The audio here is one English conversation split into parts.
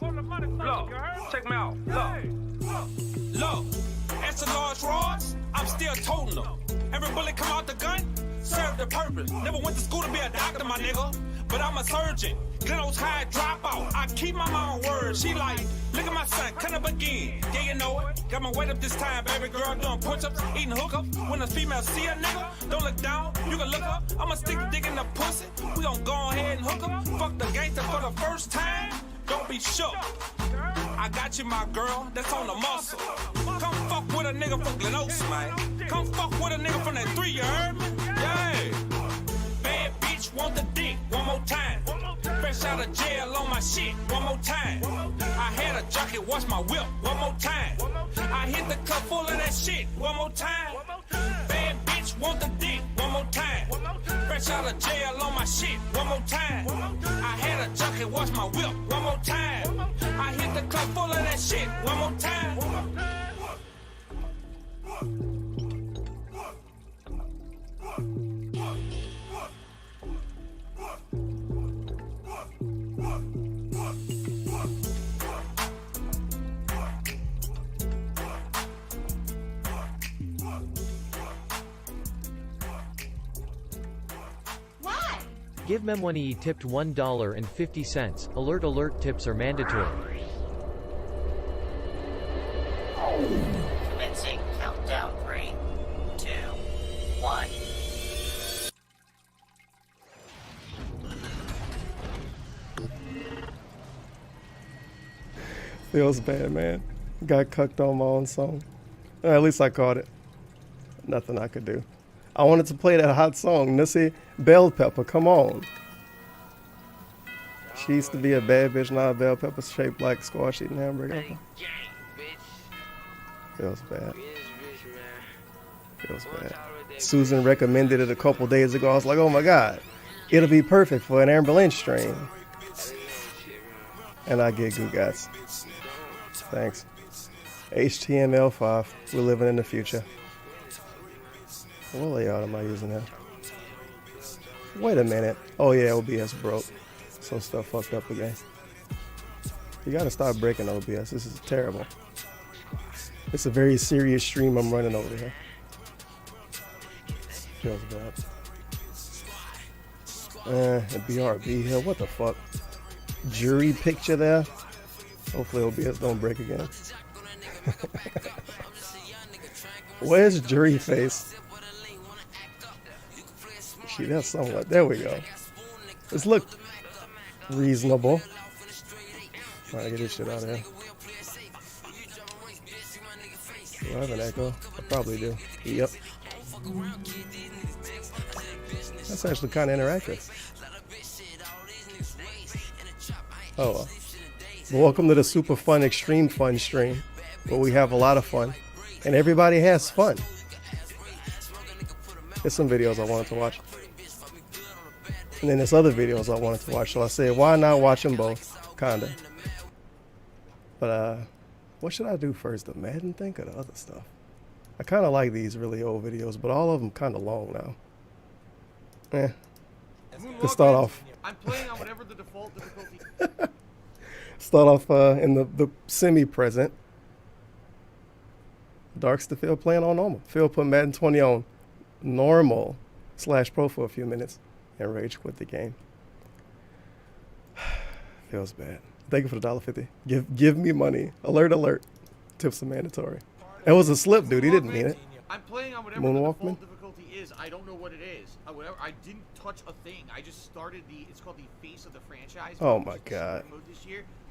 Look, check me out. Look, extra large rods, I'm still toting them. Every bullet come out the gun, serve the purpose. Never went to school to be a doctor, my nigga, but I'm a surgeon. Glenno's high dropout, I keep my mama word. She like, look at my son, cut up again. Yeah, you know it. Got my weight up this time, baby girl, doing push-ups, eating hookups. When a female see a nigga, don't look down, you can look up. I'ma stick the dick in the pussy. We gon' go ahead and hook up. Fuck the gangster for the first time. Don't be shook. I got you, my girl, that's on the muscle. Come fuck with a nigga from Glenos, man. Come fuck with a nigga from that 3, you heard me? Yeah. Bad bitch want the dick, one more time. Fresh out of jail on my shit, one more time. I had a jockey watch my whip, one more time. I hit the cup full of that shit, one more time. Bad bitch want the dick, one more time. Fresh out of jail on my shit, one more time. I had a jockey watch my whip, one more time. I hit the cup full of that shit, one more time. Give Memwani tipped $1.50. Alert alert, tips are mandatory. Commencing countdown 3, 2, 1. Feels bad, man. Got cucked on my own song. At least I caught it. Nothing I could do. I wanted to play that hot song, Nissy Bell Pepper. Come on. She used to be a bad bitch, not a bell pepper shaped like squash eating hamburger. Feels bad. Feels bad. Susan recommended it a couple days ago. I was like, oh my god, it'll be perfect for an Amber Lynch stream. And I get Gugats. Thanks. HTML5. We're living in the future. What layout am I using now? Wait a minute. Oh yeah, OBS broke. Some stuff fucked up again. You gotta stop breaking OBS. This is terrible. It's a very serious stream I'm running over here. Feels bad. BRB here. What the fuck? Jury picture there. Hopefully OBS don't break again. Where's jury face? See, that's somewhat. There we go. This look reasonable. Trying to get this shit out of here. Do I have an echo? I probably do. Yep. That's actually kind of interactive. Oh well. Welcome to the super fun, extreme fun stream, where we have a lot of fun, and everybody has fun. There's some videos I wanted to watch. And then there's other videos I wanted to watch, so I said, why not watch them both? Kinda. But, what should I do first? The Madden thing or the other stuff? I kinda like these really old videos, but all of them kinda long now. To start off. I'm playing on whatever the default difficulty. Start off in the semi-present. Darkster Phil playing on normal. Phil put Madden 20 on normal /pro for a few minutes and rage quit the game. Feels bad. Thank you for the $1.50. Give me money. Alert alert. Tips are mandatory. It was a slip, dude. He didn't mean it. I'm playing on whatever the default difficulty is. I don't know what it is. I didn't touch a thing. I just started it's called the face of the franchise. Oh my god.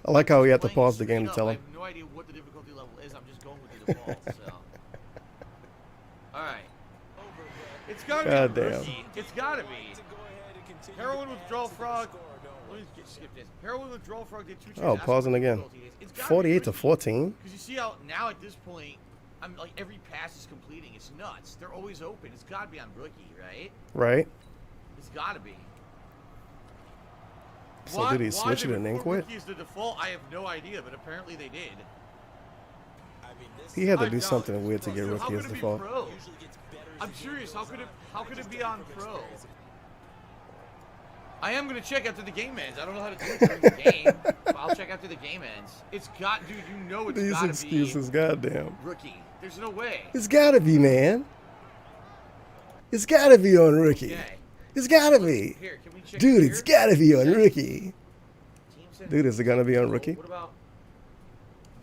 I like how we have to pause the game to tell him. I have no idea what the difficulty level is. I'm just going with the default. So. Alright. It's gotta be. Damn. It's gotta be. Heroin withdrawal frog. Let me skip this. Heroin withdrawal frog did 2 changes. Oh, pausing again. 48 to 14. Because you see how now at this point, I'm like every pass is completing. It's nuts. They're always open. It's gotta be on rookie, right? Right. It's gotta be. So did he switch it and then quit? Rookie is the default. I have no idea, but apparently they did. He had to do something weird to get rookie as default. I'm serious. How could it be on pro? I am gonna check after the game ends. I don't know how to do it during the game. But I'll check after the game ends. It's got, dude. You know it's These gotta excuses, be goddamn. rookie. There's no way. It's gotta be, man. It's gotta be on rookie. Okay. It's gotta be. Here, can we check Dude, here? it's gotta be on Okay. rookie. Team send- Dude, is it gonna be on rookie? What about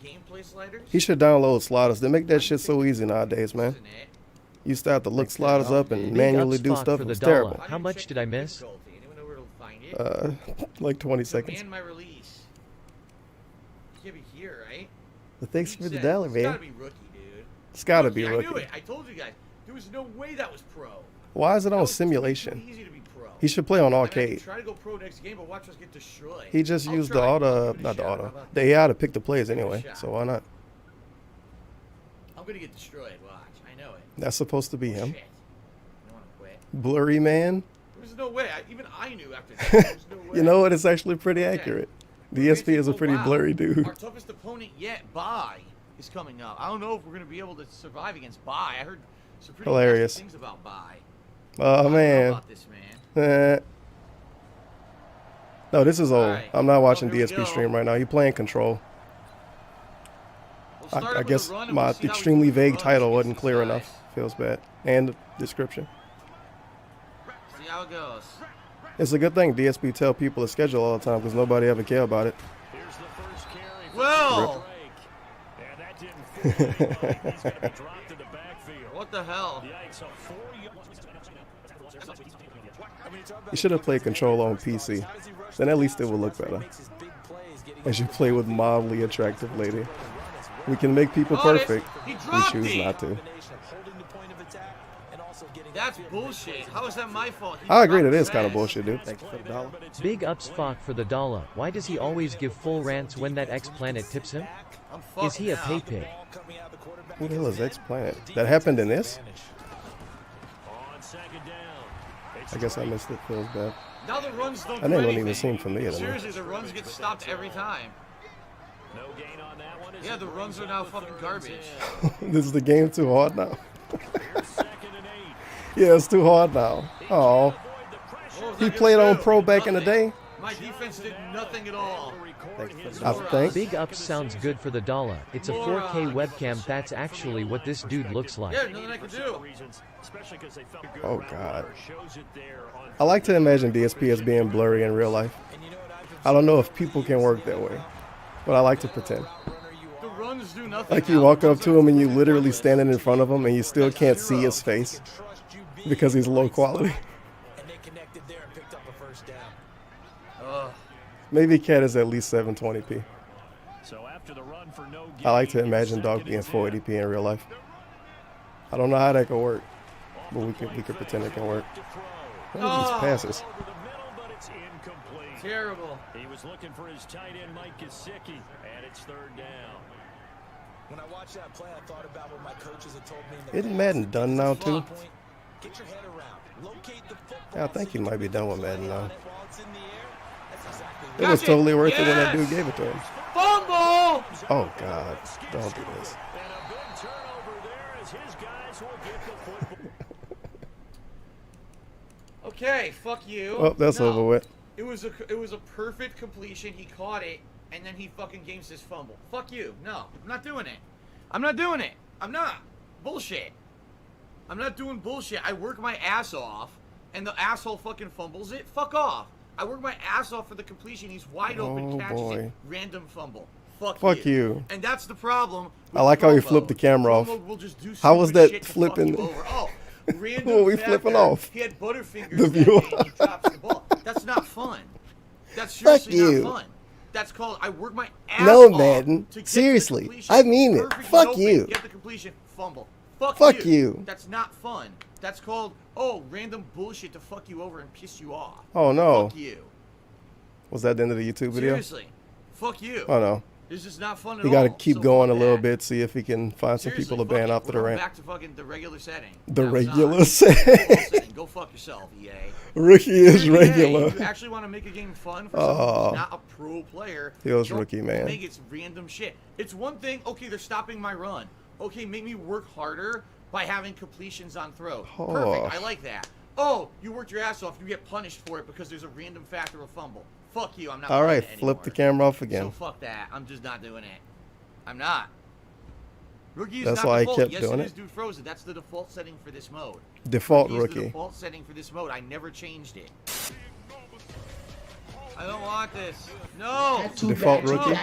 gameplay sliders? He should download sliders. They make that shit so easy nowadays, man. Isn't it? You used to have to look sliders up and Big manually ups do Spock stuff. for It the was dollar. terrible. How do How you much check did I the miss? difficulty? Anyone know where to find it? Like 20 seconds. Command my release. It can't be here, right? Thanks He for the said, dollar, It's man. gotta be rookie, dude. It's gotta be I knew rookie. it. I told you guys. There was no way that was pro. Why is it That on was too simulation? easy to be pro. He should play on I mean, I could arcade. try to go pro next game, but watch us get destroyed. He just I'll used try. the I'll auto, give it a not the shot. How auto, about the that? AI to pick the plays Give it a anyway. shot. So why not? I'm gonna get destroyed. Watch. I know it. That's supposed to be him. Shit. I don't want to quit. Blurry man. There's no way. Even I knew after that. There's no way. You know what? It's actually pretty Okay. accurate. What DSP makes me is a go, pretty wow, blurry dude. Our toughest opponent yet, Bai, is coming up. I don't know if we're gonna be able to survive against Bai. I heard some pretty Hilarious. nasty things about Bai. Oh I don't know man. about this, man. No, this is old. Alright. I'm not watching Well, here we DSP go. stream right now. He playing Control. We'll start I up with guess a run and my we'll see how we extremely do the vague runs title against wasn't these clear guys. enough. Feels bad. And the description. See how it goes. It's a good thing DSP tell people to schedule all the time because nobody ever care about it. Here's the first carry for Well, break. And that didn't fool anybody. He's going to be dropped in the backfield. what the hell? Yikes, a 4 yards. You should have played Control on PC. Then at least it will look better. As you play with mildly attractive lady. We can make people Oh, this- perfect. he We dropped choose me. not to. That's bullshit. How is that my fault? He I agree dropped that is kind of fast. bullshit, dude. Thank you for the dollar. Big ups Spock for the dollar. Why does he always give full rants when that X-Planet tips him? I'm Is he a fucking pay out. pig? Who the hell is X-Planet? That happened in this? On second down. I guess I missed it. Feels bad. Now the runs don't That do name don't anything. even seem familiar to me. Seriously, the runs get stopped every time. No gain on that one. Yeah, the runs are now fucking garbage. This is the game too hard now. Here's 2nd and 8. Yeah, it's too hard now. Oh, Avoid the pressure. What was he I gonna played on do? Pro back in the Nothing. day. My defense did nothing at all. I think. Big ups sounds good for the dollar. It's a 4K webcam. That's actually what this dude looks like. Yeah, nothing I could do. Oh God. I like to imagine DSP as being blurry in real life. I don't know if people can work that way, but I like to pretend. The runs do nothing. Like you now. walk up to him and you literally standing in front of him and you still can't see his face because he's low quality. Ugh. Maybe Cat is at least 720p. So after the run for no I like to gain, imagine Dog 2nd being and 10. 480p in real life. I don't know how that could work, but we could pretend it can work. What are these passes? Over the middle, but it's incomplete. Terrible. He was looking for his tight end, Mike Gesicki, and it's 3rd down. When I watched that play, I thought about what my coaches had told me in the Isn't Madden done now too? Fucked. Get your head around. Locate the football. Yeah, I think he might be done with Madden now. While it's in the air, that's exactly It was Gotcha. totally worth it when that Yes. dude gave it to him. Fumble! Oh God, don't do this. And a big turnover there as his guys will get the football. Okay, fuck you. Well, that's No. over with. It was a perfect completion. He caught it, and then he fucking games his fumble. Fuck you. No, I'm not doing it. I'm not doing it. I'm not. Bullshit. I'm not doing bullshit. I work my ass off, and the asshole fucking fumbles it. Fuck off. I work my ass off for the completion. He's wide open, Oh, catches boy. it, random fumble. Fuck Fuck you. And that's the problem. I like how he Promo. flipped the camera off. Promo will just do How was stupid that shit to flipping? fuck you over. Oh, random What were we factor. flipping off? He had Butterfingers The that viewer. day and he drops the ball. That's not fun. That's Fuck seriously you. not fun. That's called I work my ass No, off Madden. to get the Seriously. completion. I mean it. Perfect Fuck open, you. Get the completion. Fumble. Fuck you. That's not fun. That's called random bullshit to fuck you over and piss you off. Oh no. Fuck you. Was that the end of the YouTube video? Seriously. Fuck you. Oh no. This is not fun at You all. got to keep So going a fuck little that. bit, see if he can find some Seriously, people to fuck ban it. after the We're going rant. back to fucking the regular setting. The Now it's not. regular Default setting. setting. Go fuck yourself, EA. Rookie is EA, regular. You actually want to make a game fun for someone who's not a pro player. Feels don't rookie, man. Make it random shit. It's one thing, okay, they're stopping my run. Okay, make me work harder by having completions on throw. Oh. Perfect, I like that. oh, you worked your ass off, you get punished for it because there's a random factor of fumble. Fuck you, I'm not. All right, playing it flip anymore. the camera off again. So fuck that. I'm just not doing it. I'm not. Rookie is That's not why I default. kept Yes, doing it it. is, dude. Frozen. That's the default setting for this mode. Default Rookie is the rookie. default setting for this mode. I never changed it. I don't want this. No. Default rookie.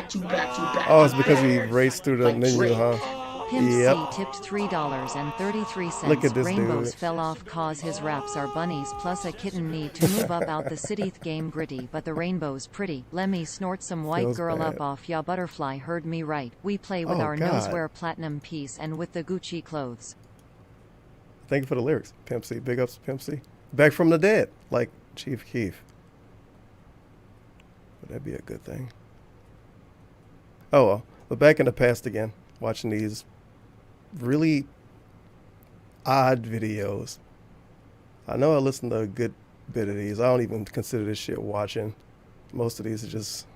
Oh, it's because we raced through the menu, huh? Pimp Yep. C tipped $3.33. Look at this Rainbows dude. fell off cause his raps are bunnies plus a kitten need to move up out the city game gritty but the rainbow's pretty. Let me snort some white Feels girl bad. up off ya butterfly heard me right. We play with Oh, our God. nosewear platinum piece and with the Gucci clothes. Thank you for the lyrics, Pimp C. Big ups, Pimp C. Back from the dead, like Chief Keef. Would that be a good thing? Oh well, but back in the past again, watching these really odd videos. I know I listened to a good bit of these. I don't even consider this shit watching. Most of these are just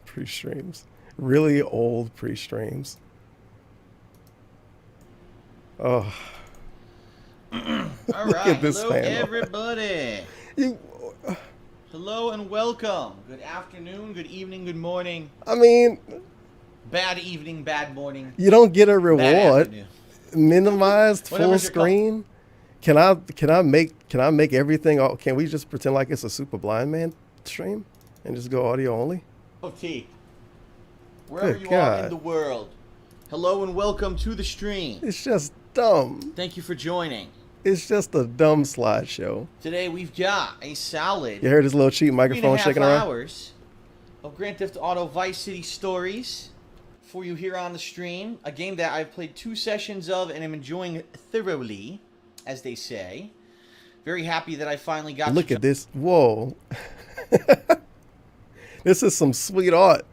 pre-streams. Really old pre-streams. Oh. All Look right, at this hello fan. everybody. You, Hello and welcome. Good afternoon, good evening, good morning. I mean, Bad evening, bad morning. you don't get a Bad reward. afternoon. Minimized full Whatever's your call. screen. Can I make everything? Can we just pretend like it's a super blind man stream and just go audio only? OT. Wherever Good you are God. in the world. Hello and welcome to the stream. It's just dumb. Thank you for joining. It's just a dumb slideshow. Today we've got a solid You heard his little cheap 3.5 microphone shaking around? hours of Grand Theft Auto Vice City stories for you here on the stream. A game that I've played 2 sessions of and am enjoying thoroughly, as they say. Very happy that I finally got Look to at this. Whoa. This is some sweet art.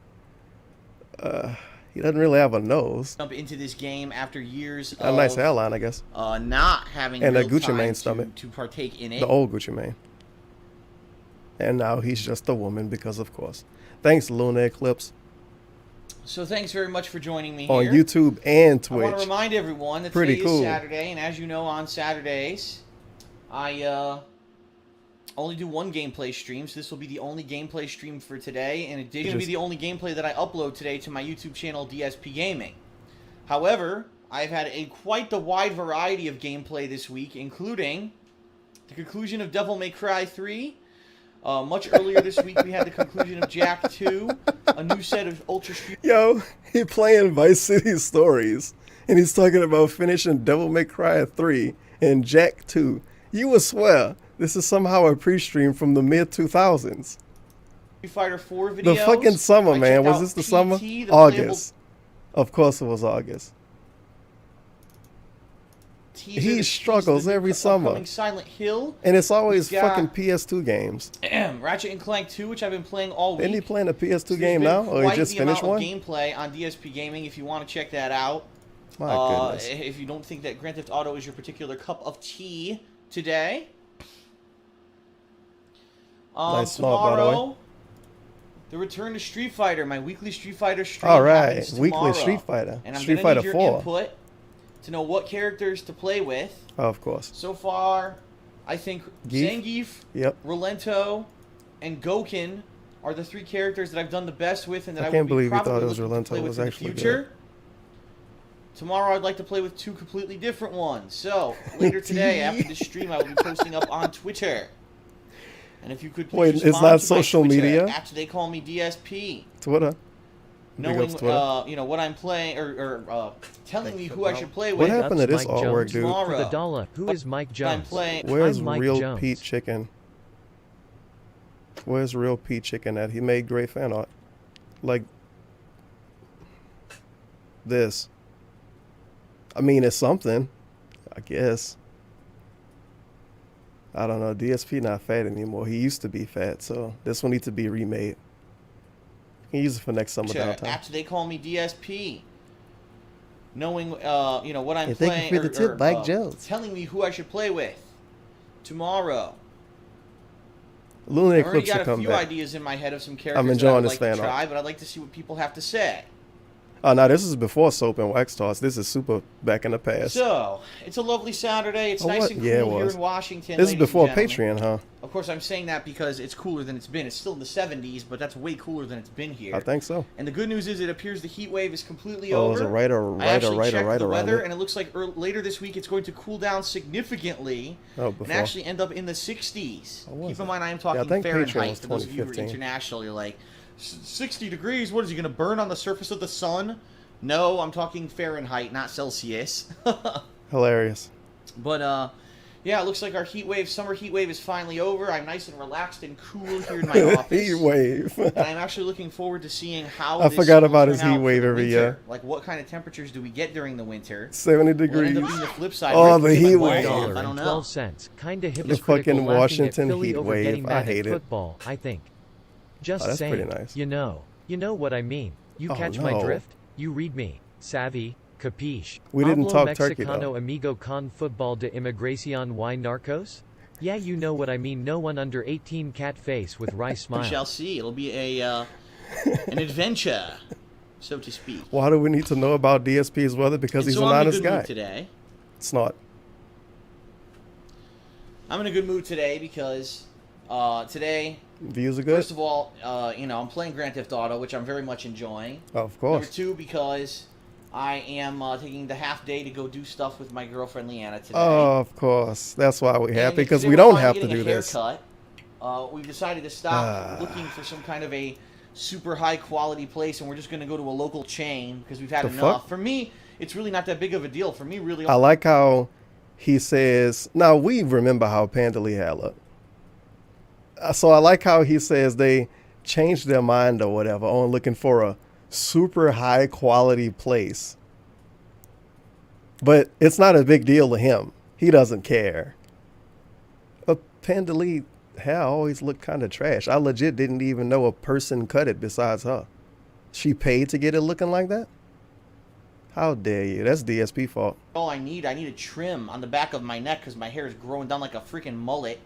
He doesn't really have a nose. jump into this game after years A of nice hairline, I guess. not having And a real Gucci time Mane to, stomach. to partake in it. The old Gucci Mane. And now he's just a woman because, of course. Thanks, Luna Eclipse. So thanks very much for joining me On here. YouTube and I want to Twitch. remind everyone that Pretty today cool. is Saturday, and as you know, on Saturdays, I only do one gameplay stream, so this will be the only gameplay stream for today. In addition, it'll be the only gameplay that I upload today to my YouTube channel, DSP Gaming. However, I've had quite the wide variety of gameplay this week, including the conclusion of Devil May Cry 3. Much earlier this week, we had the conclusion of Jack 2, a new set of Ultra Street. Yo, he playing Vice City Stories. And he's talking about finishing Devil May Cry 3 and Jack 2. You would swear this is somehow a pre-stream from the mid-2000s. Fighter 4 videos. The fucking summer, I man. checked Was out this the PT, summer? the August. Of course it was August. teaser He that struggles teased the every summer. upcoming Silent Hill. And it's always We've got- fucking PS2 games. Ratchet and Clank 2, which I've been playing all week. Isn't he playing a PS2 So game there's now? been Or he quite just the finished amount one? of gameplay on DSP Gaming if you want to check that out. My goodness. If you don't think that Grand Theft Auto is your particular cup of tea today. Nice small, by the way. Tomorrow, the return to Street Fighter, my weekly Street Fighter stream. All right, happens weekly tomorrow. Street Fighter. And I'm Street gonna Fighter need your 4. input to know what characters to play with. Oh, of course. So far, I think Geef? Zangief, Yep. Rolento, and Goken are the 3 characters that I've done the best with and that I I, can't would believe be you thought probably it was looking to Rolento play was with in the actually good. future. Tomorrow I'd like to play with 2 completely different ones. So, later today, after the stream, I will be posting up on Twitter. And if you could please Wait, it's respond not to my social Twitter media? After they call me DSP. Twitter. Big Knowing, ups, Twitter. you know, what I'm playing, or telling me who I should play What with. happened to this Mike artwork, Jones. dude? Tomorrow. For the dollar. Who is Mike I'm Jones? playing. Where's I'm Mike real Jones. Pete Chicken? Where's real Pete Chicken at? He made great fan art. Like this. I mean, it's something, I guess. I don't know. DSP not fat anymore. He used to be fat, so this one needs to be remade. You can use it for next summer downtime. After they call me DSP. Knowing, you know, what I'm And thank playing, you for the tip, Mike Jones. telling me who I should play with tomorrow. Lunar I've already Eclipse got should a come few back. ideas in my head of some characters I'm that I enjoying would this like fan to art. try, but I'd like to see what people have to say. Oh, no, this is before soap and wax toss. This is super back in the past. So, it's a lovely Saturday. It's Oh, nice what? and cool Yeah, it here was. in Washington. This is ladies before and gentlemen. Patreon, huh? Of course, I'm saying that because it's cooler than it's been. It's still in the 70s, but that's way cooler than it's been here. I think so. And the good news is it appears the heat wave is completely Oh, over. is it right I actually checked the around weather, it? and it looks like later this week it's going to cool down significantly Oh, and before. actually end up in the 60s. Oh, was Keep in it? mind, I am Yeah, I talking think Patreon Fahrenheit. was For those of you who are 2015. international, you're like, 60 degrees? What is he going to burn on the surface of the sun? No, I'm talking Fahrenheit, not Celsius. Hilarious. But, yeah, it looks like our summer heat wave is finally over. I'm nice and relaxed and cool here in my office. Heat wave. And I'm actually looking forward to seeing how I this forgot will about turn his out heat for wave the every winter. year. Like, what kind of temperatures do we get during the winter? 70 Will it degrees. end up being the flip side? Oh, Right? the Get my heat balls wave. off. I don't know. 12 cents. Kinda fucking hypocritical laughing Washington at Philly heat over wave. getting I mad hate at it. football, I think. Just Oh, that's saying. pretty nice. You know what I mean. You Oh, catch my no. drift? You read me. Savvy? Capiche? We didn't Hablo talk turkey, Mexicano though. amigo con football de immigración y narcos? Yeah, you know what I mean. No one under 18 cat face with rice smile. We shall see. It'll be an adventure, so to speak. Why do we need to know about DSP's weather? Because And he's so an I'm in a honest good guy. mood today. It's not. I'm in a good mood today because today, Views are good? first of all, I'm playing Grand Theft Auto, which I'm very much enjoying. Oh, of Number course. two, because I am taking the half day to go do stuff with my girlfriend Leanna today. Oh, of course. That's why we're And happy, because today we we're don't finally have to getting do a this. haircut. We've decided to stop looking for some kind of a super high quality place, and we're just going to go to a local chain because we've had The enough. fuck? For me, it's really not that big of a deal. For me, really, I like how he says, now we remember how Panda Lee had looked. So I like how he says they changed their mind or whatever on looking for a super high quality place. But it's not a big deal to him. He doesn't care. But Panda Lee hair always looked kind of trash. I legit didn't even know a person cut it besides her. She paid to get it looking like that? How dare you? That's DSP fault. all I need a trim on the back of my neck because my hair is growing down like a freaking mullet.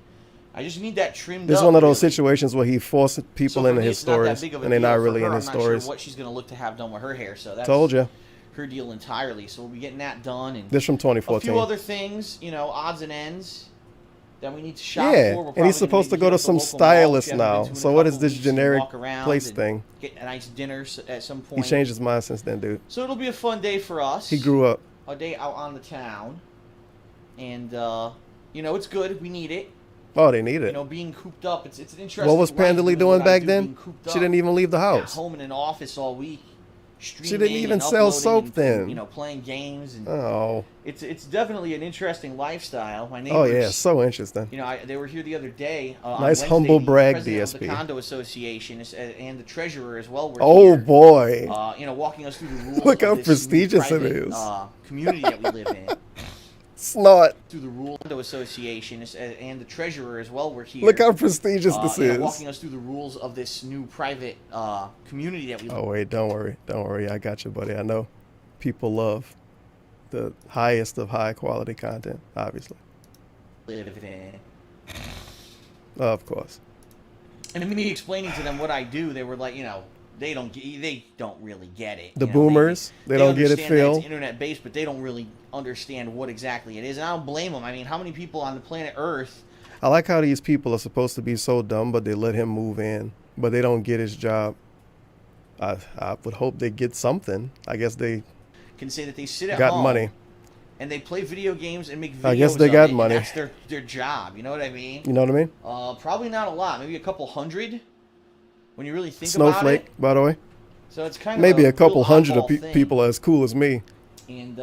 I just need that trimmed This is up, one of those really. situations where he forced people So for into me, his it's not that stories, big of a and they're deal. not For really her, in his I'm stories. not sure what she's going to look to have done with her hair, so that's Told you. her deal entirely. So we'll be getting that done. And This from a 2014. few other things, odds and ends that we need to shop Yeah, for. We're and he's probably supposed to gonna go hit to up the some local mall, stylist which we haven't now. been to in So a what is couple this weeks, to generic walk around place and thing? Get a nice dinner at some He point. changed his mind since then, dude. So it'll be a fun day for us. He grew up. A day out on the town. And, it's good. We need it. Oh, they need it. Being cooped up, it's an interesting. What was life Panda Lee doing doing what I back do, then? being cooped She up. didn't even leave the Yeah, house. home in an office all week. She didn't even and sell uploading soap and, then. playing games and Oh. it's definitely an interesting lifestyle. My neighbors. Oh, yeah. So interesting. They were here the other day. On Nice Wednesday, humble the brag, president of the DSP. condo association and the treasurer as well were Oh, here. boy. Walking us through the rules. Look of how this prestigious new it private, is. Community that we live in. Snot. Through the rules of the association and the treasurer as well were here. Look how prestigious this is. Walking us through the rules of this new private community that we live Oh, wait. Don't worry. Don't worry. I got you, buddy. I know people love the highest of high quality content, obviously. in. Of course. And me explaining to them what I do, they were like, they don't really get it. The boomers, they don't get it, understand that Phil. It's internet based, but they don't really understand what exactly it is, and I don't blame them. I mean, how many people on the planet Earth? I like how these people are supposed to be so dumb, but they let him move in, but they don't get his job. I would hope they get something. I guess they Can say that they sit at got home money. and they play video games and make videos. I guess they of got it, money. And that's their job. You know what I mean? You know what I mean? Probably not a lot. Maybe a couple hundred. When you really think about Snowflake, it. by the way. So it's kind of Maybe a couple real hundred of oddball thing. people are as cool as me. And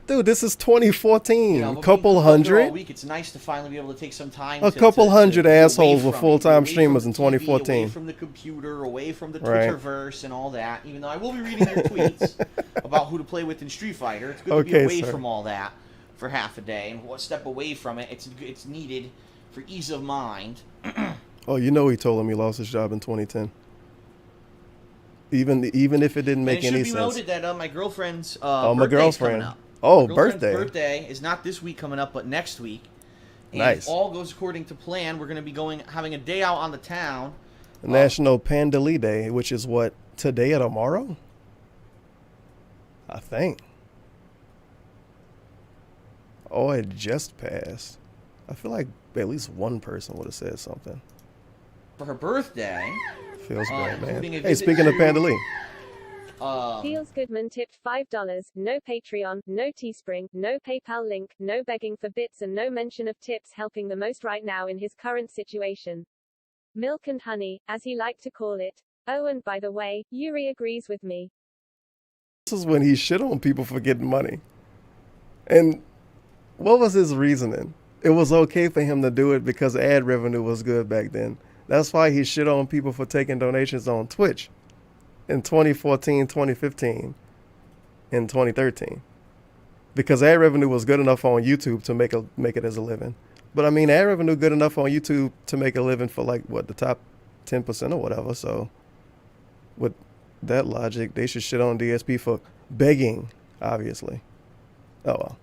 Dude, this is 2014. but Couple being cooped up there all hundred? week, it's nice to finally be able to take some time. A to couple hundred be away assholes from were it, full-time away from streamers in the TV, Away 2014. from the computer, away from the Right. Twitterverse and all that. Even though I will be reading your tweets about who to play with in Street Fighter, it's good to Okay, be away sir. from all that for half a day and one step away from it. It's needed for ease of mind. Oh, you know he told him he lost his job in 2010. Even if it didn't make and it any should be sense. noted that my girlfriend's Oh, my birthday's girlfriend. coming up. Oh, My girlfriend's birthday. birthday is not this week coming up, but next week. And Nice. if all goes according to plan, we're going to be having a day out on the town. National Panda Lee Day, which is what, today or tomorrow? I think. Oh, it just passed. I feel like at least one person would have said something. For her birthday. Feels great, man. including a Hey, visit speaking of to, Panda Lee. Feels Goodman tipped $5. No Patreon, no Teespring, no PayPal link, no begging for bits, and no mention of tips helping the most right now in his current situation. Milk and honey, as he liked to call it. Oh, and by the way, Yuri agrees with me. This is when he shit on people for getting money. And what was his reasoning? It was okay for him to do it because ad revenue was good back then. That's why he shit on people for taking donations on Twitch in 2014, 2015, and 2013. Because ad revenue was good enough on YouTube to make it as a living. But I mean, ad revenue good enough on YouTube to make a living for like, what, the top 10% or whatever. So with that logic, they should shit on DSP for begging, obviously. Oh, well.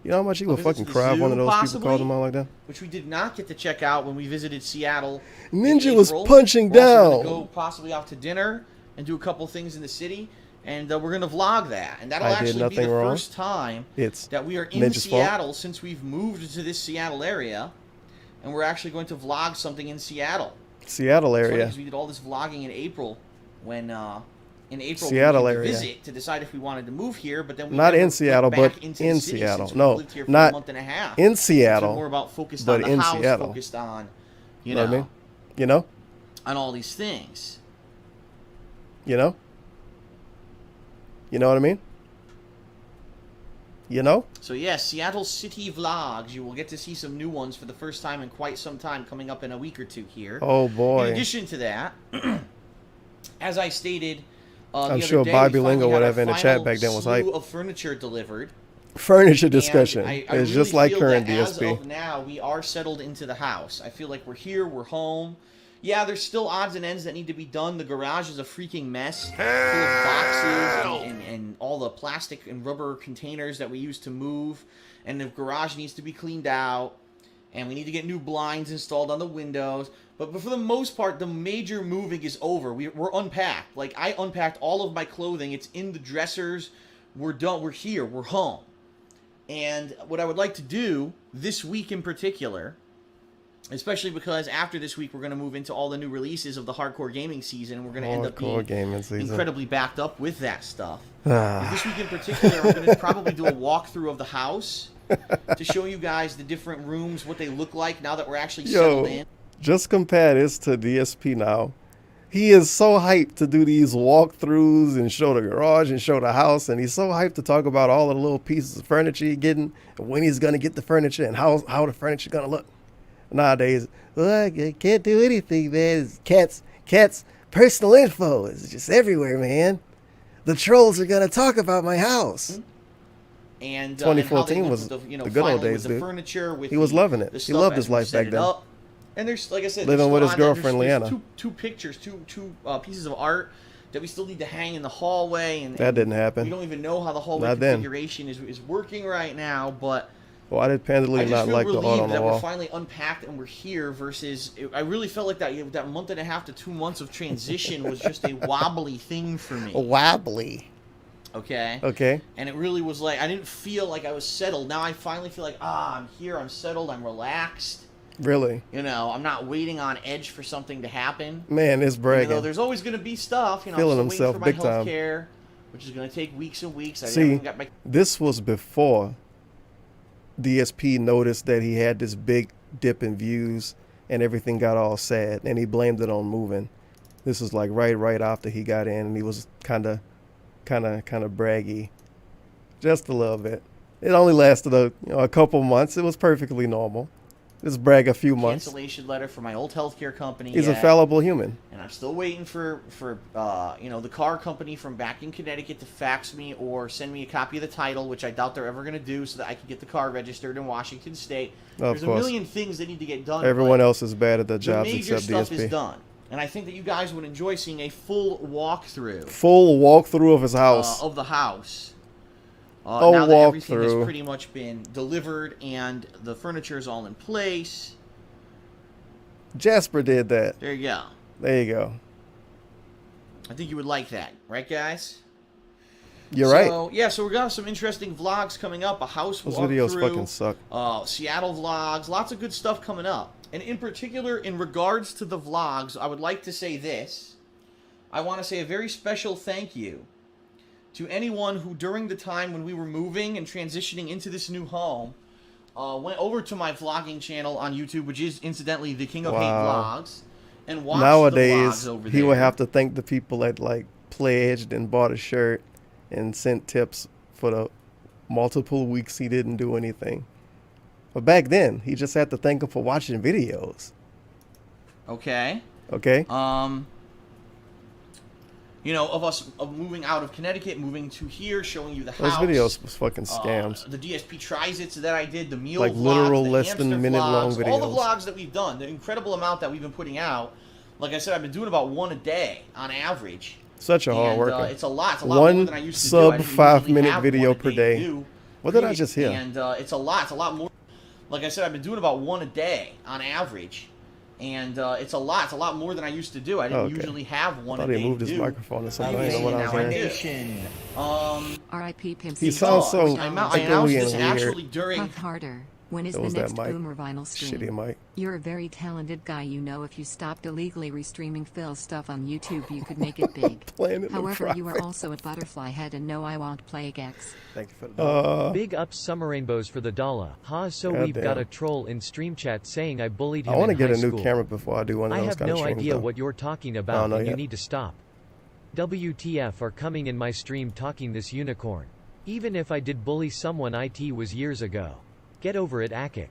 You know how much he would fucking cry if one of those people called him out like that? Which we did not get to check out when we visited Seattle. Ninja was punching down. We're going to go possibly out to dinner and do a couple things in the city. And we're going to vlog that. And that'll actually be the first time that we are in Seattle since we've moved to this Seattle area. And we're actually going to vlog something in Seattle. Seattle area. Because we did all this vlogging in April when... in April, Seattle we area. visit to decide if we wanted to move here, but then we not in Seattle, but in Seattle. No, lived here for not a month and a half. in Seattle. So more about focused but on the in house, Seattle. focused on You know what I mean? You know? On all these things. You know? You know what I mean? You know? So yeah, Seattle City vlogs. You will get to see some new ones for the first time in quite some time coming up in a week or two here. Oh boy. In addition to that, as I stated I'm sure Bobby Ling or whatever in the chat back then was hype. Of furniture delivered. Furniture discussion. I it's just like current DSP. As of now, we are settled into the house. I feel like we're here, we're home. Yeah, there's still odds and ends that need to be done. The garage is a freaking mess. Full of boxes and all the plastic and rubber containers that we use to move. And the garage needs to be cleaned out. And we need to get new blinds installed on the windows. But for the most part, the major moving is over. We're unpacked. Like, I unpacked all of my clothing. It's in the dressers. We're done. We're here. We're home. And what I would like to do this week in particular, especially because after this week we're going to move into all the new releases of the hardcore gaming season, and we're going to end up being incredibly backed up with that stuff. This week in particular, I'm going to probably do a walkthrough of the house to show you guys the different rooms, what they look like now that we're actually settled in. Just compare this to DSP now. He is so hyped to do these walkthroughs and show the garage and show the house, and he's so hyped to talk about all of the little pieces of furniture he's getting, and when he's going to get the furniture, and how the furniture going to look. Nowadays, I can't do anything, man. It's cat's personal info is just everywhere, man. The trolls are going to talk about my house. And 2014 was the good old days, dude. He was loving it. He loved his life back then. And there's, like I said, living with his girlfriend, Leanna. Two pictures, two pieces of art that we still need to hang in the hallway. And that didn't happen. We don't even know how the hallway configuration is working right now, but why did Panda Lee not like the art on the wall? that we're finally unpacked and we're here versus I really felt like that month and a half to 2 months of transition was just a wobbly thing for me. Wobbly. Okay. And it really was like I didn't feel like I was settled. Now I finally feel like I'm here, I'm settled, I'm relaxed. Really? You know, I'm not waiting on edge for something to happen. Man, it's bragging. You know, there's always going to be stuff. You know, feeling I'm still himself waiting for my big time. healthcare, which is going to take weeks and weeks. See, this was before DSP noticed that he had this big dip in views and everything got all sad, and he blamed it on moving. This was like right after he got in, and he was kind of braggy, just a little bit. It only lasted a couple months. It was perfectly normal. Just brag a few months. Cancellation letter for my old healthcare company. He's a fallible human. And I'm still waiting for the car company from back in Connecticut to fax me or send me a copy of the title, which I doubt they're ever going to do, so that I can get the car registered in Washington State. There's a million things that need to get done. Everyone else is bad at their jobs except DSP. The major stuff is done. And I think that you guys would enjoy seeing a full walkthrough. Full walkthrough of his house. Of the house. Now that everything has walkthrough. pretty much been delivered and the furniture is all in place. Jasper did that. There you go. There you go. I think you would like that, right, guys? You're right. So yeah, so we got some interesting vlogs coming up. A house Those walkthrough. videos fucking suck. Seattle vlogs. Lots of good stuff coming up. And in particular, in regards to the vlogs, I would like to say this. I want to say a very special thank you to anyone who, during the time when we were moving and transitioning into this new home, went over to my vlogging channel on YouTube, which is incidentally the King of Hate Vlogs, and watched Nowadays, the vlogs over he there. would have to thank the people that like pledged and bought a shirt and sent tips for the multiple weeks he didn't do anything. But back then, he just had to thank them for watching videos. Okay. Okay. You know, of moving out of Connecticut, moving to here, showing you the Those house. videos was fucking scams. The DSP Trizits that I did, the meal like vlogs, literal the less than hamster minute long vlogs, videos. all the vlogs that we've done, the incredible amount that we've been putting out. Like I said, I've been doing about one a day on average. Such a hard worker. It's a lot. It's a lot more than I used to do. I One didn't sub 5 usually minute have video one a per to day. do. What did I just hear? And it's a lot. It's a lot more. Like I said, I've been doing about one a day on average. And it's a lot. It's a lot more than I used to do. I didn't usually have one a day. I thought he moved his microphone or something. I don't know what I was hearing. R.I.P. Pimp He sounds so I announced this weird. actually during. Puff harder. When is That the was that next mic. Boomer Vinyl stream? Shitty mic. You're a very talented guy. You know, if you stopped illegally restreaming Phil's stuff on YouTube, you could make it big. However, you are also a butterfly head, and no, I won't play Gex. Thank you for the Big ups Summer Rainbows for the dollar. Ha, so God we've got damn. a troll in stream chat saying I bullied him I want to in get high a new school. camera before I do one of I those have kind of no streams. idea though. what you're talking I about, don't know and you yet. need to stop. WTF are coming in my stream talking this unicorn. Even if I did bully someone, it was years ago. Get over it, Akik.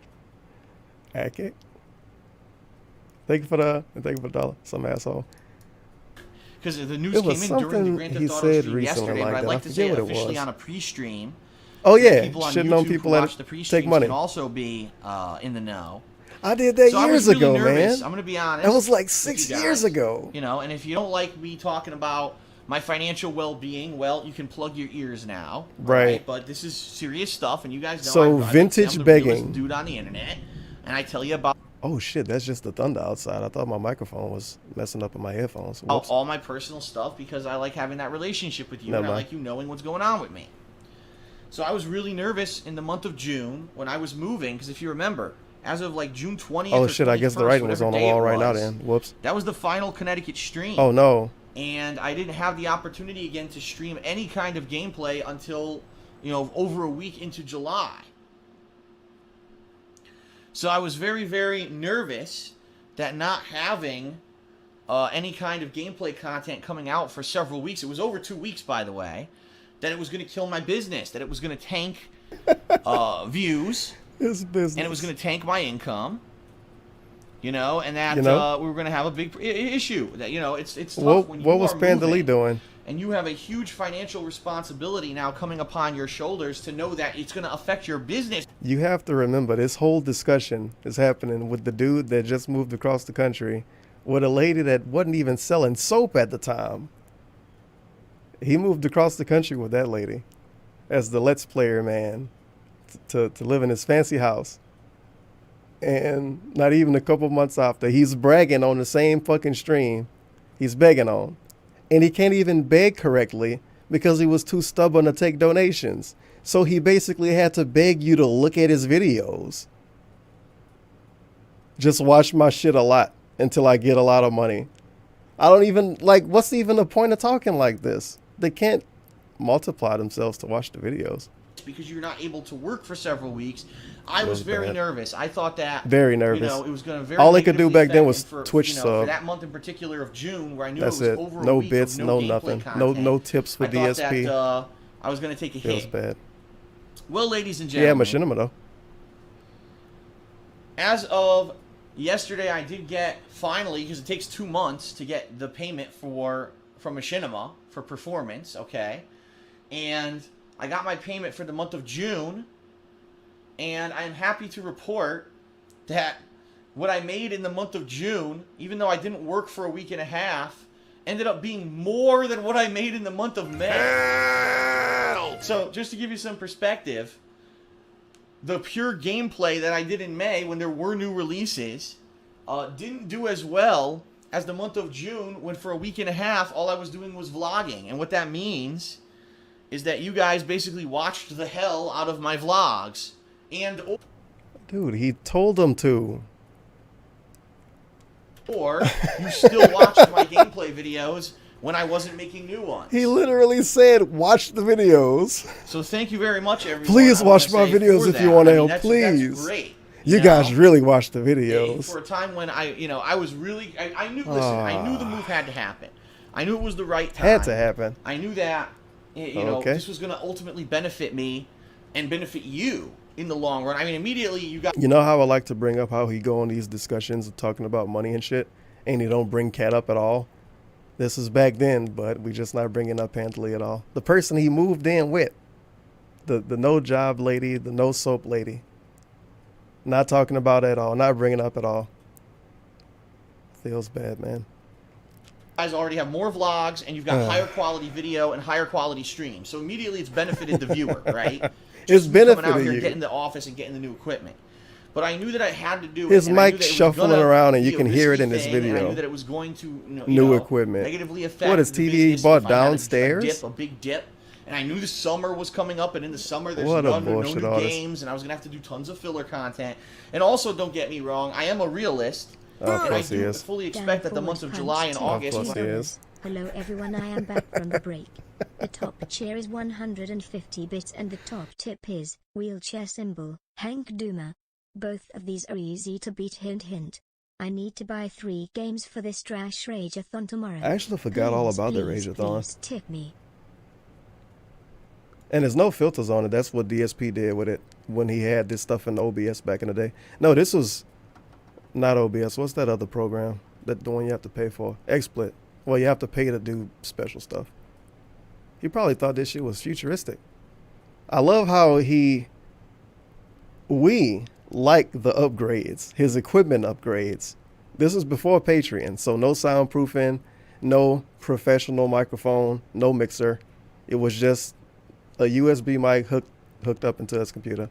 Akik? Thank you for the dollar. Some asshole. Because the news It came was in during the something Grand he Theft Auto said stream recently yesterday, like but I'd that. like I to forget say what it it officially was. on a pre-stream. Oh that yeah, people on shitting on YouTube people who that watch the take pre-streams money. can also be in the know. I did that So I years was really ago, nervous. man. I'm gonna be honest. That was like with 6 you years guys. ago. You know, and if you don't like me talking about my financial well-being, well, you can plug your ears now. Right. But this is serious stuff, and you guys know So I'm vintage the begging. realest dude on the internet, and I tell you about Oh shit, that's just the thunder outside. I thought my microphone was messing up in my headphones. Whoops. all my personal stuff because I like having that relationship with you, Never and I mind. like you knowing what's going on with me. So I was really nervous in the month of June when I was moving, because if you remember, as of like June 20th Oh or shit, I guess the 21st, writing was whatever on the day wall it right now was, then. Whoops. That was the final Connecticut stream. Oh no. And I didn't have the opportunity again to stream any kind of gameplay until, you know, over a week into July. So I was very, very nervous that not having any kind of gameplay content coming out for several weeks, it was over 2 weeks, by the way, that it was going to kill my business, that it was going to tank views, His business. and it was going to tank my income, you know, and that You know? we were going to have a big issue. That, you know, it's tough What when you was are Pandali moving, doing? and you have a huge financial responsibility now coming upon your shoulders to know that it's going to affect your business. You have to remember this whole discussion is happening with the dude that just moved across the country with a lady that wasn't even selling soap at the time. He moved across the country with that lady as the Let's Player man to live in his fancy house. And not even a couple months after, he's bragging on the same fucking stream he's begging on. And he can't even beg correctly because he was too stubborn to take donations. So he basically had to beg you to look at his videos. Just watch my shit a lot until I get a lot of money. I don't even, like, what's even the point of talking like this? They can't multiply themselves to watch the videos. Because you're not able to work for several weeks. I was was very bad. nervous. I thought that Very nervous. You know, it was going to very All they could do negatively back then affect was me for, Twitch you know, sub. for that month in particular of June, where I knew That's it it. was over No a week bits, of no gameplay nothing. content. No tips for I thought DSP. that, I was going to take a Feels hit. bad. Well, ladies and Yeah, gentlemen, machinima though. as of yesterday, I did get finally, because it takes 2 months to get the payment from Machinima for performance, okay, and I got my payment for the month of June, and I'm happy to report that what I made in the month of June, even though I didn't work for a week and a half, ended up being more than what I made in the month of May. So, just to give you some perspective, the pure gameplay that I did in May when there were new releases didn't do as well as the month of June when for a week and a half all I was doing was vlogging. And what that means is that you guys basically watched the hell out of my vlogs. And... Dude, he told them to. Or you still watched my gameplay videos when I wasn't making new ones. He literally said, watch the videos. So thank you very much, everyone. Please watch my videos if you want to help. Please. That's great. You guys really watch the videos. For a time when I was really, I knew, listen, I knew the move had to happen. I knew it was the right time. Had to happen. I knew that, you know, this was going to ultimately benefit me and benefit you in the long run. I mean, immediately you got... You know how I like to bring up how he go on these discussions of talking about money and shit, and he don't bring Cat up at all? This is back then, but we just not bringing up Pantley at all. The person he moved in with, the no job lady, the no soap lady. Not talking about it at all. Not bringing up at all. Feels bad, man. You guys already have more vlogs, and you've got higher quality video and higher quality streams. So immediately it's benefited the viewer, right? It's benefited coming out here, you. getting the office and getting the new equipment. But I knew that I had to do it. His mic shuffling around, and you can hear it in this video. I knew that it was going to new equipment. Negatively affect what is TV he bought downstairs? A big dip. And I knew the summer was coming up, and in the summer there's no new games, and I was going to have to do tons of filler content. And also, don't get me wrong, I am a realist. Of course he is. I fully expect that the months of July and August... Of course he is. Hello everyone, I am back from the break. The top chair is 150 bits and the top tip is wheelchair symbol, Hank Duma. Both of these are easy to beat, hint hint. I need to buy 3 games for this trash Rageathon tomorrow. I actually forgot all about the Rageathon. Please tip me. And there's no filters on it. That's what DSP did with it when he had this stuff in OBS back in the day. No, this was not OBS. What's that other program? That the one you have to pay for? XSplit. Well, you have to pay to do special stuff. He probably thought this shit was futuristic. I love how we like the upgrades, his equipment upgrades. This was before Patreon, so no soundproofing, no professional microphone, no mixer. It was just a USB mic hooked up into his computer.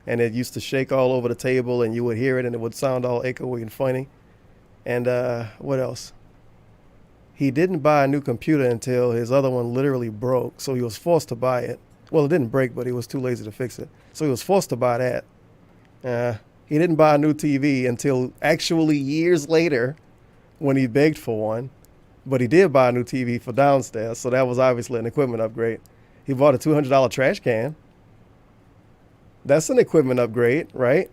And it used to shake all over the table, and you would hear it, and it would sound all echoey and funny. And what else? He didn't buy a new computer until his other one literally broke, so he was forced to buy it. Well, it didn't break, but he was too lazy to fix it. So he was forced to buy that. He didn't buy a new TV until actually years later when he begged for one. But he did buy a new TV for downstairs, so that was obviously an equipment upgrade. He bought a $200 trash can. That's an equipment upgrade, right?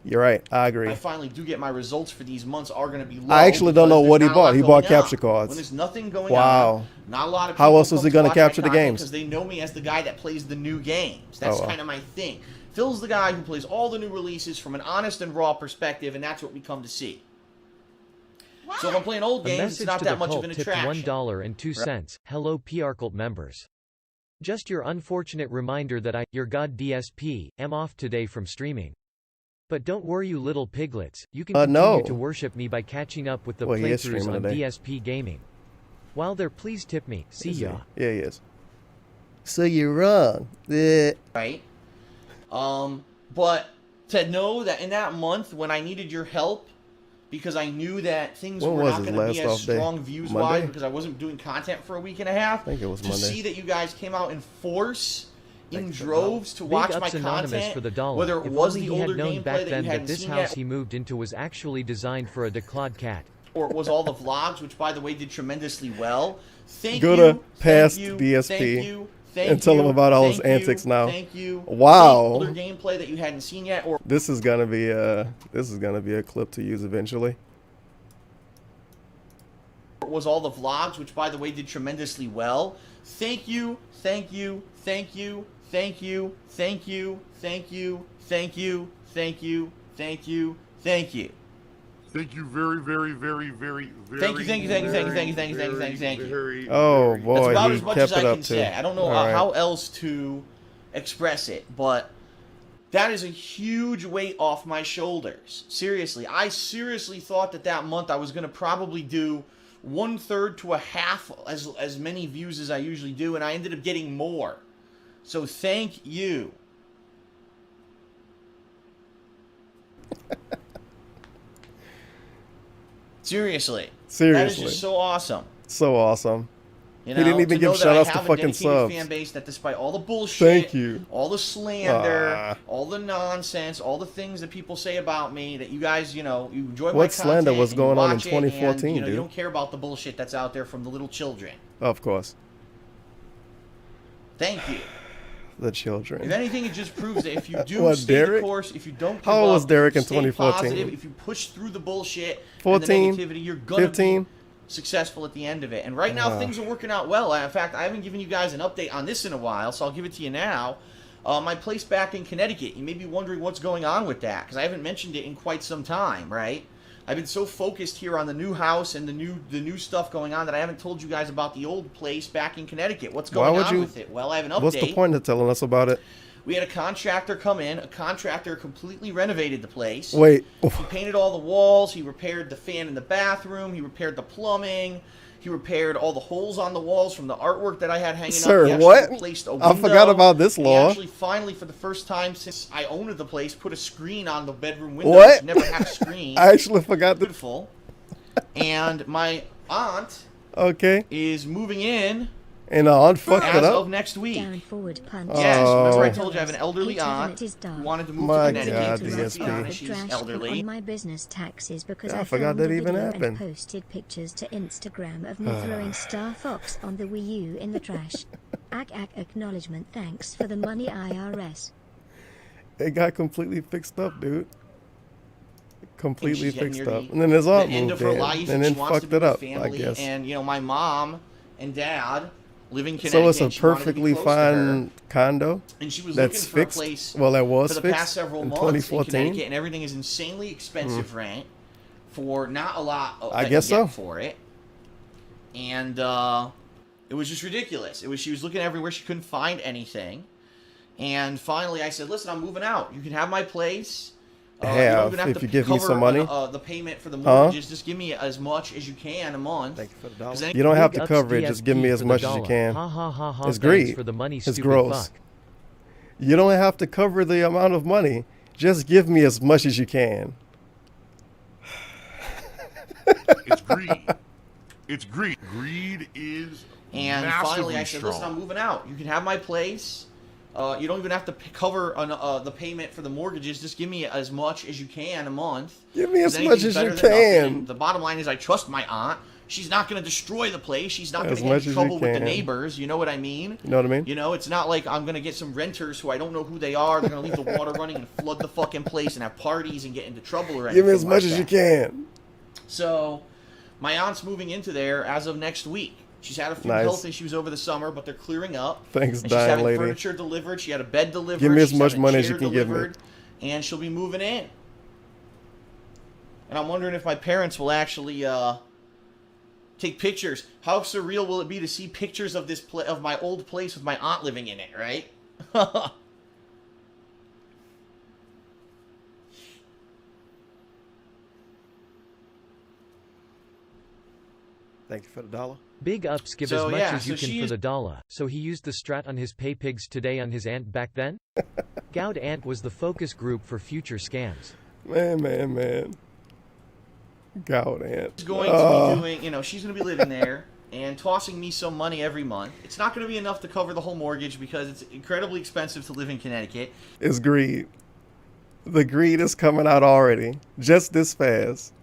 You're right. I agree. I finally do get my results for these months are going to be low. I actually don't know what he bought. He bought capture cards. When there's nothing going on. Not a lot of people How else was he going to capture the games? Because they know me as the guy that plays the new games. That's kind of my thing. Phil's the guy who plays all the new releases from an honest and raw perspective, and that's what we come to see. So if I'm playing old games, it's not that much of an attraction. $1.02. Hello PR Cult members. Just your unfortunate reminder that your god DSP, am off today from streaming. But don't worry, you little piglets, you can continue to worship me by catching up with the playthroughs on DSP Gaming. While there, please tip me. See ya. Yeah, he is. So you're wrong. Right? But to know that in that month when I needed your help, because I knew that things were not going to be as strong views-wise because I wasn't doing content for a week and a half, I think it was to Monday. see that you guys came out in force, in droves to watch my content, for the dollar. whether it was the older gameplay that you hadn't this seen house yet, he moved into was actually designed for a declawed cat. or it was all the vlogs, which by the way did tremendously well. Go to past DSP and tell him about all his antics now. Thank you. Wow. Older gameplay that you hadn't seen yet, or this is gonna be a clip to use eventually. it was all the vlogs, which by the way did tremendously well. Thank you, thank you, thank you, thank you, thank you, thank you, thank you, thank you, thank you, thank you. Thank you very, very, very, very, very. Thank you, thank you, thank you, thank you, thank you, thank you, thank you, thank you, thank you. Oh boy, that's about he as much kept as it I up can too. say. I don't know how else to express it, but that is a huge weight off my shoulders. Seriously, I seriously thought that month I was going to probably do 1/3 to a half as many views as I usually do, and I ended up getting more. So thank you. Seriously. That is just so awesome. So awesome. You know, he didn't even give shout outs to fucking subs. Fan base that despite all the bullshit, Thank you, all the slander, all the nonsense, all the things that people say about me, that you guys, you know, you enjoy my content. What slander was going on in 2014, and, you know, dude? You don't care about the bullshit that's out there from the little children. Of course. Thank you. The children. If anything, it just proves that if you do stay the course, if you don't give How old was Derek in stay 2014? positive, if you push through the bullshit 14, and the negativity, you're gonna 15? be successful at the end of it. And right now, things are working out well. In fact, I haven't given you guys an update on this in a while, so I'll give it to you now. My place back in Connecticut. You may be wondering what's going on with that, because I haven't mentioned it in quite some time, right? I've been so focused here on the new house and the new stuff going on that I haven't told you guys about the old place back in Connecticut. What's going on with it? Well, I have an update. What's the point of telling us about it? We had a contractor come in. A contractor completely renovated the place. Wait. He painted all the walls. He repaired the fan in the bathroom. He repaired the plumbing. He repaired all the holes on the walls from the artwork that I had hanging up. Sir, what? I forgot about this law. He actually finally, for the first time since I owned the place, put a screen on the bedroom window. What? Never had a screen. I actually forgot that. Beautiful. And my aunt is moving in. And aunt fucked it up? As of next week. Down forward punch. Yes, remember I told you I have an elderly aunt who wanted to move to Connecticut. God, Let's be honest, she's elderly. On my business taxes because I I forgot filmed that a even video happened. and posted pictures to Instagram of me throwing Star Fox on the Wii U in the trash. Acknowledgement. Thanks for the money, IRS. It got completely fixed up, dude. Completely fixed up. And then his aunt moved in and then fucked it up, I guess. And, you know, my mom and dad live in Connecticut. So it's a perfectly fine condo and she was that's looking fixed. For a place Well, that was for the fixed past several in months 2014. in Connecticut, and everything is insanely expensive rent for not a lot. I guess so. For it, and it was just ridiculous. She was looking everywhere, she couldn't find anything, and finally I said, "Listen, I'm moving out. You can have my place. You don't even have if to you give me cover some money, the payment for the mortgages. Just give me as much as you can a month." Thank you for the dollar. You don't have to cover it. Just give me as much as you can. It's greed. For the money, it's gross. Fuck. You don't have to cover the amount of money. Just give me as much as you can. It's greed. It's greed. Greed is And finally, I said, "Listen, I'm moving out. You can have my place. You don't even have to cover the payment for the mortgages. Just give me as much as you can a month. Give me as much as you can." The bottom line is, I trust my aunt. She's not going to destroy the place. She's not going to get in trouble with the neighbors. You know what I mean? You know what I mean? You know, it's not like I'm going to get some renters who I don't know who they are. They're going to leave the water running and flood the fucking place and have parties and get into trouble or anything. Give me as much as you can. So, my aunt's moving into there as of next week. She's had a few health issues over the summer, but they're clearing up. Thanks, and dying she's having lady. Furniture delivered. She had a bed delivered. Give me as she's much having money a as you chair can give me. delivered, and she'll be moving in. And I'm wondering if my parents will actually take pictures. How surreal will it be to see pictures of this of my old place with my aunt living in it, right? Thank you for the dollar. Big ups, give as much as you can for the dollar. So he used the strat on his pay pigs today on his aunt back then? Gowd Aunt was the focus group for future scams. Man. Gowd Aunt. She's going to be doing, you know, she's going to be living there and tossing me some money every month. It's not going to be enough to cover the whole mortgage because it's incredibly expensive to live in Connecticut. It's greed. The greed is coming out already. Just this fast.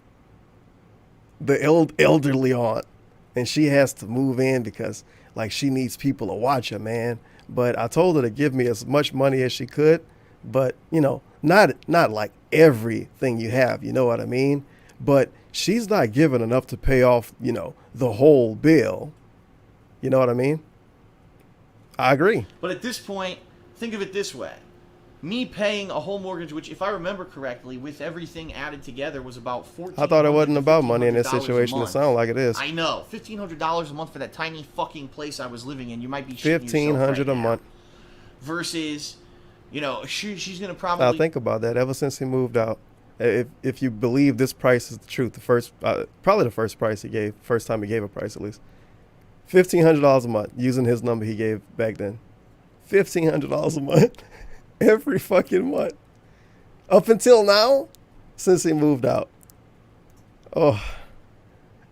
The elderly aunt. And she has to move in because, like, she needs people to watch her, man. But I told her to give me as much money as she could. But, you know, not like everything you have, you know what I mean? But she's not giving enough to pay off, you know, the whole bill. You know what I mean? I agree. But at this point, think of it this way. Me paying a whole mortgage, which, if I remember correctly, with everything added together, was about $1,400. I thought it wasn't about money in this situation. It sounds like it is. I know, $1,500 a month for that tiny fucking place I was living in. You might be shitting yourself $1,500 a month. Versus, you know, she's gonna probably. Now think about that. Ever since he moved out, if you believe this price is the truth, probably the first price he gave, first time he gave a price at least, $1,500 a month using his number he gave back then. $1,500 a month. Every fucking month. Up until now, since he moved out. Oh,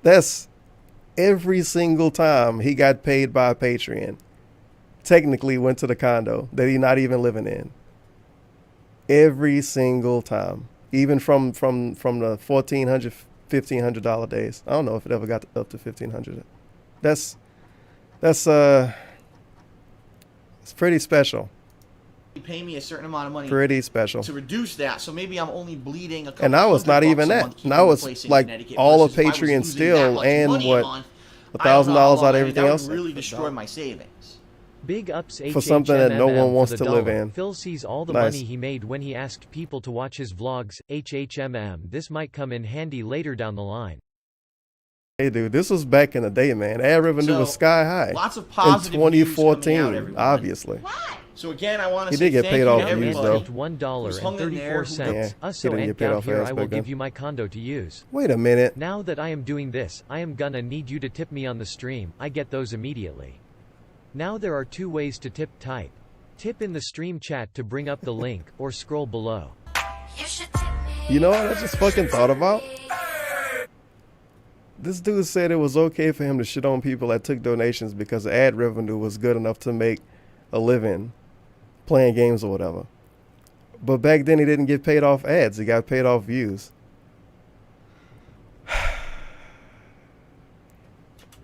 that's every single time he got paid by a Patreon, technically went to the condo that he's not even living in. Every single time, even from the $1,400, $1,500 days. I don't know if it ever got up to $1,500. That's it's pretty special. You pay me a certain amount of money. Pretty special. To reduce that, so maybe I'm only bleeding a couple. And now it's not even that. Now it's like all of Patreon still, and what, $1,000 out of everything else. That would really destroy my savings. Big ups for something that no one wants to live in. Phil sees all the Nice. money he made when he asked people to watch his vlogs. HHMM. This might come in handy later down the line. Hey, dude, this was back in the day, man. Ad revenue was sky high. Lots of positive in news coming out, 2014, everyone. obviously. So again, I want to He say did get thank paid you off to views, everybody though. $1.34. Yeah, Us he so didn't and get paid down off here, ads I will back then. give you my condo to use. Wait a minute. Now that I am doing this, I am gonna need you to tip me on the stream. I get those immediately. Now there are 2 ways to tip. Type tip in the stream chat to bring up the link, or scroll below. You know what I just fucking thought about? This dude said it was okay for him to shit on people that took donations because the ad revenue was good enough to make a living playing games or whatever. But back then he didn't get paid off ads. He got paid off views.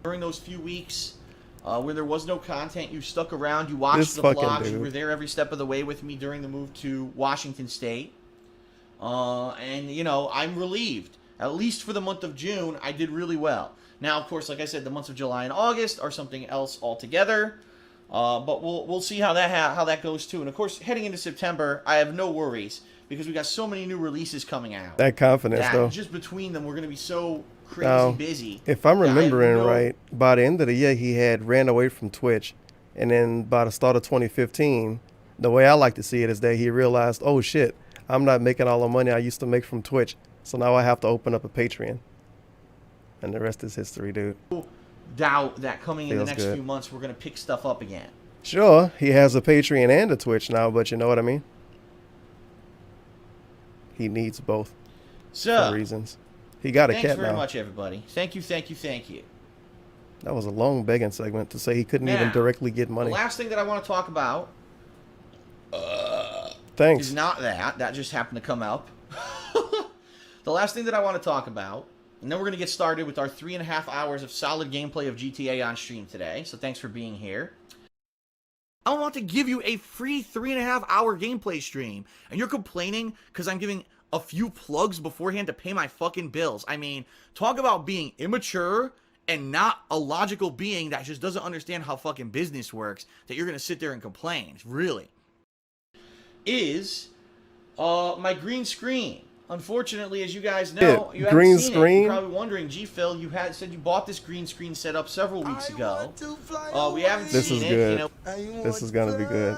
During those few weeks where there was no content, you stuck around, you watched This the fucking vlogs, you dude. were there every step of the way with me during the move to Washington State. And, you know, I'm relieved. At least for the month of June, I did really well. Now, of course, like I said, the months of July and August are something else altogether. But we'll see how that goes too. And of course, heading into September, I have no worries because we got so many new releases coming out. That confidence, though. Just between them, we're going to be so crazy Now, busy. if I'm that I have remembering no- right, by the end of the year, he had ran away from Twitch. And then by the start of 2015, the way I like to see it is that he realized, oh shit, I'm not making all the money I used to make from Twitch. So now I have to open up a Patreon. And the rest is history, dude. Doubt that coming in the Feels next good. few months, we're going to pick stuff up again. Sure, he has a Patreon and a Twitch now, but you know what I mean? He needs both So, for reasons. He got a thanks cat very now. much, everybody. Thank you, thank you, thank you. That was a long begging segment to say he couldn't Now, even directly get money. The last thing that I want to talk about Thanks. is not that. That just happened to come up. The last thing that I want to talk about, and then we're going to get started with our 3.5 hours of solid gameplay of GTA on stream today. So thanks for being here. I want to give you a free 3.5 hour gameplay stream, and you're complaining because I'm giving a few plugs beforehand to pay my fucking bills. I mean, talk about being immature and not a logical being that just doesn't understand how fucking business works, that you're going to sit there and complain. Really. Is my green screen. Unfortunately, as you guys know, you green haven't seen screen? it. You're probably wondering, G-Phil, you said you bought this green screen set up several weeks ago. We haven't This seen is it. good. You know, This is gonna be good.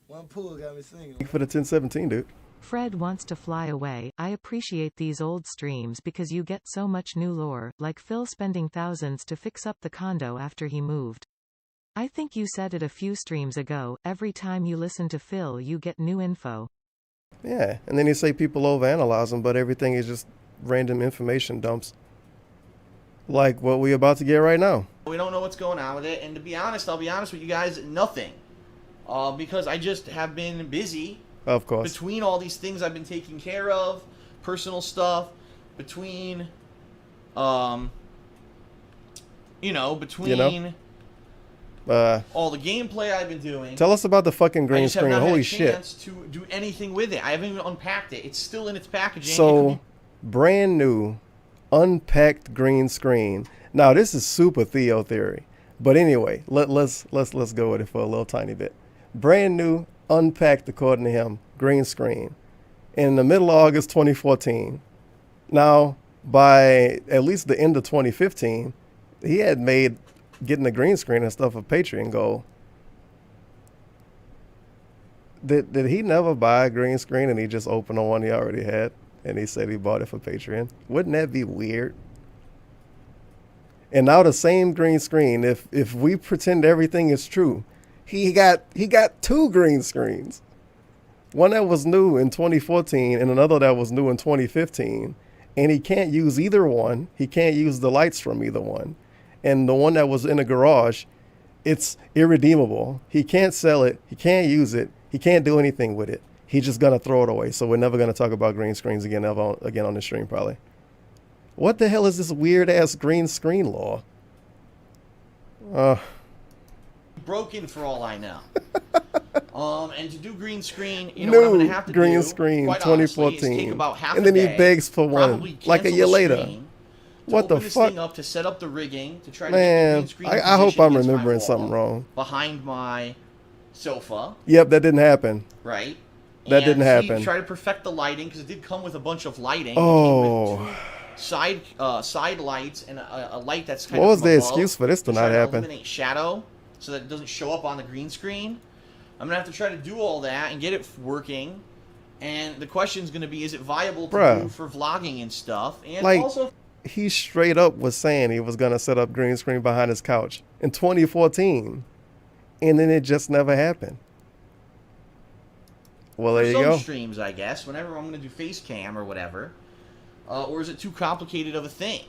One pool got me singing. Thank you for the 1017, dude. Fred wants to fly away. I appreciate these old streams because you get so much new lore, like Phil spending thousands to fix up the condo after he moved. I think you said it a few streams ago, every time you listen to Phil you get new info. Yeah, and then you say people overanalyze them, but everything is just random information dumps. Like what we're about to get right now. we don't know what's going on with it, and to be honest, I'll be honest with you guys, nothing. Because I just have been busy. Of course. Between all these things I've been taking care of, personal stuff, between, between all the gameplay I've been doing. Tell us about the fucking I green just have screen. not Holy had a shit. chance to do anything with it. I haven't even unpacked it. It's still in its packaging. So, brand new, unpacked green screen. Now, this is super Theo theory. But anyway, let's go with it for a little tiny bit. Brand new, unpacked, according to him, green screen. In the middle of August 2014. Now, by at least the end of 2015, he had made getting the green screen and stuff a Patreon goal. Did he never buy a green screen and he just opened on one he already had and he said he bought it for Patreon? Wouldn't that be weird? And now the same green screen, if we pretend everything is true, he got 2 green screens. One that was new in 2014 and another that was new in 2015. and he can't use either one. He can't use the lights from either one. And the one that was in the garage, it's irredeemable. He can't sell it. He can't use it. He can't do anything with it. He's just going to throw it away. So we're never going to talk about green screens again on the stream probably. What the hell is this weird-ass green screen law? Broken for all I know. And to do green screen, you know what I'm going to have to do, green screen quite 2014. honestly, is take about half and then a he day, begs for one like a year later. What the open this fuck? thing up to set up the rigging to try to Man, get the green screen I hope I'm against my remembering wall, something wrong. behind my sofa. Yep, that didn't happen. Right. That didn't happen. Try to perfect the lighting because it did come with a bunch of lighting. Oh. It came with two side lights and a light that's kind What of was the above excuse for this to not try happen? Eliminate shadow so that it doesn't show up on the green screen. I'm gonna have to try to do all that and get it working. And the question is gonna be: is it viable to do for vlogging and stuff? And like, also, he straight up was saying he was gonna set up green screen behind his couch in 2014, and then it just never happened. Well, there you go. streams, I guess. Whenever I'm gonna do face cam or whatever, or is it too complicated of a thing?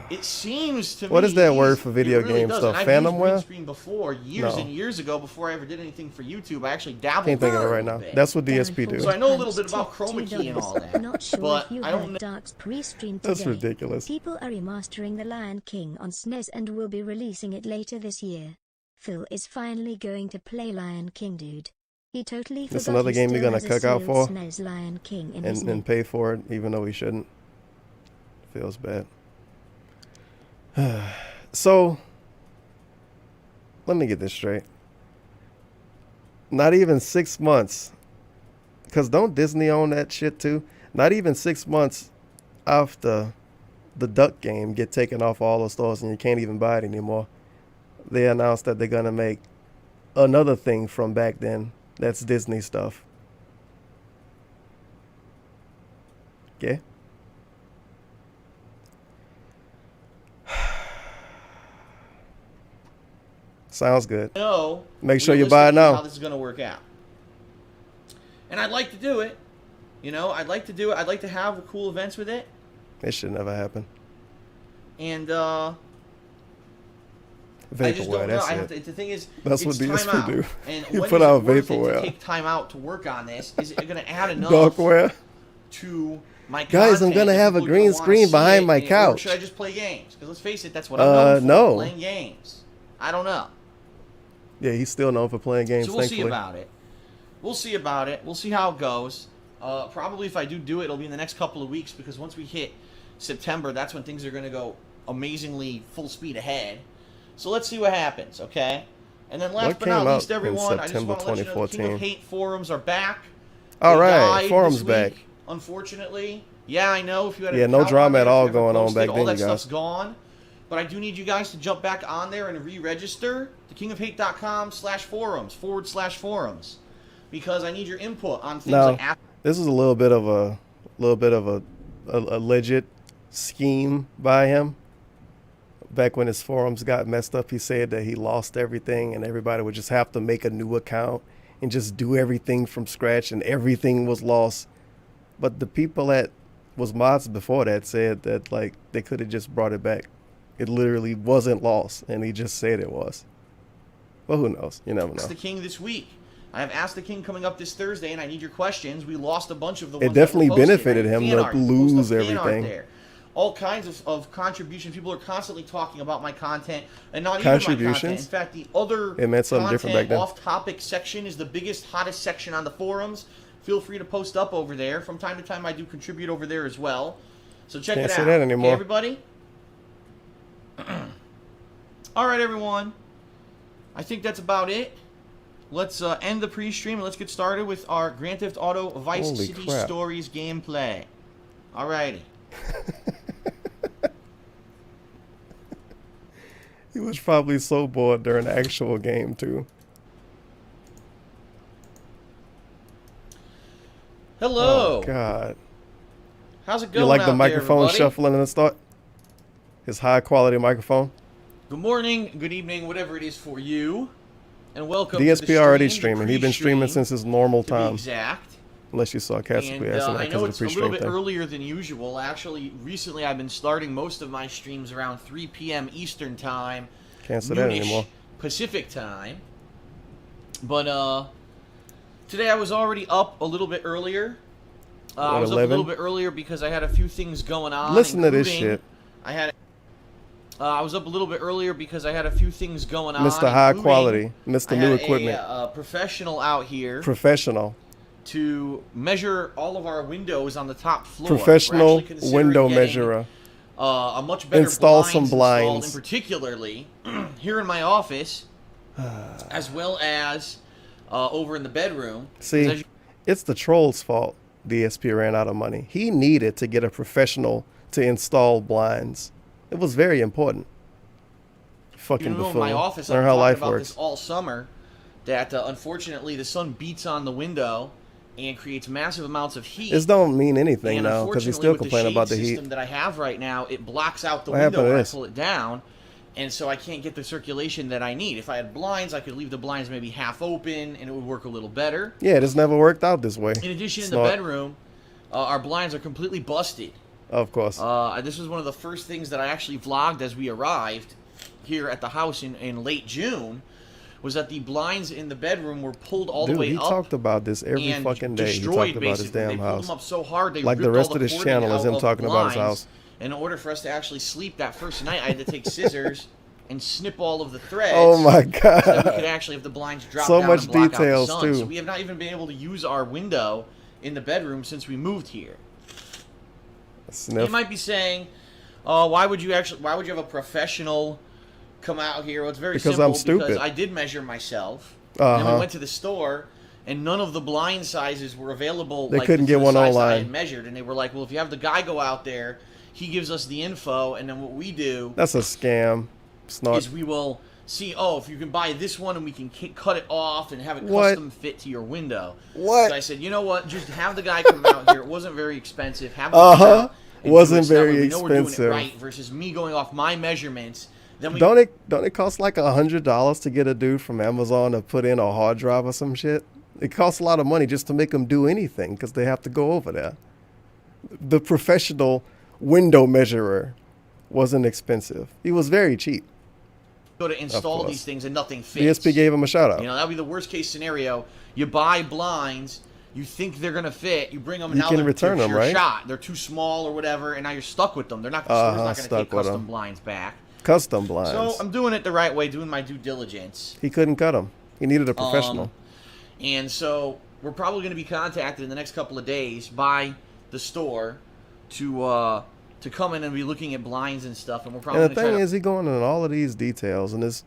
It seems to me. What is that word for video game stuff? Phantom I've used green wear? screen before, years and years ago, before I ever did anything for YouTube. I actually dabbled. Can't think of it right now. That's what DSP do. So I know a little bit about chroma key and all that. Not sure but if you I don't heard Dark's pre-stream That's today. ridiculous. People are remastering The Lion King on SNES and will be releasing it later this year. Phil is finally going to play Lion King, dude. He totally forgot. It's another game you're gonna cuck out for Lion King in and pay for it, even though he shouldn't. Feels bad. So, let me get this straight. Not even 6 months, because don't Disney own that shit too? Not even 6 months after the Duck game get taken off all the stores and you can't even buy it anymore, they announced that they're going to make another thing from back then that's Disney stuff. Okay? Sounds good. No. Make sure you buy it now. How this is going to work out. And I'd like to do it. You know, I'd like to do it. I'd like to have cool events with it. It should never happen. And Vaporware, I just don't know. that's it. The thing is, That's what DSP do. And You when put is it out worth it vaporware. to take time out to work on this? Is it going to add enough Darkware. to my Guys, I'm content gonna that have a people green wanna screen see behind it, my or couch. should I just play games? Because let's face it, that's what I'm known for, no. playing games. I don't know. Yeah, he's still known for playing games, So we'll thankfully. see about it. We'll see about it. We'll see how it goes. Probably if I do it, it'll be in the next couple of weeks because once we hit September, that's when things are going to go amazingly full speed ahead. So let's see what happens, okay? And then last What but not came out least, everyone, I just September want to let you know the King of 2014? Hate forums are back. All They right, died forums this back. week, unfortunately. Yeah, I know. If you had a Yeah, no account drama on there, at all if you ever going on posted, back all then, that you guys. stuff's gone. But I do need you guys to jump back on there and re-register thekingofhate.com/forums/forums because I need your input on things Now, like app. this is a little bit of a legit scheme by him. Back when his forums got messed up, he said that he lost everything and everybody would just have to make a new account and just do everything from scratch and everything was lost. But the people that was mods before that said that like they could have just brought it back. It literally wasn't lost, and he just said it was. Well, who knows? You never know. Ask the King this week. I have Ask the King coming up this Thursday, and I need your questions. We lost a bunch of the ones It definitely that were posted, benefited right? him Fan to art. lose Post a fan art everything. there. All kinds of contributions. People are constantly talking about my content, and not even my content. Contributions? In fact, the other It meant something different back then. off-topic section is the biggest, hottest section on the forums. Feel free to post up over there. From time to time, I do contribute over there as well. So check Can't it out. say that anymore. Okay, everybody? All right, everyone. I think that's about it. Let's end the pre-stream and let's get started with our Grand Theft Auto Vice Holy City crap. Stories gameplay. Alrighty. He was probably so bored during the actual game too. Hello. Oh God. How's it going? You like out the there, microphone everybody? shuffling in the start? His high quality microphone. Good morning, good evening, whatever it is for you, and welcome. to DSP the already stream, streaming. the He's been streaming pre-stream, since his normal to be time. exact. Unless you saw Cats And because I know of it's the a pre-stream little bit thing. earlier than usual. Actually, recently I've been starting most of my streams around 3 p.m. Eastern time. Can't say that noonish anymore. Pacific time. But today I was already up a little bit earlier. I was 11? up a little bit earlier because I had a few things going on. Listen to this shit. I was up a little bit earlier because I had a few things going on. Mr. High Quality, Mr. New Equipment. A professional out here. Professional. To measure all of our windows on the top floor. Professional window measurer. A much better Install some blinds. and particularly here in my office, as well as over in the bedroom. See, it's the troll's fault. DSP ran out of money. He needed to get a professional to install blinds. It was very important. Fucking buffoon. In my office, Learn I've how talked life about works. this all summer. That unfortunately the sun beats on the window and creates massive amounts of heat. This don't mean anything and now because you still complain about the heat. The system that I have right now, it blocks out the What window happened to when I this? pull it down, and so I can't get the circulation that I need. If I had blinds, I could leave the blinds maybe half open, and it would work a little better. Yeah, this never worked out this way. In addition, It's in the not- bedroom, our blinds are completely busted. Of course. This was one of the first things that I actually vlogged as we arrived here at the house in late June, was that the blinds in the bedroom were pulled all the way he up. talked about this every and fucking day. He destroyed, talked about his basically. damn They pulled house. them up so hard, they Like the ripped rest all of this cording channel is out him of talking about his blinds. house. In order for us to actually sleep that first night, I had to take scissors and snip all of the threads. Oh my God. So that we could actually have the blinds drop So down much and block details, out the sun. too. So we have not even been able to use our window in the bedroom since we moved here. Sniff. You might be saying, why would you have a professional come out here? Well, it's very Because simple. I'm stupid. Because I did measure myself. And then we went to the store, and none of the blind sizes were available. They like, couldn't to get the one size that I online. had measured, and they were like, well, if you have the guy go out there, he gives us the info, and then what we do That's a scam. Snort. is we will see, if you can buy this one, and we can cut it off and have it What? custom fit to your window. What? So I said, you know what? Just have the guy come out here. It wasn't very expensive. Have him come out and Wasn't do it so that very way we know we're doing it expensive. right versus me going off my measurements. Then we Don't it cost like $100 to get a dude from Amazon to put in a hard drive or some shit? It costs a lot of money just to make them do anything because they have to go over there. The professional window measurer wasn't expensive. He was very cheap. go to install course. these things and nothing fits. DSP gave him a shout out. You know, that would be the worst case scenario. You buy blinds, you think they're gonna fit, you bring them, and You now can they're return them, your right? shot. They're too small or whatever, and now you're stuck with them. They're not. The store's not gonna stuck take with custom 'em. blinds back. Custom blinds. So I'm doing it the right way, doing my due diligence. He couldn't cut them. He needed a professional. And so we're probably going to be contacted in the next couple of days by the store to come in and be looking at blinds and stuff. And we're probably And the going to thing try is, he going into all of these details, and it's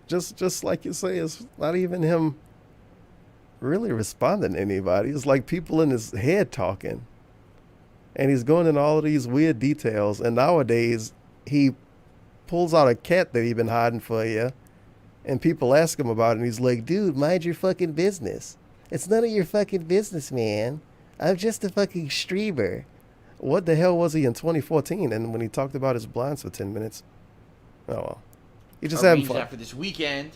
just like you say, it's not even him really responding to anybody. It's like people in his head talking, and he's going into all of these weird details. And nowadays, he pulls out a cat that he's been hiding for a year, and people ask him about it, and he's like, "Dude, mind your fucking business. It's none of your fucking business, man. I'm just a fucking streamer." What the hell was he in 2014? And when he talked about his blinds for 10 minutes, oh well, he just having arrange fun. that for this weekend.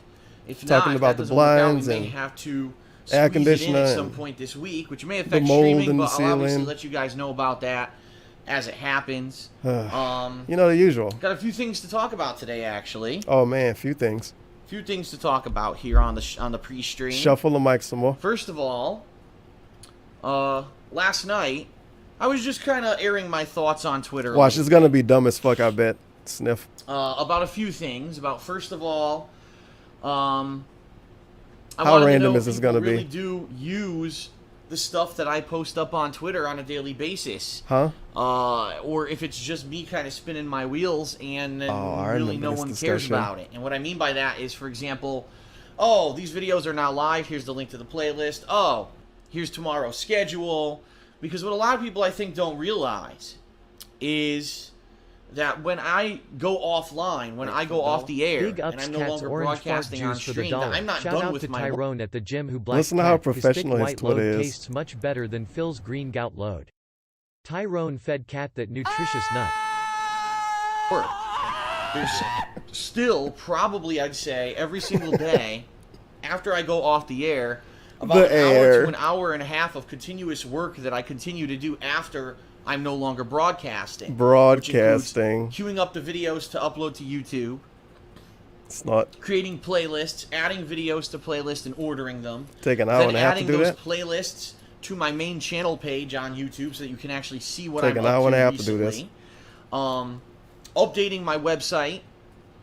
If Talking not, about if that the doesn't work out, blinds we may and have to air squeeze it in conditioner at some and point this week, which may the affect mold streaming, in the but I'll obviously ceiling. let you guys know about that as it happens. You know the usual. Got a few things to talk about today, actually. Oh man, a few things. Few things to talk about here on the pre-stream. Shuffle the mic some more. First of all, last night I was just kind of airing my thoughts on Twitter. Watch, it's gonna be dumb as fuck. I bet. Sniff. About a few things. About first of all, I How wanted random to know is this if people gonna be? really do use the stuff that I post up on Twitter on a daily basis, Huh? or if it's just me kind of spinning my wheels and then I really remember no this one cares discussion. about it. And what I mean by that is, for example, oh, these videos are now live. Here's the link to the playlist. Oh, here's tomorrow's schedule. Because what a lot of people, I think, don't realize is that when I go offline, when I go off the air, Big and ups I'm no cats longer orange fart broadcasting on juice for the stream, that dollar. I'm not Shout done out with to my Tyrone at the gym who black Listen to how cat. His thick professional his white Twitter load is. tastes much better than Phil's green gout load. Tyrone fed cat that nutritious nut. work. There's still probably, I'd say, every single day after I go off the air, about an hour to an hour and a half of continuous work that I continue to do after I'm no longer broadcasting. Broadcasting. Queuing up the videos to upload to YouTube. It's not. Creating playlists, adding videos to playlists and ordering them. Take an hour and a half to do that? Then adding those playlists to my main channel page on YouTube so that you can actually see what I'm up to. Take an hour and a half to do this. Updating my website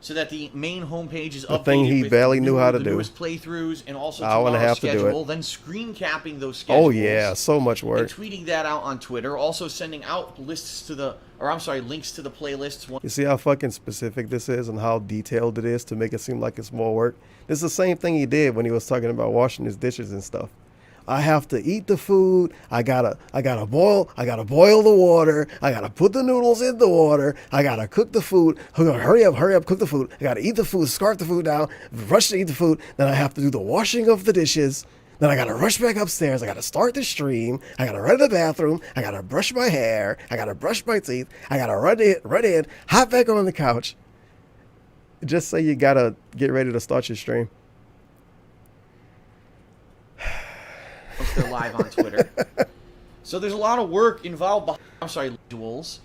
so that the main homepage is updated. The thing he barely knew how to do. Newest playthroughs and also hour and a half schedule. to do it. Then screen capping those schedules. Oh yeah, so much work. And tweeting that out on Twitter. Also sending out links to the playlists. You see how fucking specific this is and how detailed it is to make it seem like it's more work? This is the same thing he did when he was talking about washing his dishes and stuff. I have to eat the food. I gotta boil the water. I gotta put the noodles in the water. I gotta cook the food. Hurry up, cook the food. I gotta eat the food, scarf the food down, rush to eat the food. Then I have to do the washing of the dishes. Then I gotta rush back upstairs. I gotta start the stream. I gotta run to the bathroom. I gotta brush my hair. I gotta brush my teeth. I gotta run in, hop back on the couch. Just say you gotta get ready to start your stream. Once they're live on Twitter. So there's a lot of work involved behind, visuals,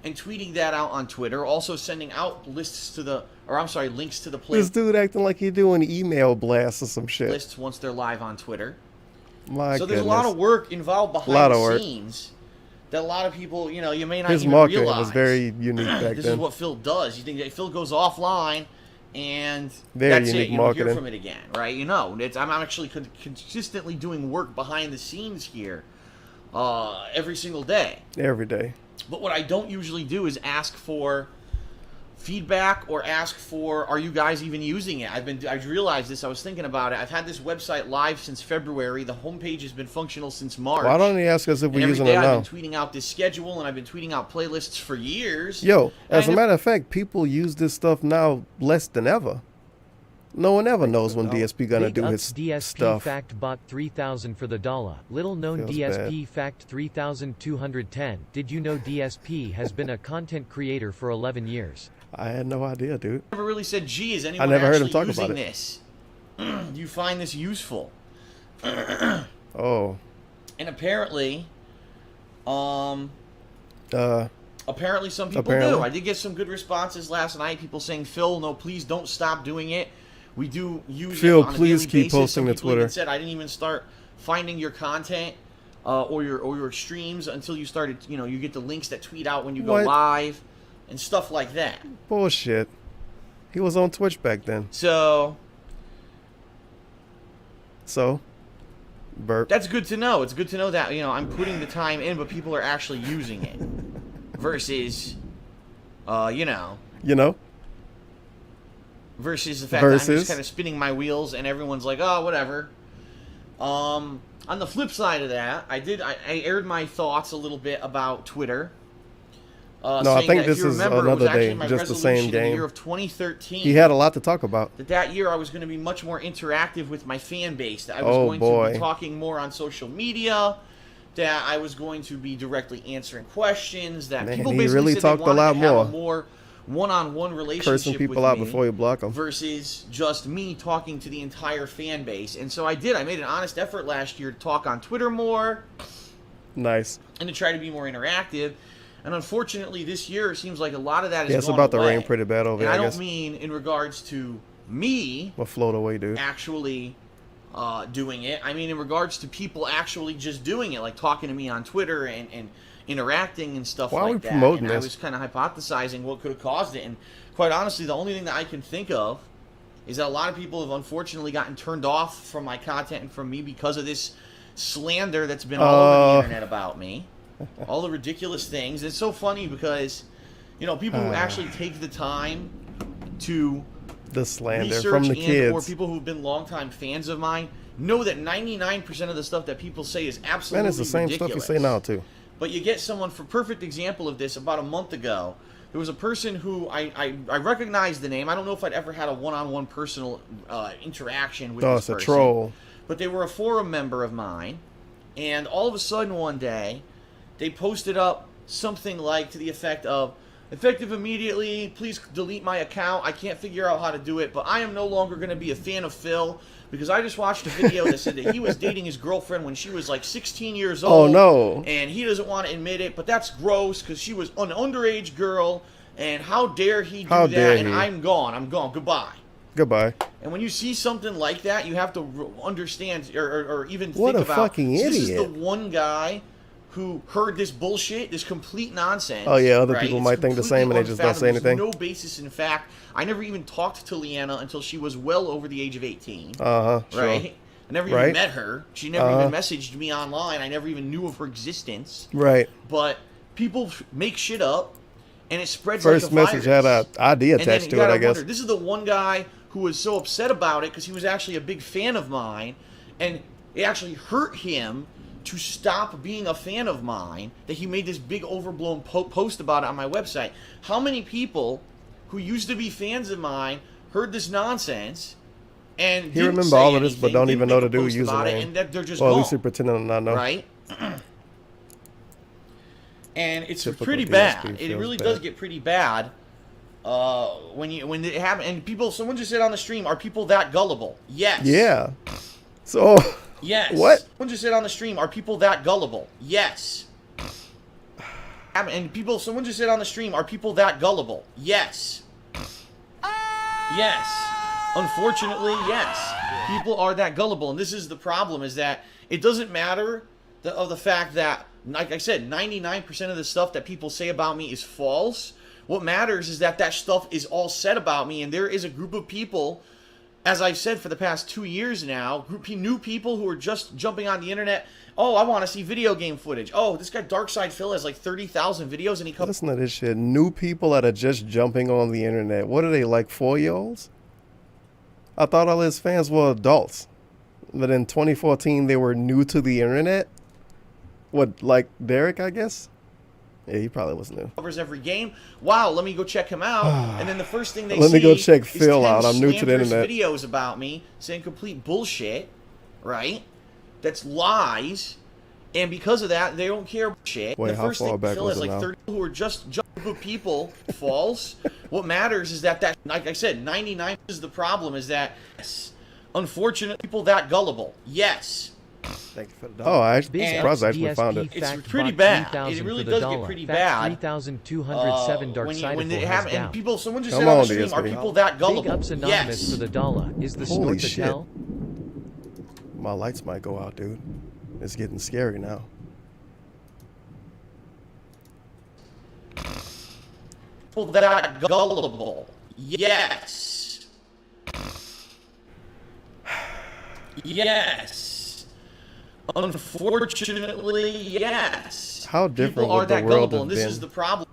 and tweeting that out on Twitter. Also sending out links to the playlists. This dude acting like he doing email blasts or some shit. Lists once they're live on Twitter. My so goodness. there's a lot of work involved behind the scenes that a lot of people, you may not His even marketing realize. was very unique back then. This is what Phil does. You think that Phil goes offline and very that's unique it. You marketing. don't hear from it again, right? I'm actually consistently doing work behind the scenes here every single day. Every day. But what I don't usually do is ask for feedback or ask for, are you guys even using it? I realized this. I was thinking about it. I've had this website live since February. The homepage has been functional since March. Why don't he ask us if we're using it now? I've been tweeting out this schedule and I've been tweeting out playlists for years. Yo, as a matter of fact, people use this stuff now less than ever. No one ever knows when DSP gonna do his DSP stuff. Fact bought 3,000 for the dollar. Little known Feels DSP Fact 3,210. Did you know DSP has been a content creator for 11 years? I had no idea, dude. I never really said, gee, is anyone I never heard him actually talk about using it. this? Do you find this useful? Oh. And apparently, apparently some people do. I did get some good responses last night. People saying, Phil, no, please don't stop doing it. We do use Phil, it on a please daily keep basis. posting Some to people even Twitter. said I didn't even start finding your content or your streams until you started. You get the links that tweet out when you go What? live and stuff like that. Bullshit. He was on Twitch back then. So burp. That's good to know. It's good to know that I'm putting the time in, but people are actually using it. Versus, versus the fact that I'm just kind of spinning my wheels and everyone's like, oh, whatever. On the flip side of that, I aired my thoughts a little bit about Twitter. No, I think this is another day, just the same game. In the year of 2013. He had a lot to talk about. That year I was going to be much more interactive with my fan base. That I was going to be talking more on social media. That I was going to be directly answering questions. That people basically really said talked they wanted a lot to have more. a more one-on-one relationship Cursing people with out me before you block them. versus just me talking to the entire fan base. And so I did. I made an honest effort last year to talk on Twitter more. Nice. And to try to be more interactive. And unfortunately, this year, it seems like a lot of that is Yeah, it's gone about to away. rain pretty bad over here, And I I guess. don't mean in regards to me We'll float away, dude. actually doing it. I mean in regards to people actually just doing it, like talking to me on Twitter and interacting and stuff Why like are we that. promoting And I this? was kind of hypothesizing what could have caused it. And quite honestly, the only thing that I can think of is that a lot of people have unfortunately gotten turned off from my content and from me because of this slander that's been all over the internet about me. All the ridiculous things. It's so funny because, people who actually take the time to the slander research from the kids. or people who've been longtime fans of mine know that 99% of the stuff that people say is absolutely Man, it's the same ridiculous. stuff you say now, too. But you get someone, for perfect example of this, about a month ago, there was a person who I recognized the name. I don't know if I'd ever had a one-on-one personal interaction with this person. It's a troll. But they were a forum member of mine, and all of a sudden one day, they posted up something like to the effect of, Effective immediately. Please delete my account. I can't figure out how to do it, but I am no longer going to be a fan of Phil because I just watched a video that said that he was dating his girlfriend when she was like 16 years old. Oh, no. And he doesn't want to admit it, but that's gross because she was an underage girl, and how dare he do that? And I'm gone. I'm gone. Goodbye. Goodbye. And when you see something like that, you have to understand or even what think a about. Fucking idiot. This is the one guy who heard this bullshit, this complete nonsense. Oh yeah, other right? people It's might think the same and they just don't say anything. There's no basis in fact. I never even talked to Leanna until she was well over the age of 18. Sure. Right? I never even met her. She never even messaged me online. I never even knew of her existence. Right. But people make shit up, and it spreads First like a message virus. had an ID attached to it, I guess. Wonder, this is the one guy who was so upset about it because he was actually a big fan of mine, and it actually hurt him to stop being a fan of mine that he made this big overblown post about it on my website. How many people who used to be fans of mine heard this nonsense and he remember all of this but don't even know the dude username, and that they're just well, gone, at least he pretending to not know, right? And it's Typical pretty DSP bad. It feels really bad. does get pretty bad when it happens. And people, someone just said on the stream, are people that gullible? Yes. Yeah. So. Yes. What? Someone just said on the stream, are people that gullible? Yes. And people, someone just said on the stream, are people that gullible? Yes. Yes. Unfortunately, yes. People are that gullible, and this is the problem: is that it doesn't matter the fact that, like I said, 99% of the stuff that people say about me is false. What matters is that stuff is all said about me, and there is a group of people, as I've said for the past 2 years now, new people who are just jumping on the internet. Oh, I want to see video game footage. Oh, this guy Darkside Phil has like 30,000 videos, and he comes. Listen to this shit. New people that are just jumping on the internet. What are they, like 4-year-olds? I thought all his fans were adults. But in 2014, they were new to the internet. What, like Derek, I guess? Yeah, he probably was new. Covers every game. Wow, let me go check him out. And then the first thing they let see me go check is Phil 10 out. I'm new to the slanderous internet. videos about me saying complete bullshit, right? That's lies. And because of that, they don't care shit. Wait, the how first far thing back Phil was has it like now? 30 who are just of people false. What matters is that like I said, 99 is the problem is that yes, unfortunate people that gullible. Yes. Thank you for the dollar. Oh, I'm surprised I actually found it. It's pretty bad. It really does get pretty bad. 3,207 when it happens, and people, someone just Come said on on, the stream, DSP. are people that gullible? Big ups anonymous Yes. for the dollar. Is the Holy snort the shit. tell? My lights might go out, dude. It's getting scary now. People that are gullible. Yes. Yes. Unfortunately, yes. How different People are would the that world gullible, have and this been is the problem.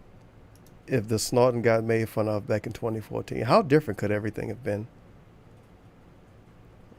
if the snorting got made fun of back in 2014? How different could everything have been?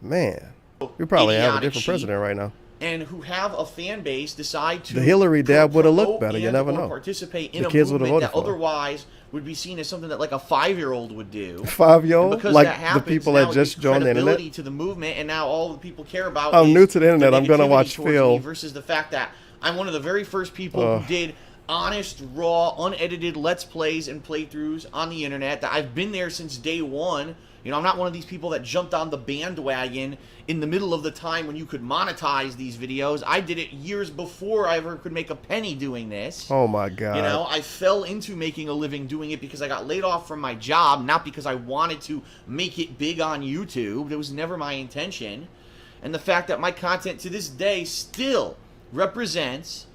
Man, we probably have a Idiotic different sheep. president right now. And who have a fan base decide to The Hillary dab would have looked promote better. You and never or know. Participate in The a kids would have movement voted that for her. otherwise would be seen as something that like a 5-year-old would do. 5-year-old? And because Like that the happens, people now that it just gives joined the credibility internet? to the movement, and now all the people care about. I'm is new to the internet. I'm gonna negativity watch towards Phil. me versus the fact that I'm one of the very first people who did honest, raw, unedited Let's Plays and playthroughs on the internet. That I've been there since day one. You know, I'm not one of these people that jumped on the bandwagon in the middle of the time when you could monetize these videos. I did it years before I ever could make a penny doing this. Oh my God. You know, I fell into making a living doing it because I got laid off from my job, not because I wanted to make it big on YouTube. It was never my intention. And the fact that my content to this day still represents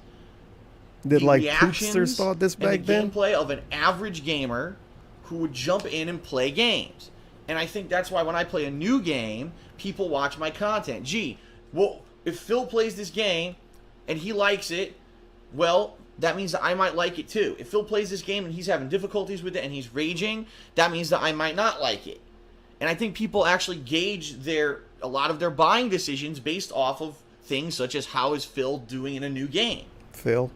Did the like reactions Poopster start this and the back then? gameplay of an average gamer who would jump in and play games. And I think that's why when I play a new game, people watch my content. Gee, well, if Phil plays this game and he likes it, well, that means that I might like it too. If Phil plays this game and he's having difficulties with it and he's raging, that means that I might not like it. And I think people actually gauge a lot of their buying decisions based off of things such as how is Phil doing in a new game. Phil.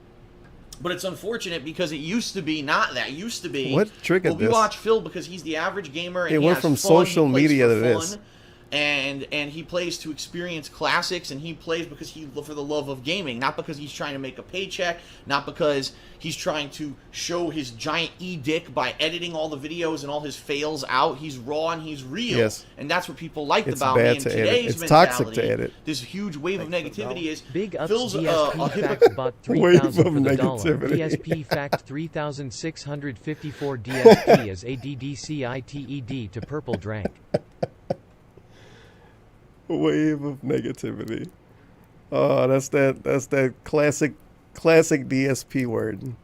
But it's unfortunate because it used to be not that. It used to be, What triggered well, we this? watch Phil because he's the average gamer and It he went has from fun, social he plays media for to this. fun. and he plays to experience classics, and he plays because for the love of gaming, not because he's trying to make a paycheck, not because he's trying to show his giant dick by editing all the videos and all his fails out. He's raw and he's real. Yes. And that's what people liked It's about me. bad And to today's edit. It's mentality, toxic to edit. this huge wave of negativity is Big ups Phil's DSP a fact bought Wave 3,000 of for the dollar. negativity. DSP fact 3,654 DSP is ADDCITED to purple drank. Wave of negativity. Oh, that's that classic DSP word.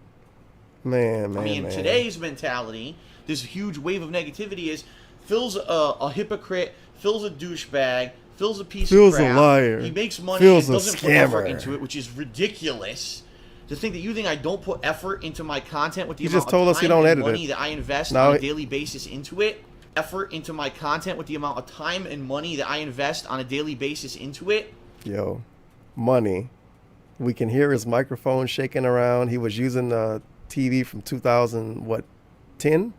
Man. I mean, today's mentality, this huge wave of negativity is Phil's a hypocrite, Phil's a douchebag, Phil's a piece Phil's of crap. a liar. He makes money Phil's and a doesn't put effort scammer. into it, which is ridiculous. To think that you think I don't put effort into my content with the You amount just told of us you time don't and edit money it. that I invest Now on a daily basis into it, effort into my content with the amount of time and money that I invest on a daily basis into it. Yo, money. We can hear his microphone shaking around. He was using a TV from 2010?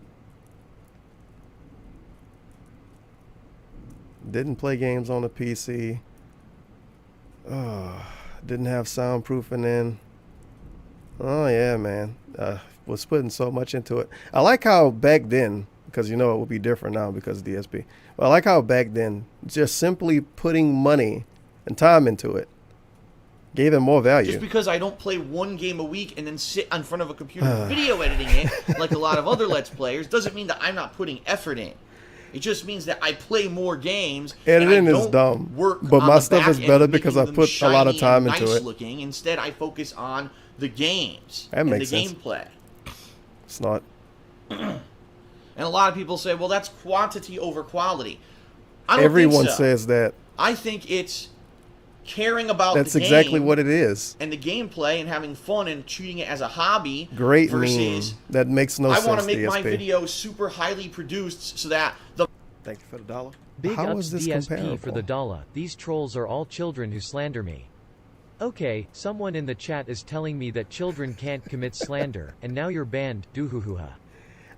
Didn't play games on the PC. Didn't have soundproofing in. Oh yeah, man. Was putting so much into it. I like how back then, because you know it will be different now because of DSP. But I like how back then, just simply putting money and time into it gave him more value. Just because I don't play one game a week and then sit in front of a computer video editing it like a lot of other Let's Players doesn't mean that I'm not putting effort in. It just means that I play more games. Editing and I is don't dumb, work but on my the stuff back is end better of because making I them put a lot of shiny time and into nice it. looking. Instead, I focus on the games That and makes the sense. gameplay. It's not. And a lot of people say, well, that's quantity over quality. I don't Everyone think so. says that. I think it's caring about That's the game exactly what it is. and the gameplay and having fun and treating it as a hobby. Great versus meme. That makes no sense. I want to make my DSP. videos super highly produced so that the Thank you for the dollar. Big How ups is this DSP comparable? for the dollar. These trolls are all children who slander me. Okay, someone in the chat is telling me that children can't commit slander, and now you're banned. Doohoohooha.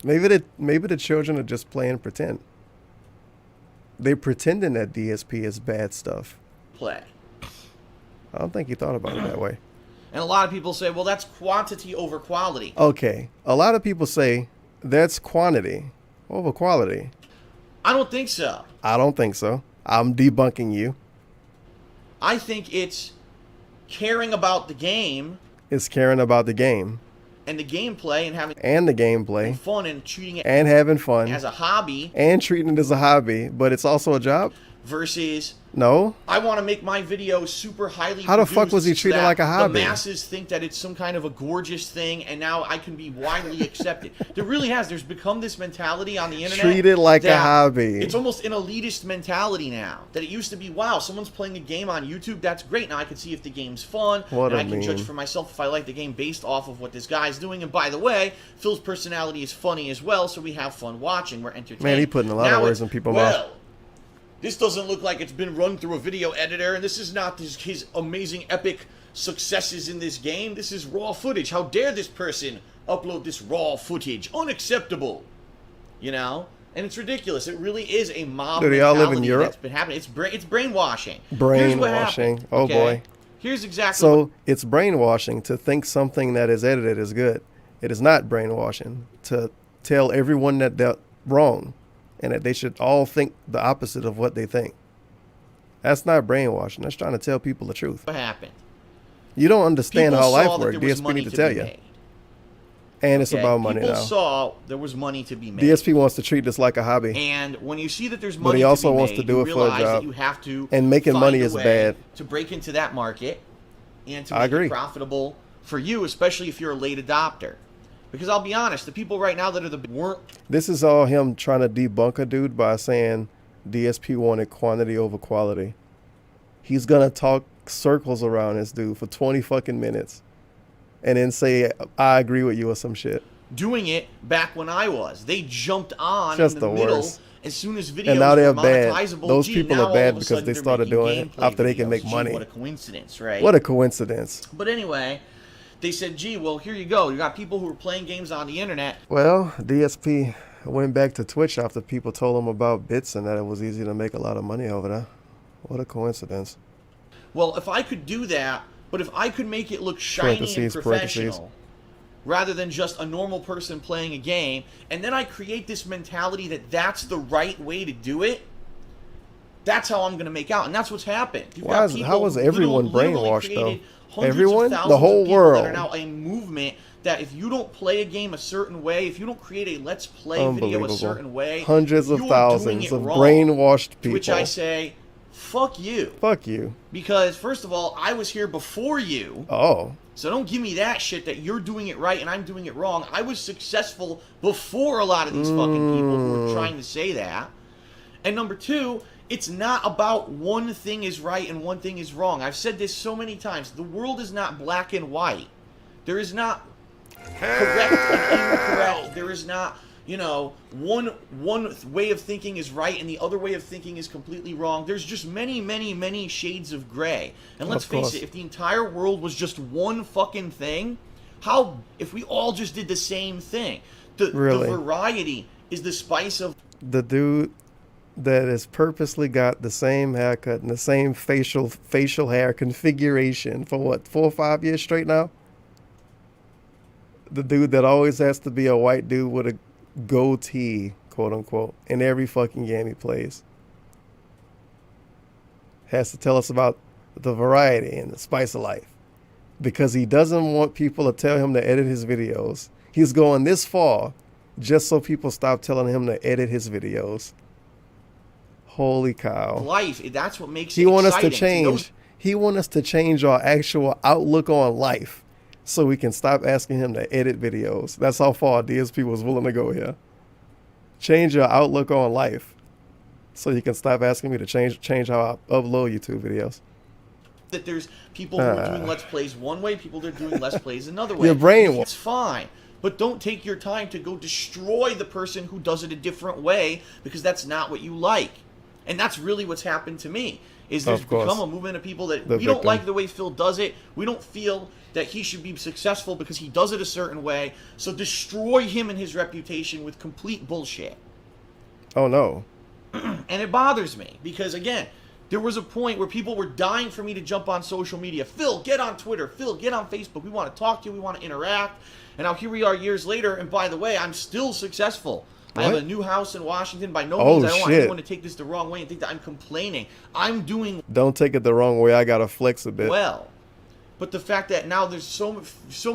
Maybe the children are just playing pretend. They're pretending that DSP is bad stuff. play. I don't think he thought about it that way. And a lot of people say, well, that's quantity over quality. Okay, a lot of people say that's quantity over quality. I don't think so. I don't think so. I'm debunking you. I think it's caring about the game It's caring about the game and the gameplay and having and the gameplay fun and treating it and having fun as a hobby and treating it as a hobby, but it's also a job. versus No. I want to make my videos super highly How the fuck produced was he so treated that like a hobby? The masses think that it's some kind of a gorgeous thing, and now I can be widely accepted. There really has. There's become this mentality on the internet. Treat it like a that hobby. It's almost an elitist mentality now. That it used to be, wow, someone's playing a game on YouTube. That's great. Now I can see if the game's fun, What and a I can judge meme. for myself if I like the game based off of what this guy's doing. And by the way, Phil's personality is funny as well, so we have fun watching. We're entertained. Man, he putting a lot of Now words it's, in people's well, mouth. this doesn't look like it's been run through a video editor, and this is not his amazing epic successes in this game. This is raw footage. How dare this person upload this raw footage? Unacceptable. You know? And it's ridiculous. It really is a mob Do they all live in mentality Europe? that's been happening. It's brainwashing. Here's what Brainwashing. happened, Oh okay? boy. Here's exactly So it's brainwashing to think something that is edited is good. It is not brainwashing to tell everyone that they're wrong and that they should all think the opposite of what they think. That's not brainwashing. That's trying to tell people the truth. what happened. You don't understand People how saw life that works. there was DSP money need to to tell be you. made. And it's Okay? about money People now. saw there was money to be made. DSP wants to treat this like a hobby. And when you see that there's But money he also to be wants made, to do you it for a realize job. that you have to And making find money a is way bad. to break into that market and to I make agree. it profitable for you, especially if you're a late adopter. Because I'll be honest, the people right now that are weren't This is all him trying to debunk a dude by saying DSP wanted quantity over quality. He's gonna talk circles around this dude for 20 fucking minutes and then say, I agree with you or some shit. doing it back when I was. They jumped on Just in the the middle worst. as soon as videos And now they're were bad. monetizable. Those Gee, people now are bad all of a because sudden they they're started making doing it gameplay after they can videos. make Gee, money. What a coincidence, right? What a coincidence. But anyway, they said, gee, well, here you go. You got people who are playing games on the internet. Well, DSP went back to Twitch after people told him about bits and that it was easy to make a lot of money over there. What a coincidence. Well, if I could do that, but if I could make it look shiny and professional, rather than just a normal person playing a game, and then I create this mentality that that's the right way to do it, that's how I'm going to make out. And that's what's happened. How was everyone brainwashed, though? Everyone? The whole world. That are now a movement that if you don't play a game a certain way, if you don't create a Let's Play video a certain way, hundreds of thousands of brainwashed people. To which I say, fuck you. Fuck you. Because, first of all, I was here before you. Oh. So don't give me that shit that you're doing it right and I'm doing it wrong. I was successful before a lot of these fucking people who are trying to say that. And number two, it's not about one thing is right and one thing is wrong. I've said this so many times. The world is not black and white. There is not correct and incorrect. There is not, you know, one way of thinking is right and the other way of thinking is completely wrong. There's just many, many, many shades of gray. And let's face it, if the entire world was just one fucking thing, if we all just did the same thing? The variety is the spice of... The dude that has purposely got the same haircut and the same facial hair configuration for what, 4 or 5 years straight now? The dude that always has to be a white dude with a goatee, quote unquote, in every fucking game he plays. Has to tell us about the variety and the spice of life. Because he doesn't want people to tell him to edit his videos. He's going this far just so people stop telling him to edit his videos. Holy cow. Life, that's what makes it exciting. He wants us to change our actual outlook on life so we can stop asking him to edit videos. That's how far DSP was willing to go here. Change your outlook on life so you can stop asking me to change how I upload YouTube videos. That there's people who are doing Let's Plays one way, people that are doing Let's Plays another way. Your brain It's fine. But don't take your time to go destroy the person who does it a different way because that's not what you like. And that's really what's happened to me. Is there's become a movement of people that we don't like the way Phil does it. We don't feel that he should be successful because he does it a certain way. So destroy him and his reputation with complete bullshit. Oh, no. And it bothers me because, again, there was a point where people were dying for me to jump on social media. Phil, get on Twitter. Phil, get on Facebook. We want to talk to you. We want to interact. And now here we are years later. And by the way, I'm still successful. What? I have a new house in Washington. By no means, I don't want anyone to take this the wrong way and think that I'm complaining. I'm doing... Don't take it the wrong way. I got to flex a bit. Well, but the fact that now there's so many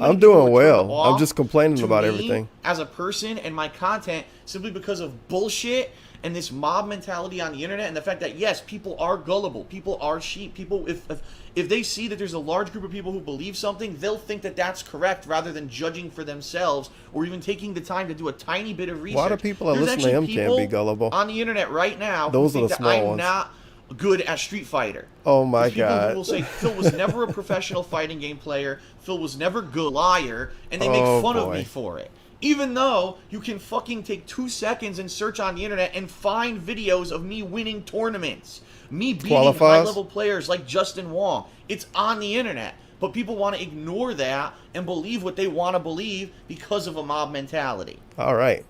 I'm doing well. I'm just complaining about everything. As a person and my content, simply because of bullshit and this mob mentality on the internet, and the fact that, yes, people are gullible. People are sheep. People, if they see that there's a large group of people who believe something, they'll think that that's correct rather than judging for themselves or even taking the time to do a tiny bit of research. A lot of people that listen to him can't be gullible. On the internet right now, those are the small ones. I'm not good at Street Fighter. Oh my People God. who will say Phil was never a professional fighting game player, Phil was never a good liar, and they make fun of me for it. Even though you can fucking take 2 seconds and search on the internet and find videos of me winning tournaments. Me beating high-level players like Justin Wong. It's on the internet. But people want to ignore that and believe what they want to believe because of a mob mentality. All right.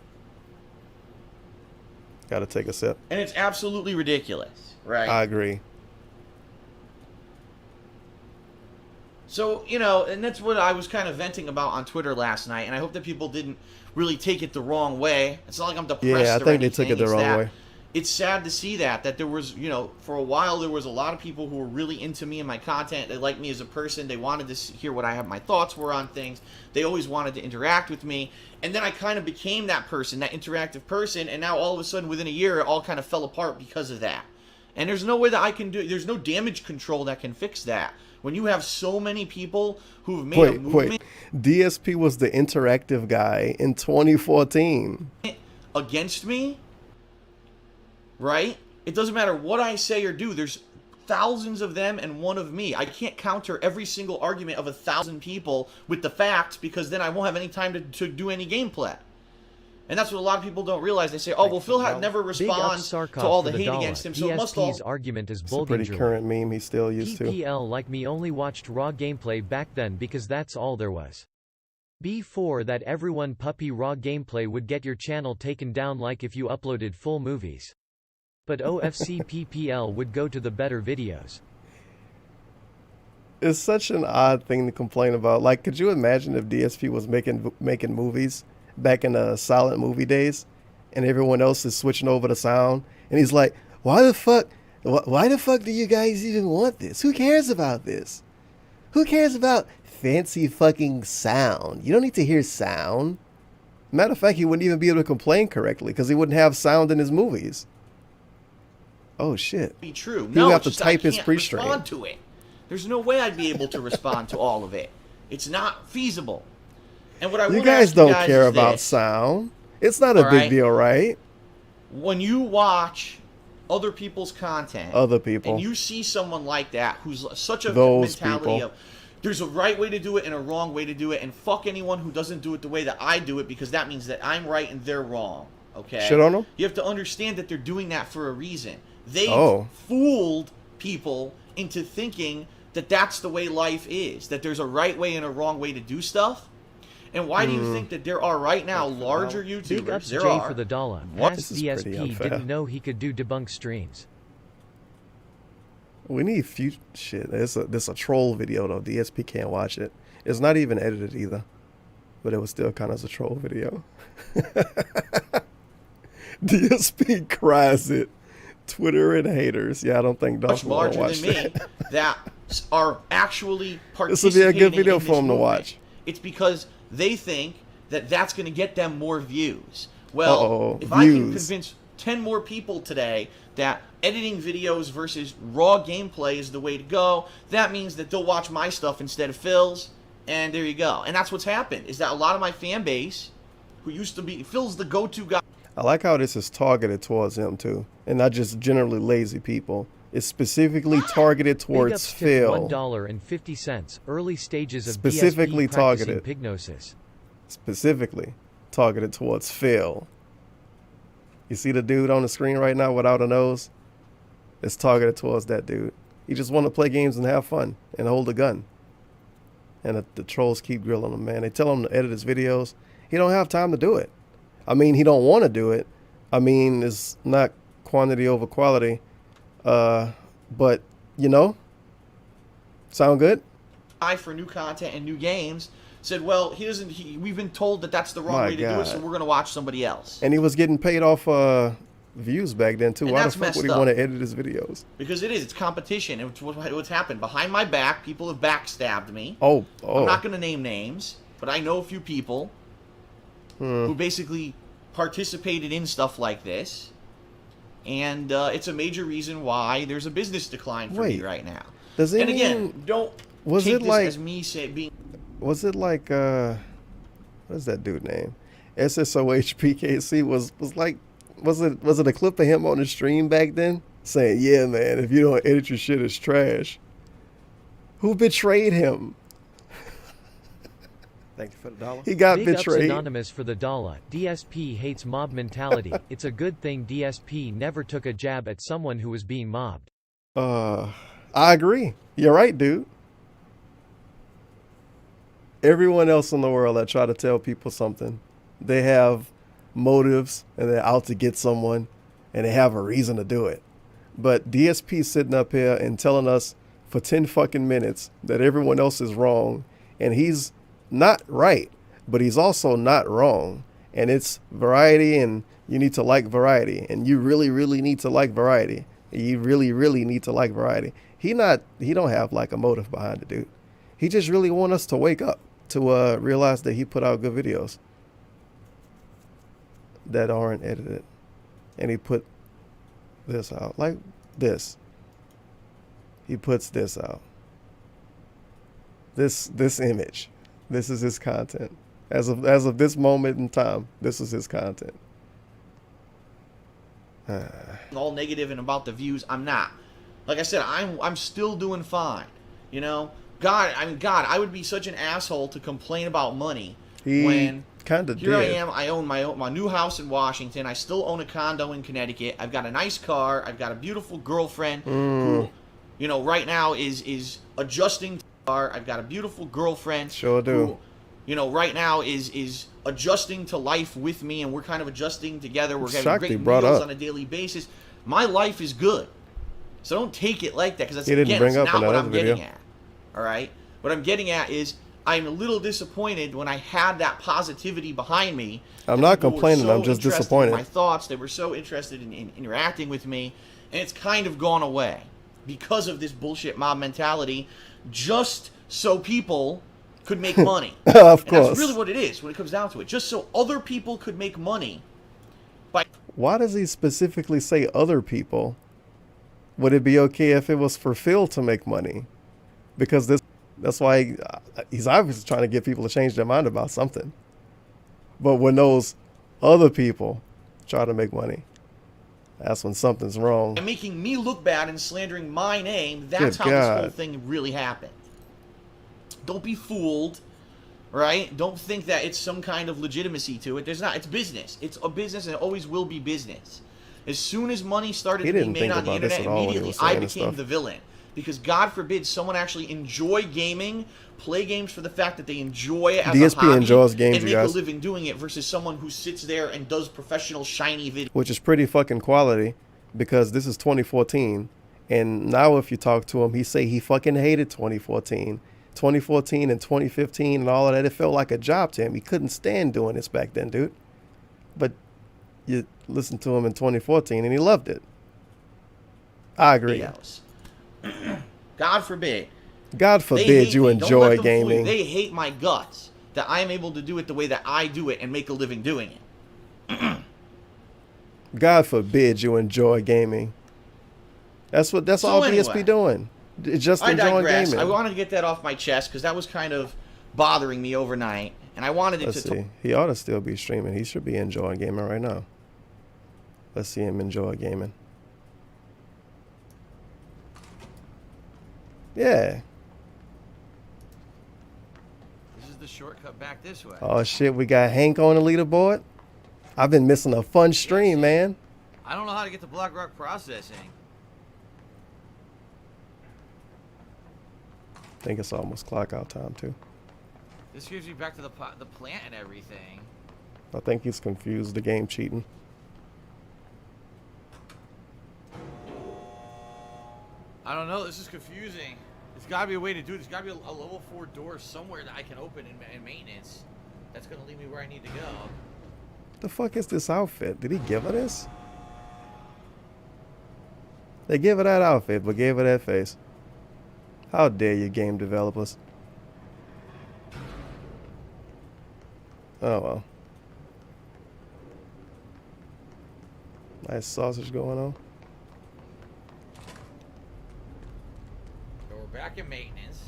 Got to take a sip. And it's absolutely ridiculous, right? I agree. So, you know, and that's what I was kind of venting about on Twitter last night, and I hope that people didn't really take it the wrong way. It's not like I'm depressed or anything. Yeah, I think they took it the wrong way. It's sad to see that there was, you know, for a while there was a lot of people who were really into me and my content. They liked me as a person. They wanted to hear what my thoughts were on things. They always wanted to interact with me. And then I kind of became that person, that interactive person, and now all of a sudden within a year it all kind of fell apart because of that. And there's no way that I can do it. There's no damage control that can fix that. When you have so many people who've made a movement... DSP was the interactive guy in 2014. ...against me, right? It doesn't matter what I say or do. There's thousands of them and one of me. I can't counter every single argument of 1,000 people with the facts because then I won't have any time to do any gameplay. And that's what a lot of people don't realize. They say, oh, well, Phil never responds to all the hate against him, so it must all... argument is it's a pretty current meme he's still used to. PPL like me only watched raw gameplay back then because that's all there was. B4 that everyone puppy raw gameplay would get your channel taken down like if you uploaded full movies. But OFCPPL would go to the better videos. It's such an odd thing to complain about. Like, could you imagine if DSP was making movies back in the silent movie days, and everyone else is switching over to sound, and he's like, why the fuck do you guys even want this? Who cares about this? Who cares about fancy fucking sound? You don't need to hear sound. Matter of fact, he wouldn't even be able to complain correctly because he wouldn't have sound in his movies. Oh shit. Be true. He No, would have to it's just type I his can't pre-stream. respond to it. There's no way I'd be able to respond to all of it. It's not feasible. And what I You want guys to ask don't care is about this. sound. It's not a All big right? deal, right? When you watch other people's content, Other people. and you see someone like that who's such a Those mentality people. of there's a right way to do it and a wrong way to do it, and fuck anyone who doesn't do it the way that I do it because that means that I'm right and they're wrong. Okay? Shit on them? You have to understand that they're doing that for a reason. They Oh. fooled people into thinking that that's the way life is, that there's a right way and a wrong way to do stuff. And why do you think that there are right now larger Big YouTubers? ups There Jay are. for the dollar. What? Past This is pretty DSP unfair. didn't know he could do debunk streams. We need shit. This a troll video though. DSP can't watch it. It's not even edited either, but it was still kind of a troll video. DSP cries it. Twitter and haters. Yeah, I don't think Doc Much will want to larger watch than me that. that are actually This participating would be a good video in for this him to movement. watch. It's because they think that that's going to get them more views. Well, Uh-oh, if I can views. convince 10 more people today that editing videos versus raw gameplay is the way to go, that means that they'll watch my stuff instead of Phil's, and there you go. And that's what's happened, is that a lot of my fan base, who used to be, Phil's the go-to guy. I like how this is targeted towards him too, and not just generally lazy people. It's specifically targeted Big towards ups tip Phil. $1.50. Early stages of Specifically DSP practicing targeted. pignosis. Specifically targeted towards Phil. You see the dude on the screen right now without a nose? It's targeted towards that dude. He just want to play games and have fun and hold a gun. And the trolls keep grilling him, man. They tell him to edit his videos. He don't have time to do it. I mean, he don't want to do it. I mean, it's not quantity over quality. But, you know, sound good? For new content and new games said, well, we've been told that that's the wrong My way to do it, God. so we're going to watch somebody else. And he was getting paid off views back then, too. And Why the that's fuck would he messed want up. to edit his videos? Because it's competition. And what's happened. Behind my back, people have backstabbed me. Oh. I'm not going to name names, but I know a few people who basically participated in stuff like this. And it's a major reason why there's a business decline for me right now. Does it and again, don't was take it this like as me being... Was it like what is that dude name? SSOHPKC was it a clip of him on the stream back then saying, "Yeah, man, if you don't edit your shit, it's trash." Who betrayed him? Thank you for the dollar. He got Big betrayed. Ups Anonymous for the dollar. DSP hates mob mentality. It's a good thing DSP never took a jab at someone who was being mobbed. I agree. You're right, dude. Everyone else in the world that try to tell people something, they have motives and they're out to get someone and they have a reason to do it. But DSP sitting up here and telling us for 10 fucking minutes that everyone else is wrong, and he's not right, but he's also not wrong. And it's variety, and you need to like variety, and you really, really need to like variety. You really, really need to like variety. He don't have like a motive behind it, dude. He just really want us to wake up to realize that he put out good videos that aren't edited. And he put this out like this. He puts this out. This image. This is his content. As of this moment in time, this is his content. all negative and about the views. I'm not. Like I said, I'm still doing fine. You know, God, I would be such an asshole to complain about money when kind of here I am. I own my new house in Washington. I still own a condo in Connecticut. I've got a nice car. I've got a beautiful girlfriend who, you know, right now is adjusting to the car. I've got a beautiful girlfriend. Sure do. Who, you know, right now is adjusting to life with me, and we're kind of adjusting together. We're having great meals on a daily basis. My life is good. So don't take it like that, because that's, again, it's not what I'm getting at. All right? What I'm getting at is I'm a little disappointed when I had that positivity behind me. I'm not complaining. I'm just disappointed. In my thoughts, they were so interested in interacting with me, and it's kind of gone away because of this bullshit mob mentality, just so people could make money. Of course. That's really what it is when it comes down to it. Just so other people could make money. Why does he specifically say other people? Would it be okay if it was for Phil to make money? Because that's why he's obviously trying to get people to change their mind about something. But when those other people try to make money, that's when something's wrong. And making me look bad and slandering my name, that's how this whole thing really happened. Don't be fooled, right? Don't think that it's some kind of legitimacy to it. There's not. It's business. It's a business, and it always will be business. As soon as money started to be made on the internet, immediately I became the villain. Because God forbid someone actually enjoy gaming, play games for the fact that they enjoy it as a hobby, enjoys games, and make a living doing it, versus someone who sits there and does professional shiny videos. Which is pretty fucking quality, because this is 2014, and now if you talk to him, he say he fucking hated 2014. 2014 and 2015 and all of that, it felt like a job to him. He couldn't stand doing this back then, dude. But you listen to him in 2014 and he loved it. I agree. God forbid. God forbid you enjoy gaming. They hate my guts that I am able to do it the way that I do it and make a living doing it. God forbid you enjoy gaming. That's all DSP doing. It's just enjoying gaming. I wanted to get that off my chest because that was kind of bothering me overnight, and I wanted it Let's to. see. He ought to still be streaming. He should be enjoying gaming right now. Let's see him enjoy gaming. Yeah. This is the shortcut back this way. Oh shit, we got Hank on the leaderboard. I've been missing a fun stream, man. I don't know how to get to Black Rock Processing. I think it's almost clock out time too. This gives you back to the plant and everything. I think he's confused the game cheating. I don't know. This is confusing. There's got to be a way to do it. There's got to be a level 4 door somewhere that I can open in maintenance. That's going to lead me where I need to go. The fuck is this outfit? Did he give her this? They gave her that outfit, but gave her that face. How dare you, game developers? Oh well. Nice sausage going on. So we're back in maintenance.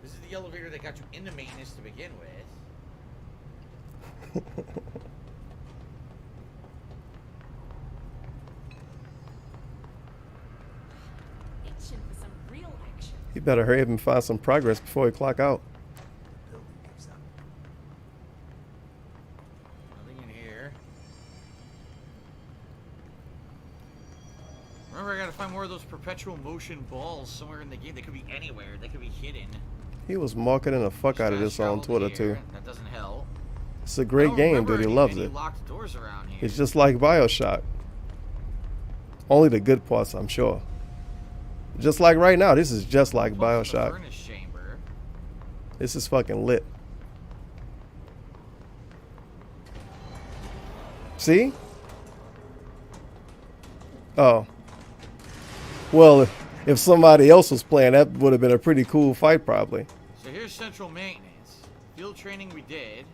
This is the elevator that got you into maintenance to begin with. You better hurry up and find some progress before you clock out. Nothing in here. Remember, I gotta find more of those perpetual motion balls somewhere in the game. They could be anywhere. They could be hidden. He was marketing the fuck out of this on Twitter too. That doesn't help. It's a great game, dude. He loves it. Locked doors around here. It's just like BioShock. Only the good parts, I'm sure. Just like right now, this is just like BioShock. This is fucking lit. See? Oh. Well, if somebody else was playing, that would have been a pretty cool fight, probably. So here's central maintenance. Field training we did.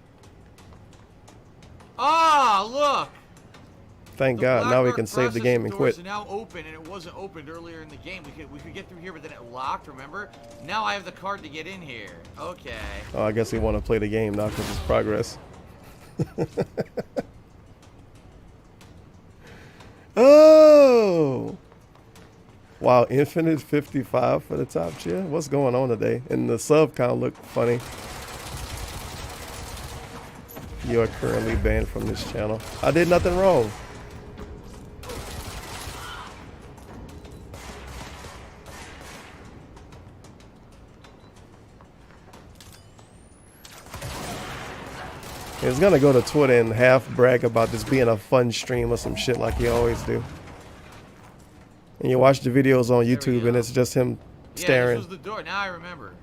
Ah, look! Thank God, now we can save the game and quit. It's now open, and it wasn't opened earlier in the game. We could get through here, but then it locked, remember? Now I have the card to get in here. Okay. Oh, I guess he want to play the game now because it's progress. Oh! Wow, Infinite 55 for the top chair? What's going on today? And the sub count looked funny. You are currently banned from this channel. I did nothing wrong. He's gonna go to Twitter and half brag about this being a fun stream or some shit like he always do. And you watch the videos on YouTube and it's just him staring. Yeah, this was the door. Now I remember.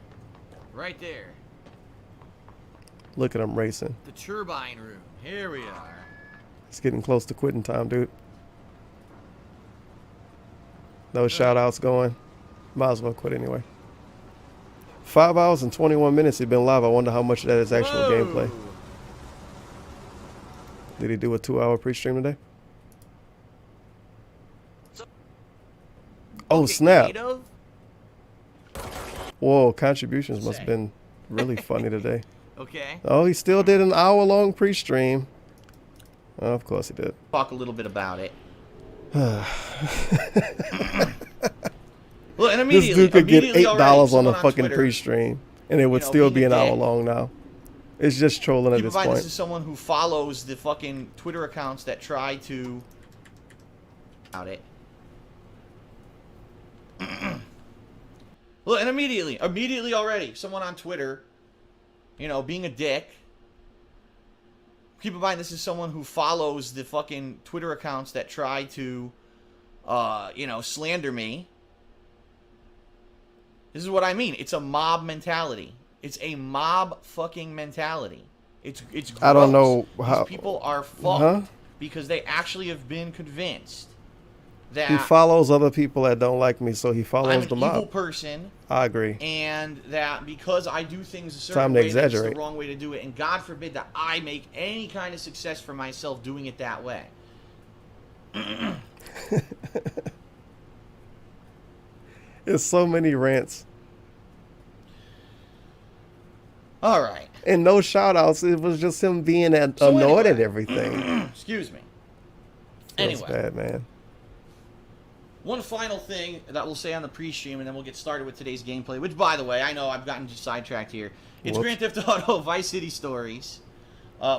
Right there. Look at him racing. The turbine room. Here we are. It's getting close to quitting time, dude. Those shout outs going. Might as well quit anyway. 5 hours and 21 minutes he's been live. I wonder how much of that is actual gameplay. Did he do a 2-hour pre-stream today? Oh, snap. Whoa, contributions must have been really funny today. Okay. Oh, he still did an hour-long pre-stream. Oh, of course he did. Talk a little bit about it. Well, and this dude could get $8 on a fucking Twitter, pre-stream, and it would still be an hour long now. It's just trolling at this point. This is someone who follows the fucking Twitter accounts that try to... out it. Well, and immediately already, someone on Twitter, you know, being a dick. Keep in mind, this is someone who follows the fucking Twitter accounts that try to, you know, slander me. This is what I mean. It's a mob mentality. It's a mob fucking mentality. It's gross. I don't know how... These people are fucked because they actually have been convinced that... He follows other people that don't like me, so he follows the mob. I'm an evil person. I agree. And that because I do things a certain way, that's the wrong way to do it. And God forbid that I make any kind of success for myself doing it that way. There's so many rants. All right. And no shout outs. It was just him being annoyed at everything. Excuse me. That's bad, man. One final thing that we'll say on the pre-stream, and then we'll get started with today's gameplay. Which, by the way, I know I've gotten sidetracked here. It's Grand Theft Auto Vice City Stories,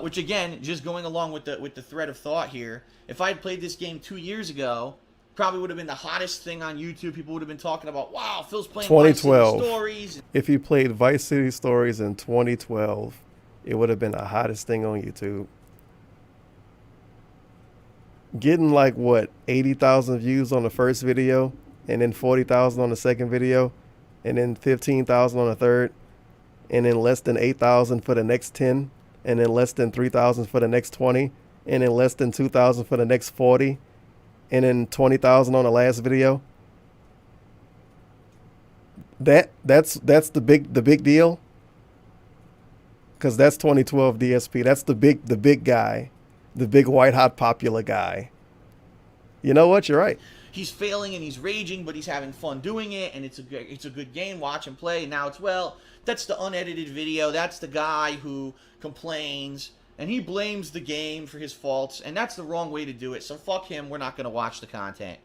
which again, just going along with the thread of thought here. If I had played this game 2 years ago, probably would have been the hottest thing on YouTube. People would have been talking about, "Wow, Phil's playing Vice City Stories." If you played Vice City Stories in 2012, it would have been the hottest thing on YouTube. Getting like what 80,000 views on the first video, and then 40,000 on the second video, and then 15,000 on the third, and then less than 8,000 for the next 10, and then less than 3,000 for the next 20, and then less than 2,000 for the next 40, and then 20,000 on the last video. That's the big deal, because that's 2012 DSP. That's the big guy. The big white hot popular guy. You know what? You're right. He's failing and he's raging, but he's having fun doing it, and it's a good game. Watch and play. Now it's, well, that's the unedited video. That's the guy who complains and he blames the game for his faults, and that's the wrong way to do it. So fuck him. We're not gonna watch the content.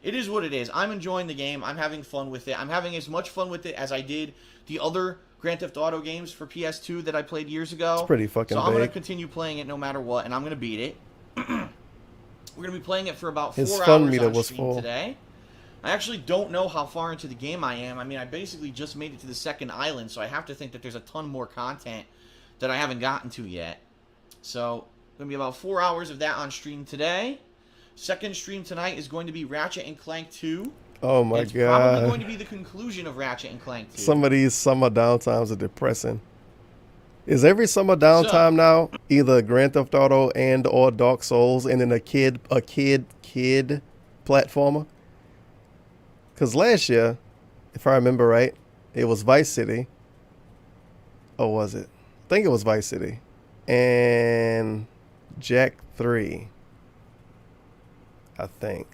It is what it is. I'm enjoying the game. I'm having fun with it. I'm having as much fun with it as I did the other Grand Theft Auto games for PS2 that I played years ago. It's pretty fucking big. So I'm going to continue playing it no matter what, and I'm going to beat it. We're going to be playing it for about 4 hours on stream today. I actually don't know how far into the game I am. I mean, I basically just made it to the second island, so I have to think that there's a ton more content that I haven't gotten to yet. So, going to be about 4 hours of that on stream today. Second stream tonight is going to be Ratchet & Clank 2. Oh my God. It's probably going to be the conclusion of Ratchet & Clank 2. Some of these summer downtimes are depressing. Is every summer downtime now either Grand Theft Auto and or Dark Souls and then a kid platformer? Because last year, if I remember right, it was Vice City. Or was it? I think it was Vice City. And Jack 3. I think.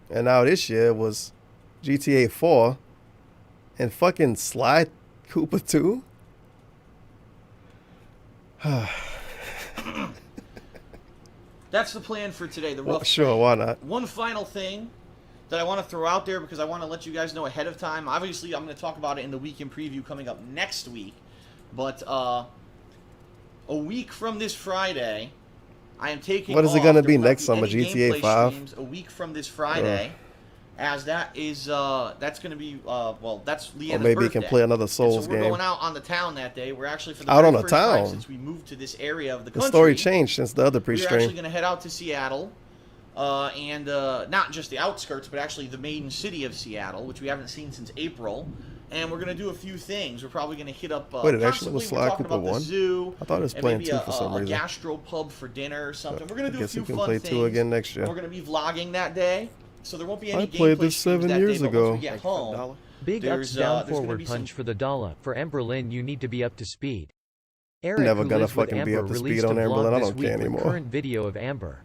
And now this year it was GTA 4 and fucking Sly Cooper 2. That's the plan for today. The rough sure, why not? One final thing that I want to throw out there, because I want to let you guys know ahead of time. Obviously, I'm going to talk about it in the weekend preview coming up next week. But a week from this Friday, I am taking What is it going to be next summer? GTA 5? A week from this Friday, as that is that's going to be well, that's Leanna's Or maybe birthday. he can play another Souls and so we're game. going out on the town that day. We're actually for the Out very on the first time town? since we moved to this area of the The country. story changed since the other We're actually pre-stream. going to head out to Seattle, and not just the outskirts, but actually the main city of Seattle, which we haven't seen since April. And we're going to do a few things. We're probably going to hit up. Wait, it actually was We're Sly talking Cooper about the 1? zoo. I thought it was and playing maybe 2 for some a reason. gastro pub for dinner or something. We're going to do a Guess few you can fun play things. 2 again next year. And we're going to be vlogging that day, so there won't be any I gameplay played this streams 7 that years day, but ago. once we get home, Big ups there's down gonna forward be punch some... for the dollar. For Amber Lynn, you need to be up to speed. Eric, Never who gonna lives with fucking be Amber, up to speed released a on Amber vlog Lynn. I this don't week care with anymore. current video of Amber.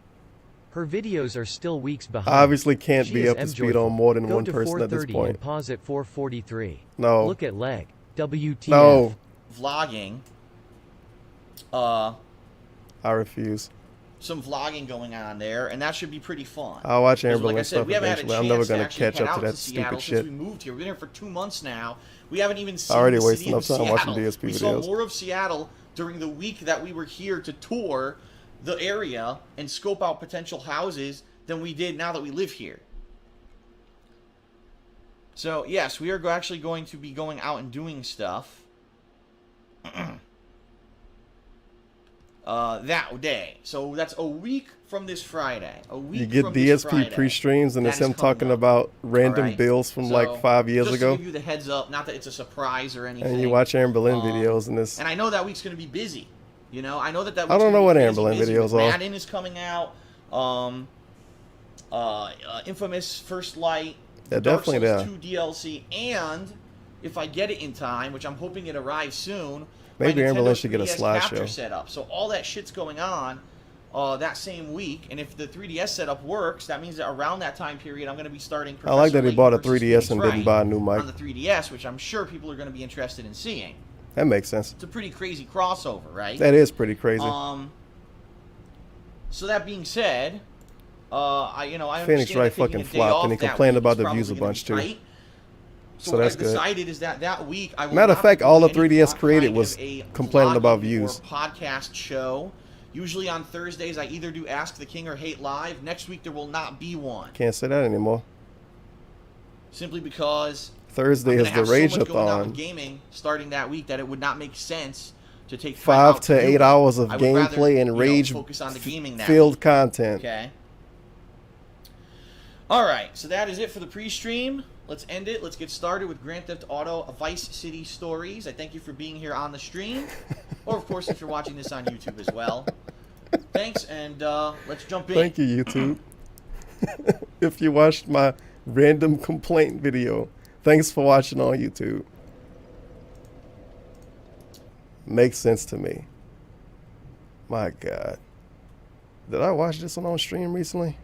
Her videos are still weeks behind. I obviously can't She be is up to speed M-joyful. on more than Go one to person at this 430 point. and pause at 443. No. Look at leg. WTF. No. Vlogging. I refuse. Some vlogging going on there, and that should be pretty fun. I'll watch Because, Amber like I Lynn said, stuff we haven't had a eventually. I'm never chance to gonna actually catch head up out to that to Seattle stupid since shit. we moved here. We've been here for 2 months now. We haven't even seen already the wasted city enough of time watching Seattle. DSP we videos. saw more of Seattle during the week that we were here to tour the area and scope out potential houses than we did now that we live here. So, yes, we are actually going to be going out and doing stuff that day. So that's a week from this Friday. A week You get from this DSP Friday. pre-streams and That it's is him coming talking up. about random Alright? bills from So, like 5 years just ago. to give you the heads up, not that it's a surprise or anything. And you watch Amber Lynn videos and this. And I know that week's going to be busy. You know, I know that week's I don't know gonna what be Amber Lynn busy. videos are. Madden is coming out. Infamous First Light. Yeah, Dark definitely Souls there. 2 DLC, and if I get it in time, which I'm hoping it arrives soon, Maybe my Amber Nintendo Lynn should get a 3DS slideshow. capture setup. So all that shit's going on that same week, and if the 3DS setup works, that means that around that time period, I'm going to be starting. I like that he Professor bought a Layton versus 3DS Phoenix and Wright didn't buy a new mic. on the 3DS, which I'm sure people are going to be interested in seeing. That makes sense. It's a pretty crazy crossover, right? That is pretty crazy. So that being said, I Phoenix understand Wright that taking fucking a day flopped, off and he that complained week about is the probably views a gonna bunch be too. tight. So So what that's I've good. decided is that week I will Matter of not fact, be all the doing 3DS any created kind was of a complaining about vlogging views. or podcast show. Usually on Thursdays, I either do Ask the King or Hate Live. Next week, there will not be one. Can't say that anymore. Simply because Thursday I'm is gonna the have so Rage much going on with Athon. gaming starting that week that it would not make sense to take time 5 out to do 8 it. hours of I would rather, gameplay and you know, rage focus on the gaming that filled week. content. Okay. All right, so that is it for the pre-stream. Let's end it. Let's get started with Grand Theft Auto Vice City Stories. I thank you for being here on the stream, or of course if you're watching this on YouTube as well. Thanks, and let's jump in. Thank you, YouTube. If you watched my random complaint video, thanks for watching on YouTube. Makes sense to me. My God. Did I watch this one on stream recently?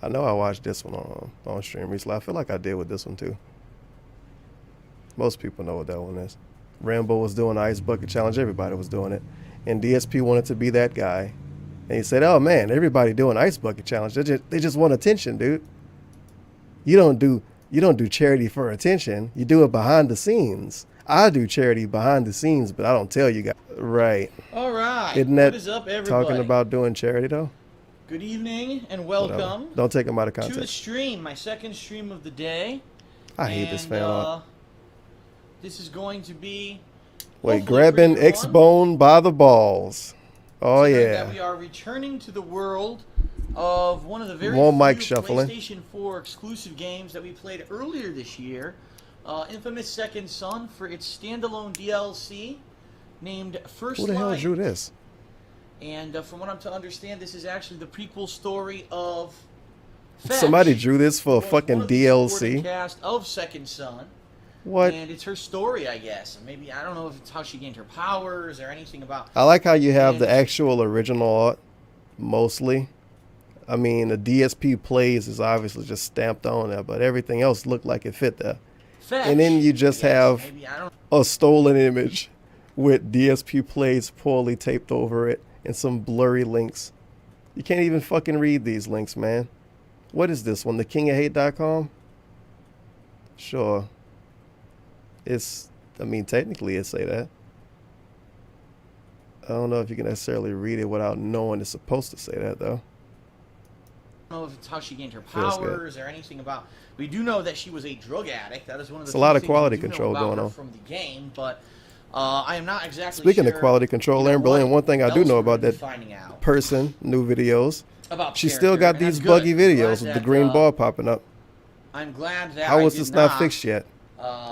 I know I watched this one on stream recently. I feel like I did with this one too. Most people know what that one is. Rambo was doing the Ice Bucket Challenge. Everybody was doing it. And DSP wanted to be that guy. And he said, oh man, everybody doing Ice Bucket Challenge. They just want attention, dude. You don't do charity for attention. You do it behind the scenes. I do charity behind the scenes, but I don't tell you guys. Right. All right. Isn't that what is up, everybody? talking about doing charity though? Good evening and welcome. Whatever. Don't take them out of to the context. stream, my second stream of the day. I hate this fan. This is going to be Wait, grabbing X-Bone by the balls. Oh considering yeah. that we are returning to the world of one of the very More mic few shuffling. PlayStation 4 exclusive games that we played earlier this year. Infamous Second Son for its standalone DLC named First Who the hell Light. drew this? And from what I'm to understand, this is actually the prequel story of Fetch. Somebody drew this for a was fucking one of the supporting DLC. cast of Second Son. What? And it's her story, I guess. Maybe, I don't know if it's how she gained her powers or anything about... I like how you have And- the actual original art, mostly. I mean, the DSP plays is obviously just stamped on there, but everything else looked like it fit there. Fetch, And then you just I guess. have Maybe, I don't... a stolen image with DSP plays poorly taped over it and some blurry links. You can't even fucking read these links, man. What is this one? TheKingOfHate.com? Sure. I mean, technically it say that. I don't know if you can necessarily read it without knowing it's supposed to say that, though. know if it's how she gained her Feels good. powers or anything about. We do know that she was a drug addict. That is one of the It's a lot of things quality we do know control about going her on. from the game, but I am not exactly Speaking sure, of quality control, Aaron Berlin, one thing I do else know we're about gonna that be finding out person, new videos. about She the still got character, and these that's buggy good. I'm videos glad with the that, green ball popping up. I'm glad that How I is did this not fixed yet?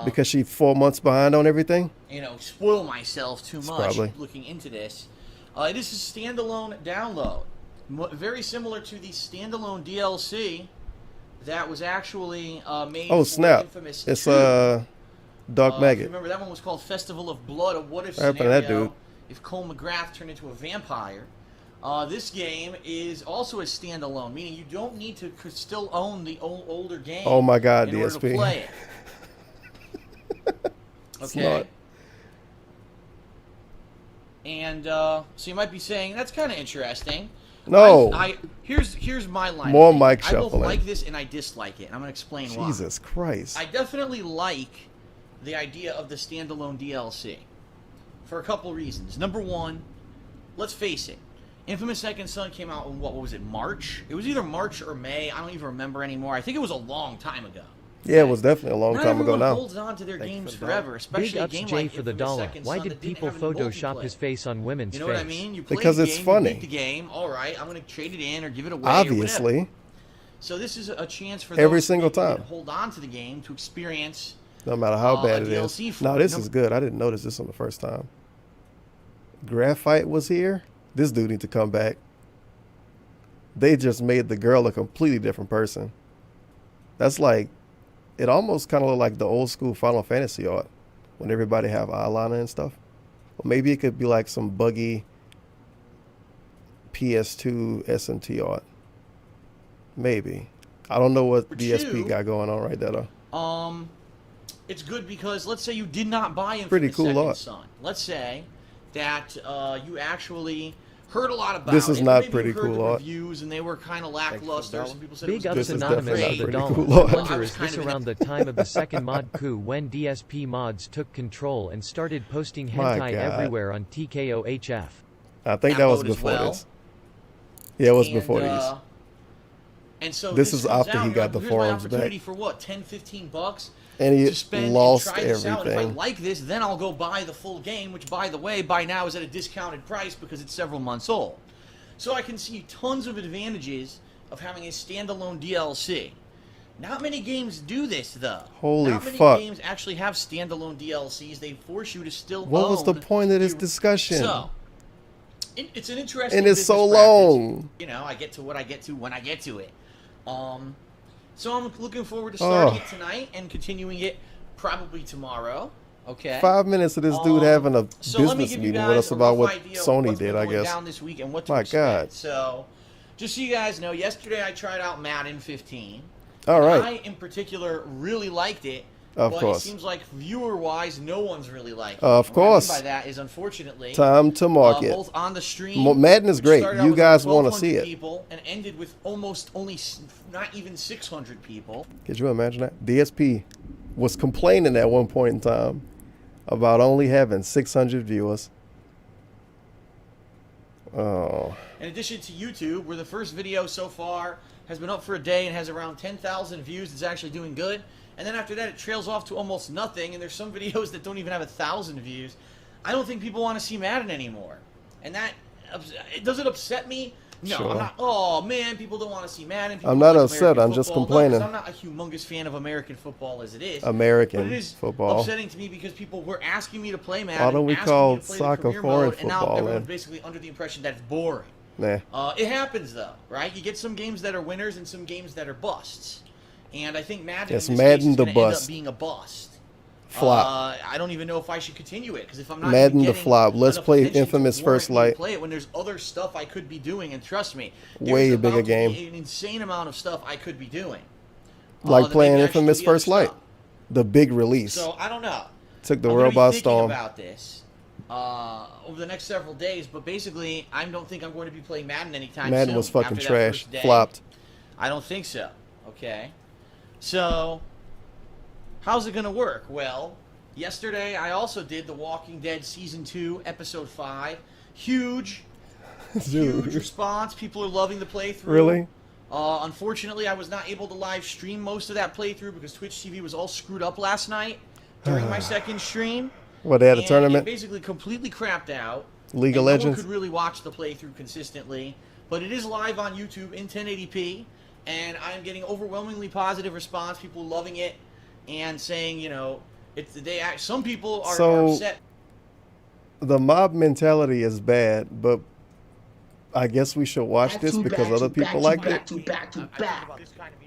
Because she's 4 months behind on everything? Spoil myself too much Probably. looking into this. It is a standalone download. Very similar to the standalone DLC that was actually made Oh, for snap. Infamous It's 2. Dark Maggot. Remember, that one was called Festival of Blood, a what-if What happened to that scenario dude? if Cole McGrath turned into a vampire. This game is also a standalone, meaning you don't need to still own the older game. Oh my God, in order to DSP. play it. Okay. Smart. And so you might be saying that's kind of interesting. No. Here's my line. More of thinking. mic I both shuffling. like this and I dislike it. And I'm gonna explain why. Jesus Christ. I definitely like the idea of the standalone DLC for a couple reasons. Number one, let's face it. Infamous Second Son came out in what was it, March? It was either March or May. I don't even remember anymore. I think it was a long time ago. Yeah, it was definitely a long Not time ago everyone now. holds on to their games for the forever, dollar. especially Big a ups game Jay like for the Infamous dollar. Second Why Son did that didn't people have any Photoshop multiplayer. his face on women's You know face? what I mean? You play Because the it's game, funny. You beat the game. All right, I'm going to trade it in or give it away. Obviously. Or whatever. So this is a chance for Every those single people that time. hold on to the game to experience. No matter how bad it DLC is. for No, it. this is good. I didn't notice this on the first time. Graphite was here. This dude need to come back. They just made the girl a completely different person. That's like, it almost kind of looked like the old school Final Fantasy art when everybody have eyeliner and stuff. Or maybe it could be like some buggy PS2 SMT art. Maybe. I don't know what DSP got going on right there though. It's good because let's say you did not buy Infamous Pretty cool Second art. Son. Let's say that you actually heard a lot about This is it. not Maybe you pretty heard cool the art. reviews and they were kind of lackluster. Some people said Big it was ups good. Anonymous definitely for the not dollar. pretty cool art. I wonder I was is kind this of around the time of the second mod coup when DSP mods took control and started posting My hentai God. everywhere on TKOHF? I think that was Upload as before well. this. Yeah, it was And, before these. And so This is comes after he out, got the here's forums my opportunity back. for what, 10, 15 bucks? And he to spend lost and try this out. If I everything. like this, then I'll go buy the full game, which, by the way, by now is at a discounted price because it's several months old. So I can see tons of advantages of having a standalone DLC. Not many games do this, though. Holy Not many fuck. games actually have standalone DLCs. They force you to still What was the own point of this discussion? So, it's an interesting And it's so business practice. long. You know, I get to what I get to when I get to it. So I'm looking forward to starting it tonight and continuing it probably tomorrow. Okay. 5 minutes of this dude having a So let me business give you meeting with guys us a about rough what idea of Sony what's did, been I going guess. down this week and what to My expect. God. So, just so you guys know, yesterday I tried out Madden 15. All right. I, in particular, really liked it. Of but course. it seems like viewer-wise, no one's really liked it. Of What course. I mean by that is, unfortunately, Time to market. both on the stream, Madden is which great. started out You with guys about want to 1,200 see it. people and ended with almost only not even 600 people. Could you imagine that? DSP was complaining at one point in time about only having 600 viewers. Oh. In addition to YouTube, where the first video so far has been up for a day and has around 10,000 views, it's actually doing good. And then after that, it trails off to almost nothing, and there's some videos that don't even have 1,000 views. I don't think people want to see Madden anymore. And that, does it upset me? No, Sure. I'm not. Oh, man, people don't want to see Madden. People I'm not like upset, American I'm just football. No, 'cause complaining. I'm not a humongous fan of American football as it is. American but it is football. upsetting to me because people were asking me to play Madden. Why don't we asking call me to play the soccer career foreign mode, and now football everyone's then? basically under the impression that it's boring. Nah. It happens though, right? You get some games that are winners and some games that are busts. And I think Madden, Yes, in this Madden case, is the going to end bust. up being a bust. Flop. I don't even know if I should continue it because if I'm not Madden even the getting flop. Let's enough play attention to Infamous warrant First me to Light. play it when there's other stuff I could be doing, and trust me, Way there's bigger about to be game. an insane amount of stuff I could be doing. Like that playing maybe I should Infamous do the other First Light. stuff. The big release. So I don't know. Took the I'm world gonna by be thinking storm. about this over the next several days, but basically, I don't think I'm going to be playing Madden anytime soon. Madden was fucking after that trash. first day. Flopped. I don't think so. Okay. So, how's it going to work? Well, yesterday I also did The Walking Dead Season 2, Episode 5. Huge response. People are loving the playthrough. Really? Unfortunately, I was not able to live stream most of that playthrough because Twitch TV was all screwed up last night during my second stream. What, they had a tournament? It basically completely crapped out. League of Legends? No one could really watch the playthrough consistently. But it is live on YouTube in 1080p. And I'm getting overwhelmingly positive response. People loving it and saying, you know, it's the day. Some people are upset. The mob mentality is bad, but I guess we should watch this because other people like it.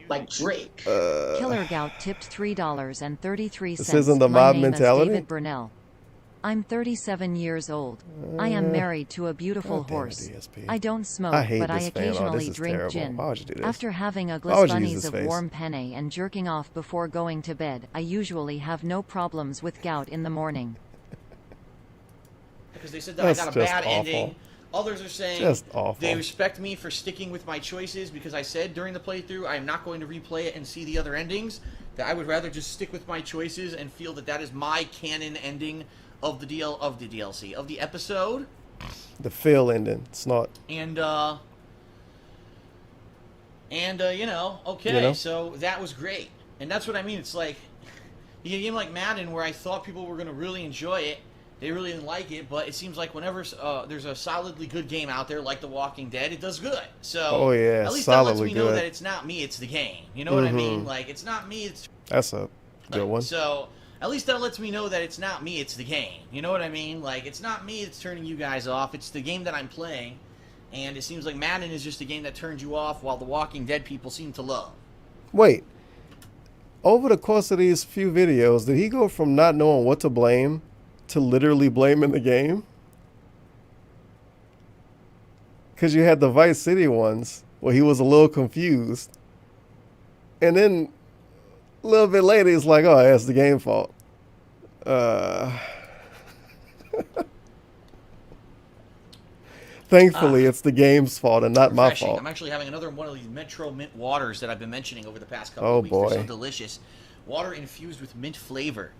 Like Drake. Killer Gout tipped $3.33. This isn't the mob My name mentality? is David Burnell. I'm 37 years old. I am married to a beautiful horse. I don't smoke, but I occasionally drink gin. Why would you do this? After having a Why would you use bunnies this of face? warm penne and jerking off before going to bed, I usually have no problems with gout in the morning. Because they said that I got a bad ending. Others are saying Just awful. they respect me for sticking with my choices because I said during the playthrough I am not going to replay it and see the other endings. That I would rather just stick with my choices and feel that that is my canon ending of the DLC of the episode. The fail ending. It's not. And you know, okay, You know? so that was great. And that's what I mean. It's like you get a game like Madden where I thought people were going to really enjoy it. They really didn't like it, but it seems like whenever there's a solidly good game out there like The Walking Dead, it does good. So Oh, yeah, at least that lets solidly me know good. that it's not me, it's the game. You know what I mean? Mhm. Like, it's not me, it's... That's a good one. So at least that lets me know that it's not me, it's the game. You know what I mean? Like, it's not me that's turning you guys off. It's the game that I'm playing. And it seems like Madden is just a game that turns you off while The Walking Dead people seem to love. Wait. Over the course of these few videos, did he go from not knowing what to blame to literally blaming the game? Because you had the Vice City ones where he was a little confused. And then a little bit later, he's like, oh, that's the game fault. Thankfully, it's the game's fault and not my Refreshing. fault. I'm actually having another one of these Metro Mint waters that I've been mentioning over the past couple Oh, of weeks. They're boy. so delicious. Water infused with mint flavor.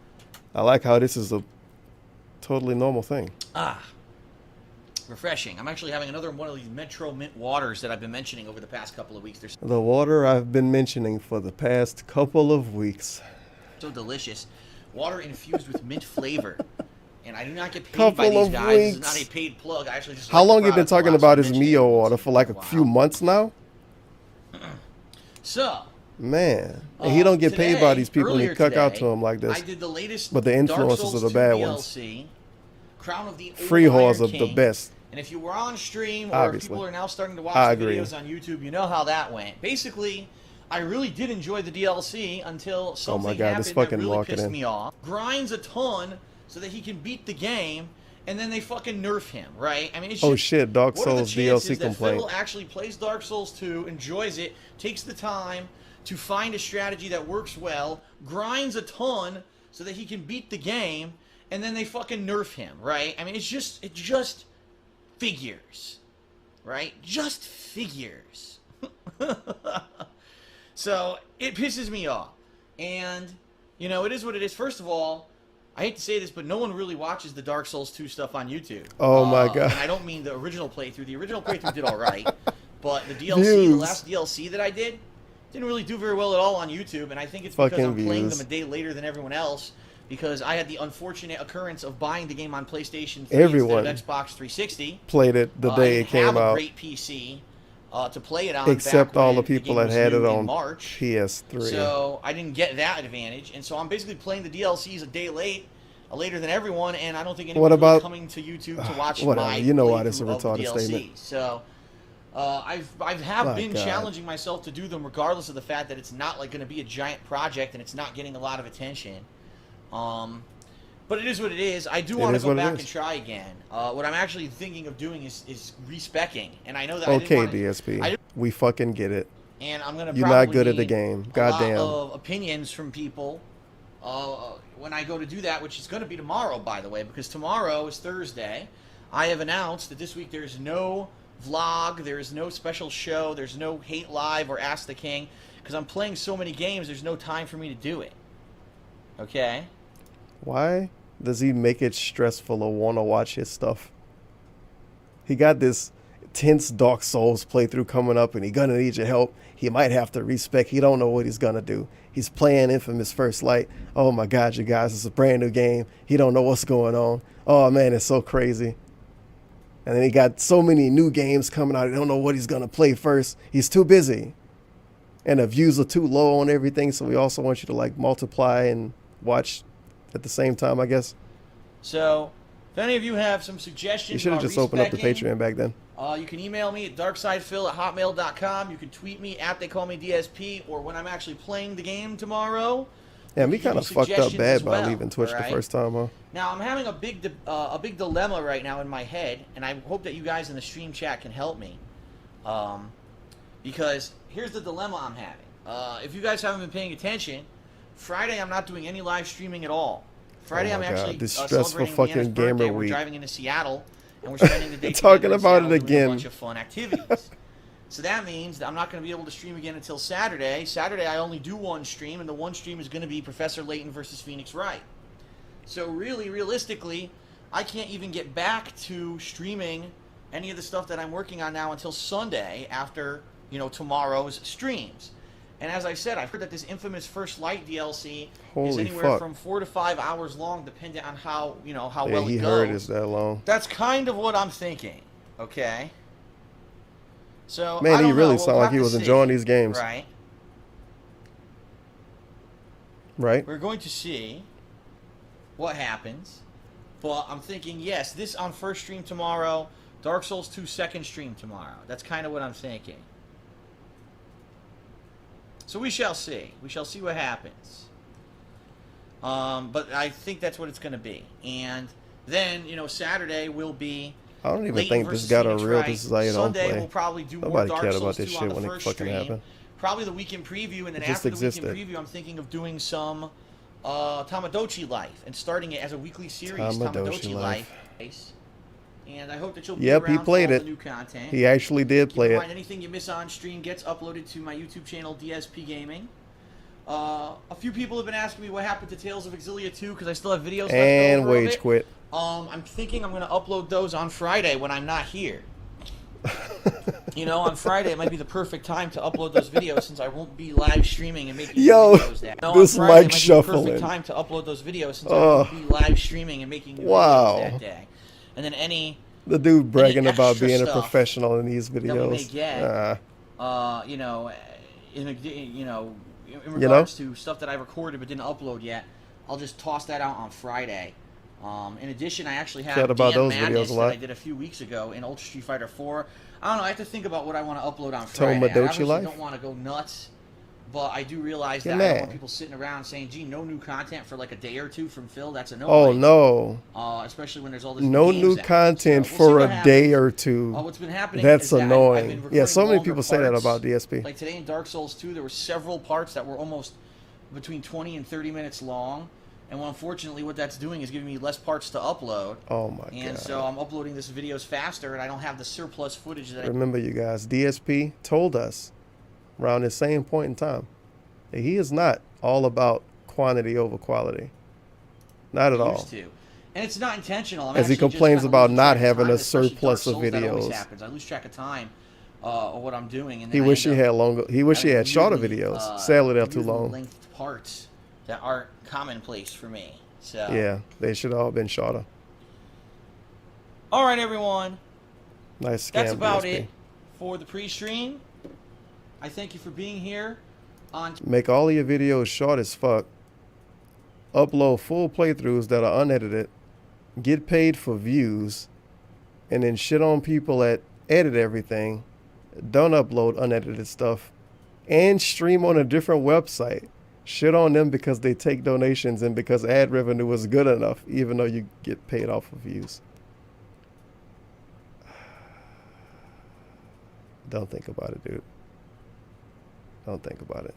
I like how this is a totally normal thing. Refreshing. I'm actually having another one of these Metro Mint waters that I've been mentioning over the past couple of weeks. They're The water I've been mentioning for the past couple of weeks. so delicious. Water infused with mint flavor. And I do not get paid Couple by these of guys. This is weeks. not a paid plug. I actually just How like the long you been product a talking lot, so about I'm his mentioning Mio it. water for like a few months now? So, Man. And he don't get paid by today, these people and he earlier cuck out today, to him like this. I did the latest But the Dark influences Souls are the 2 bad ones. DLC, Crown of the Free Old whores Iron are the King. best. And if you were on stream or if Obviously. people are now starting to watch I the agree. videos on YouTube, you know how that went. Basically, I really did enjoy the DLC until something God, happened this that fucking really marketing. pissed me off. Grinds a ton so that he can beat the game, and then they fucking nerf him, right? I mean, it's Oh, just, shit, Dark what are the Souls chances DLC that complaint. Phil actually plays Dark Souls 2, enjoys it, takes the time to find a strategy that works well, grinds a ton so that he can beat the game, and then they fucking nerf him, right? I mean, it just figures, right? Just figures. So it pisses me off, and you know, it is what it is. First of all, I hate to say this, but no one really watches the Dark Souls 2 stuff on YouTube. Oh my God. And I don't mean the original playthrough. The original playthrough did all right, but the DLC, Views. the last DLC that I did, didn't really do very well at all on YouTube, and I think it's because Fucking I'm playing views. them a day later than everyone else, because I had the unfortunate occurrence of buying the game on PlayStation 3 Everyone instead of Xbox 360. Played it the day I it came have a out. great PC to play it on, Except back all when the people game that was had new it in on March. PS3. So I didn't get that advantage, and so I'm basically playing the DLCs a day later than everyone, and I don't think anyone's What about- really coming to YouTube to watch whatever. my You know why this is a playthrough of the retarded DLC. statement. So I My have been God. challenging myself to do them, regardless of the fact that it's not like going to be a giant project and it's not getting a lot of attention. But it is what it is. I do It want to is go what it back is. and try again. What I'm actually thinking of doing is respecking, and I know that Okay, I didn't DSP. I we fucking get it. and I'm gonna. You're not probably good at the need game. A Goddamn. lot of opinions from people when I go to do that, which is going to be tomorrow, by the way, because tomorrow is Thursday. I have announced that this week there's no vlog, there's no special show, there's no Hate Live or Ask the King, because I'm playing so many games. There's no time for me to do it. Okay. Why does he make it stressful or want to watch his stuff? He got this intense Dark Souls playthrough coming up and he gonna need your help. He might have to respec. He don't know what he's gonna do. He's playing Infamous First Light. Oh my God, you guys, it's a brand new game. He don't know what's going on. Oh man, it's so crazy. And then he got so many new games coming out. He don't know what he's gonna play first. He's too busy. And the views are too low on everything, so we also want you to like multiply and watch at the same time, I guess. So, if any of you have some suggestions, you should have just opened up the Patreon back then. You can email me at darksidephil@hotmail.com. You can tweet me at @theycallmeDSP, or when I'm actually playing the game tomorrow. Yeah, we kind of fucked up bad by leaving Twitch the first time, huh? Now, I'm having a big dilemma right now in my head, and I hope that you guys in the stream chat can help me. Because here's the dilemma I'm having. If you guys haven't been paying attention, Friday I'm not doing any live streaming at all. Friday I'm actually this stressful celebrating fucking Leanna's gamer birthday. week. We're driving into Seattle, and we're spending the day talking about Seattle it doing again. a bunch of fun activities. So that means that I'm not going to be able to stream again until Saturday. Saturday I only do one stream, and the one stream is going to be Professor Layton versus Phoenix Wright. So really, realistically, I can't even get back to streaming any of the stuff that I'm working on now until Sunday after, you know, tomorrow's streams. And as I said, I've heard that this infamous First Light DLC is anywhere from 4 to 5 hours long, depending on how, you know, how well it goes. He heard it's that long. That's kind of what I'm thinking. Okay. So man, he really sounded like he was enjoying these games. Right. Right. We're going to see what happens. But I'm thinking, yes, this on first stream tomorrow, Dark Souls 2 second stream tomorrow. That's kind of what I'm thinking. So we shall see. We shall see what happens. But I think that's what it's going to be. And then, you know, Saturday will be... I don't even think this got a real This Is How You Don't Play. Sunday we'll probably do Nobody more Dark cared Souls about this 2 shit on the when it first fucking stream. happened. Probably the weekend preview, and then It just after the existed. weekend preview, I'm thinking of doing some Tamagotchi Life and starting it as a weekly series, Tamagotchi Life. And I hope that you'll be around he played for all it. the new content. He actually did play it. Anything you miss on stream gets uploaded to my YouTube channel, DSP Gaming. A few people have been asking me what happened to Tales of Exilia 2 because I still have videos left And over of Wage it. quit. I'm thinking I'm going to upload those on Friday when I'm not here. You know, on Friday it might be the perfect time to upload those videos since I won't be live streaming and making videos that. No, this on Friday, mic it might shuffling. be the perfect time to upload those videos since I won't be live streaming and making videos that day. And then the dude bragging about extra being a stuff professional in these that we videos. may get, you know, in regards to stuff that I recorded but didn't upload yet, I'll just toss that out on Friday. In addition, I actually have Dan Madness that I did a few weeks ago in Ultra Street Fighter 4. I don't know. I have to think about what I want to upload on Friday. I obviously don't want to go nuts, but I do realize that I don't want people sitting around saying, "Gee, no new content for like a day or two from Phil." That's a no. Oh no! Especially when there's all this. No new content for a day or two. What's been happening? That's is that annoying. I've been Yeah, so many longer people say that parts. about DSP. Like today in Dark Souls 2, there were several parts that were almost between 20 and 30 minutes long. And well, unfortunately, what that's doing is giving me less parts to upload. Oh my god! And so I'm uploading this videos faster, and I don't have the surplus footage that. Remember, you guys, DSP told us around the same point in time that he is not all about quantity over quality. Not at all. To. And it's not intentional. As he complains about not having a surplus of videos. That always happens. I lose track of time of what I'm doing. And he wish he had longer. He wish he had shorter videos. Sadly, they're too long. Length parts that aren't commonplace for me. So yeah, they should all have been shorter. All right, everyone. Nice scam. That's about DSP. it for the pre-stream. I thank you for being here. Make all of your videos short as fuck. Upload full playthroughs that are unedited. Get paid for views, and then shit on people that edit everything. Don't upload unedited stuff, and stream on a different website. Shit on them because they take donations and because ad revenue is good enough, even though you get paid off of views. Don't think about it, dude. Don't think about it.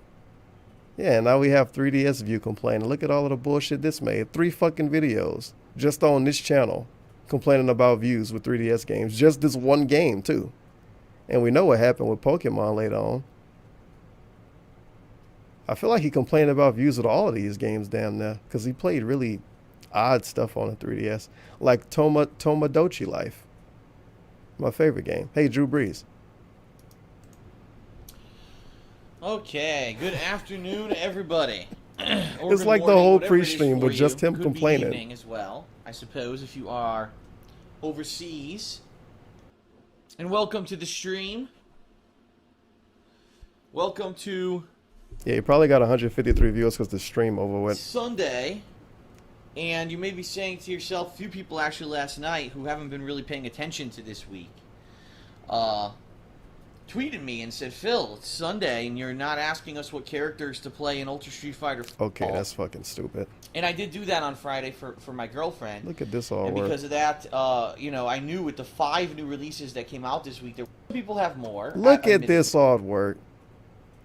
Yeah, now we have 3DS View complaining. Look at all of the bullshit this made. 3 fucking videos just on this channel complaining about views with 3DS games. Just this one game, too. And we know what happened with Pokemon later on. I feel like he complained about views with all of these games damn near, because he played really odd stuff on the 3DS, like Tomodachi Life. My favorite game. Hey, Drew Brees. Okay, good afternoon, everybody. It's like the whole pre-stream, but just him complaining. Evening as well, I suppose, if you are overseas. And welcome to the stream. Welcome to... Yeah, you probably got 153 viewers because the stream over with. Sunday. And you may be saying to yourself, a few people actually last night who haven't been really paying attention to this week, tweeted me and said, Phil, it's Sunday and you're not asking us what characters to play in Ultra Street Fighter 4. Okay, that's fucking stupid. And I did do that on Friday for my girlfriend. Look at this all and work. because of that, you know, I knew with the 5 new releases that came out this week, there people have more. Look at this all work.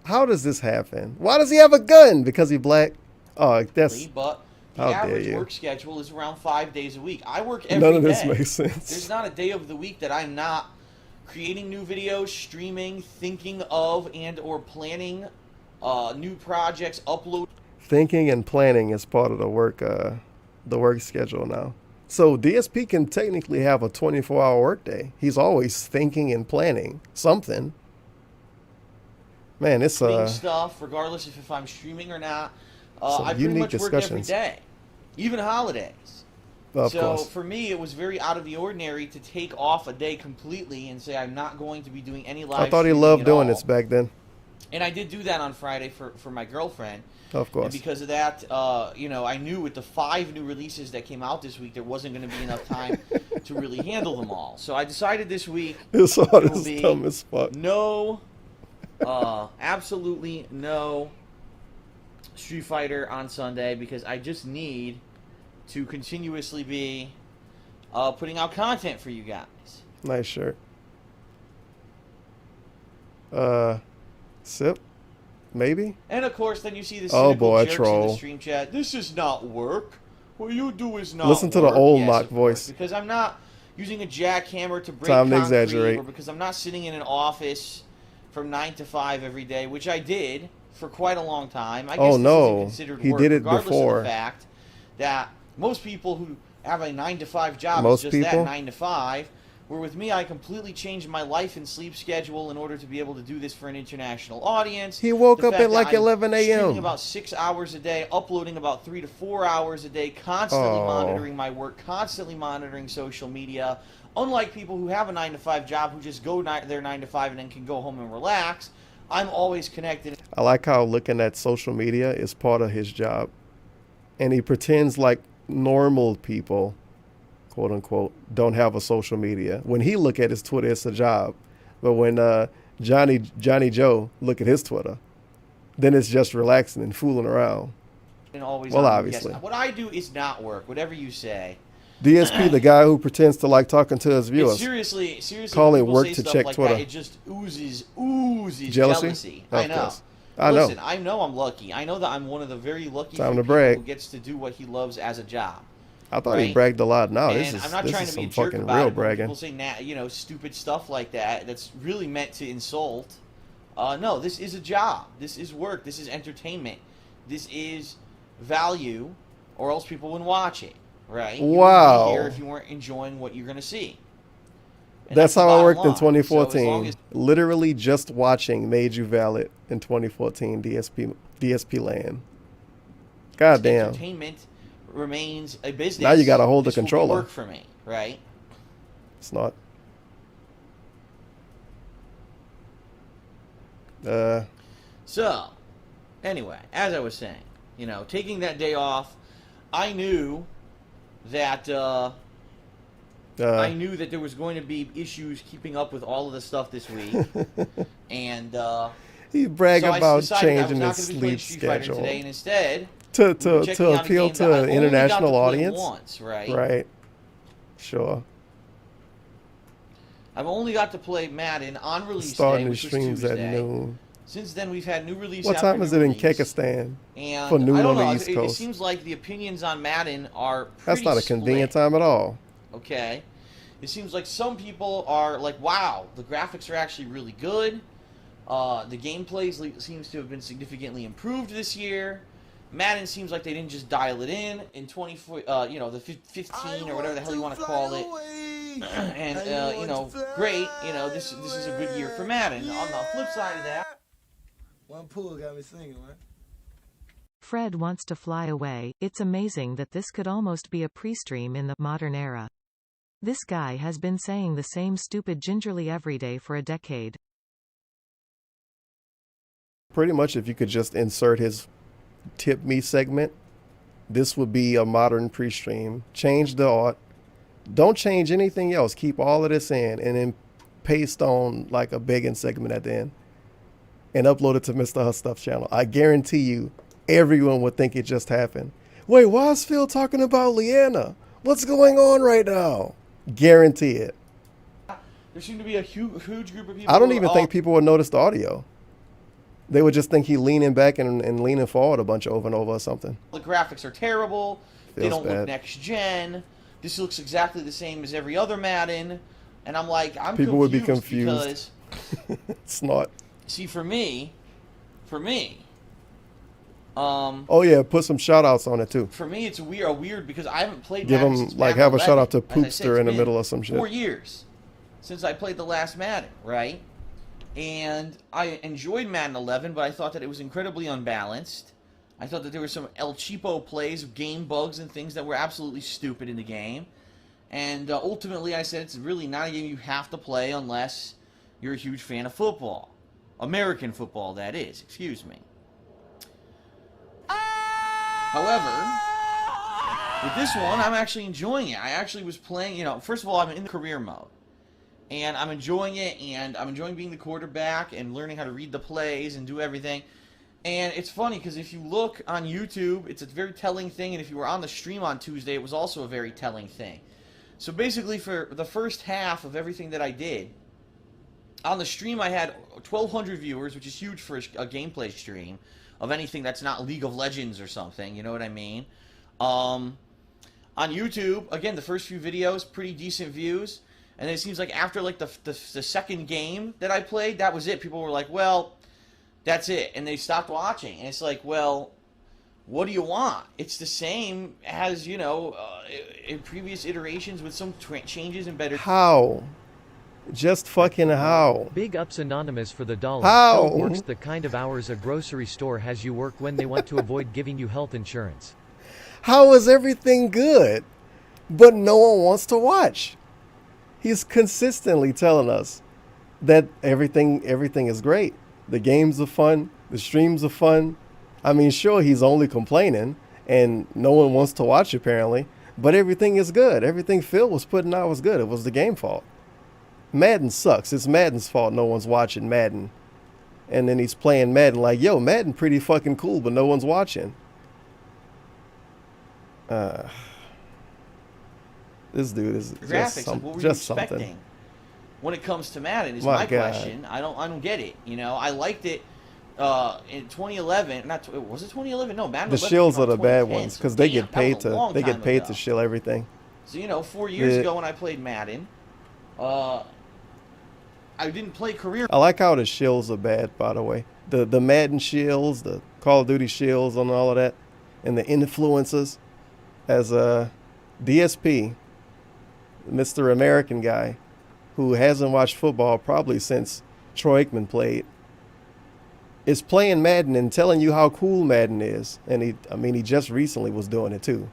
How does this happen? Why does he have a gun? Because he black? Oh, that's... But the average work schedule is around 5 days a week. I work every day. None of this makes sense. There's not a day of the week that I'm not creating new videos, streaming, thinking of, and or planning new projects, upload. Thinking and planning is part of the work schedule now. So DSP can technically have a 24-hour workday. He's always thinking and planning something. Man, it's stuff, regardless if I'm streaming or not. I pretty much work every day, even holidays. Of course. For me, it was very out of the ordinary to take off a day completely and say I'm not going to be doing any live. I thought he loved doing this back then. And I did do that on Friday for my girlfriend. Of course. And because of that, you know, I knew with the 5 new releases that came out this week, there wasn't going to be enough time to really handle them all. So I decided this week this art is dumb as fuck. No, absolutely no Street Fighter on Sunday because I just need to continuously be putting out content for you guys. Nice shirt. Sip? Maybe? And of course, then you see the cynical jerks troll. in the stream chat. This is not work. What you do is not Listen to work. the old yes, mock voice. Because I'm not using a jackhammer to break Time to concrete, exaggerate. or because I'm not sitting in an office from 9 to 5 every day, which I did for quite a long time. I guess this isn't considered work, he did it regardless before. of the fact that most people who have a 9 to 5 job Most is just people? that 9 to 5. Where with me, I completely changed my life and sleep schedule in order to be able to do this for an international audience. He woke up at like 11 a.m. Streaming about 6 hours a day, uploading about 3 to 4 hours a day, constantly monitoring my work, constantly monitoring social media. Unlike people who have a 9 to 5 job who just go their 9 to 5 and then can go home and relax, I'm always connected. I like how looking at social media is part of his job. And he pretends like normal people, quote unquote, don't have a social media. When he look at his Twitter, it's a job. But when Johnny Joe look at his Twitter, then it's just relaxing and fooling around. And always well, obviously. What I do is not work, whatever you say. DSP, the guy who pretends to like talking to his viewers. Seriously, call it work to check like Twitter. That, it just oozes jealousy. Of I know. course. Listen, I know I'm lucky. I know that I'm one of the very lucky Time to people brag. who gets to do what he loves as a job. I thought he bragged a lot. No, and this is I'm not trying to be some a jerk fucking about real it, bragging. People say, you know, stupid stuff like that. That's really meant to insult. No, this is a job. This is work. This is entertainment. This is value, or else people wouldn't watch it, right? You Wow. wouldn't be here if you weren't enjoying what you're gonna see. And that's how I worked in line. 2014. So as Literally just watching made you valid in 2014 DSP land. God damn. Entertainment remains a business. Now you got to hold the this will be controller. work for me, right? It's not. So, anyway, as I was saying, you know, taking that day off, I knew that there was going to be issues keeping up with all of the stuff this week, and he bragged so about I changing I was his not going to be playing sleep Street Fighter schedule today, and instead to checking out a appeal game to that an I've only got to international play audience. once, right? Right. Sure. I've only got to play Madden on release Starting day, his which was streams Tuesday. at noon. Since then, we've had new releases. What time is it in Kyrgyzstan? And for noon I don't on know, the East it Coast. seems like the opinions on Madden are pretty That's not a convenient time at all. Okay. It seems like some people are like, wow, the graphics are actually really good. The gameplay seems to have been significantly improved this year. Madden seems like they didn't just dial it in 20, you know, the 15 or whatever the hell you want to call it. And you know, great. You know, this is a good year for Madden. On the flip side of that, one pool got me singing, man. Fred wants to fly away. It's amazing that this could almost be a pre-stream in the modern era. This guy has been saying the same stupid gingerly every day for a decade. Pretty much if you could just insert his tip me segment, this would be a modern pre-stream. Change the art. Don't change anything else. Keep all of this in and then paste on like a begging segment at the end and upload it to Mr. Huss Stuff channel. I guarantee you everyone would think it just happened. Wait, why is Phil talking about Leanna? What's going on right now? Guarantee it. there seemed to be a huge group of people. I don't even think people would notice the audio. They would just think he leaning back and leaning forward a bunch over and over or something. The graphics are terrible. They don't bad. look next gen. This looks exactly the same as every other Madden. And I'm like, people would be confused. Because, it's not. See, for me, oh yeah, put some shout outs on it too. For me, it's weird because I haven't played Give Madden them since like Madden have a shout out to 11. As I said, Poopster in the it's middle been of some shit. 4 years since I played the last Madden, right? And I enjoyed Madden 11, but I thought that it was incredibly unbalanced. I thought that there were some El Cheapo plays, game bugs, and things that were absolutely stupid in the game. And ultimately, I said it's really not a game you have to play unless you're a huge fan of football. American football, that is. Excuse me. However, with this one, I'm actually enjoying it. I actually was playing, you know, first of all, I'm in the career mode. And I'm enjoying it, and I'm enjoying being the quarterback and learning how to read the plays and do everything. And it's funny, because if you look on YouTube, it's a very telling thing, and if you were on the stream on Tuesday, it was also a very telling thing. So basically, for the first half of everything that I did, on the stream I had 1,200 viewers, which is huge for a gameplay stream of anything that's not League of Legends or something, you know what I mean? On YouTube, again, the first few videos, pretty decent views. And it seems like after like the second game that I played, that was it. People were like, well, that's it. And they stopped watching. And it's like, well, what do you want? It's the same as, you know, in previous iterations with some changes and better... How? Just fucking how? Big ups Anonymous for the dollar. How? It works the kind of hours a grocery store has you work when they want to avoid giving you health insurance. How is everything good, but no one wants to watch? He's consistently telling us that everything is great. The games are fun. The streams are fun. I mean, sure, he's only complaining, and no one wants to watch, apparently. But everything is good. Everything Phil was putting out was good. It was the game fault. Madden sucks. It's Madden's fault no one's watching Madden. And then he's playing Madden like, yo, Madden pretty fucking cool, but no one's watching. This dude is graphics, like, what were just you expecting something. When it comes to Madden is My my God. question. I don't get it. You know, I liked it in 2011. Was it 2011? No, Madden. The 11 shills came are out the bad 2010, ones so because they damn, get paid that was a long time ago. to shill everything. So you know, 4 years Yeah. ago when I played Madden, I didn't play career. I like how the shills are bad, by the way. The Madden shills, the Call of Duty shills, and all of that, and the influencers. As a DSP, Mr. American guy, who hasn't watched football probably since Troy Aikman played, is playing Madden and telling you how cool Madden is. And he just recently was doing it too.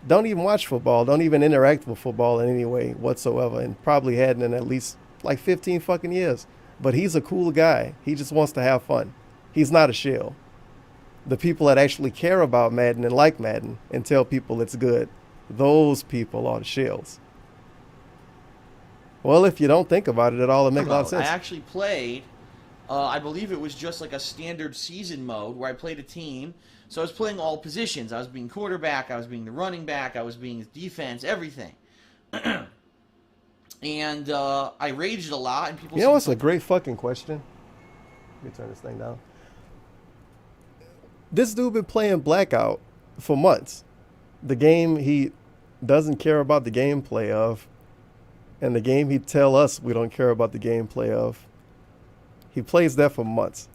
Don't even watch football. Don't even interact with football in any way whatsoever, and probably hadn't in at least like 15 fucking years. But he's a cool guy. He just wants to have fun. He's not a shill. The people that actually care about Madden and like Madden and tell people it's good, those people are the shills. Well, if you don't think about it at all, it makes a lot of sense. I actually played, I believe it was just like a standard season mode where I played a team. So I was playing all positions. I was being quarterback, I was being the running back, I was being defense, everything. And I raged a lot, and people. You know what's a great fucking question? Let me turn this thing down. This dude been playing Blackout for months. The game he doesn't care about the gameplay of, and the game he tell us we don't care about the gameplay of. He plays that for months.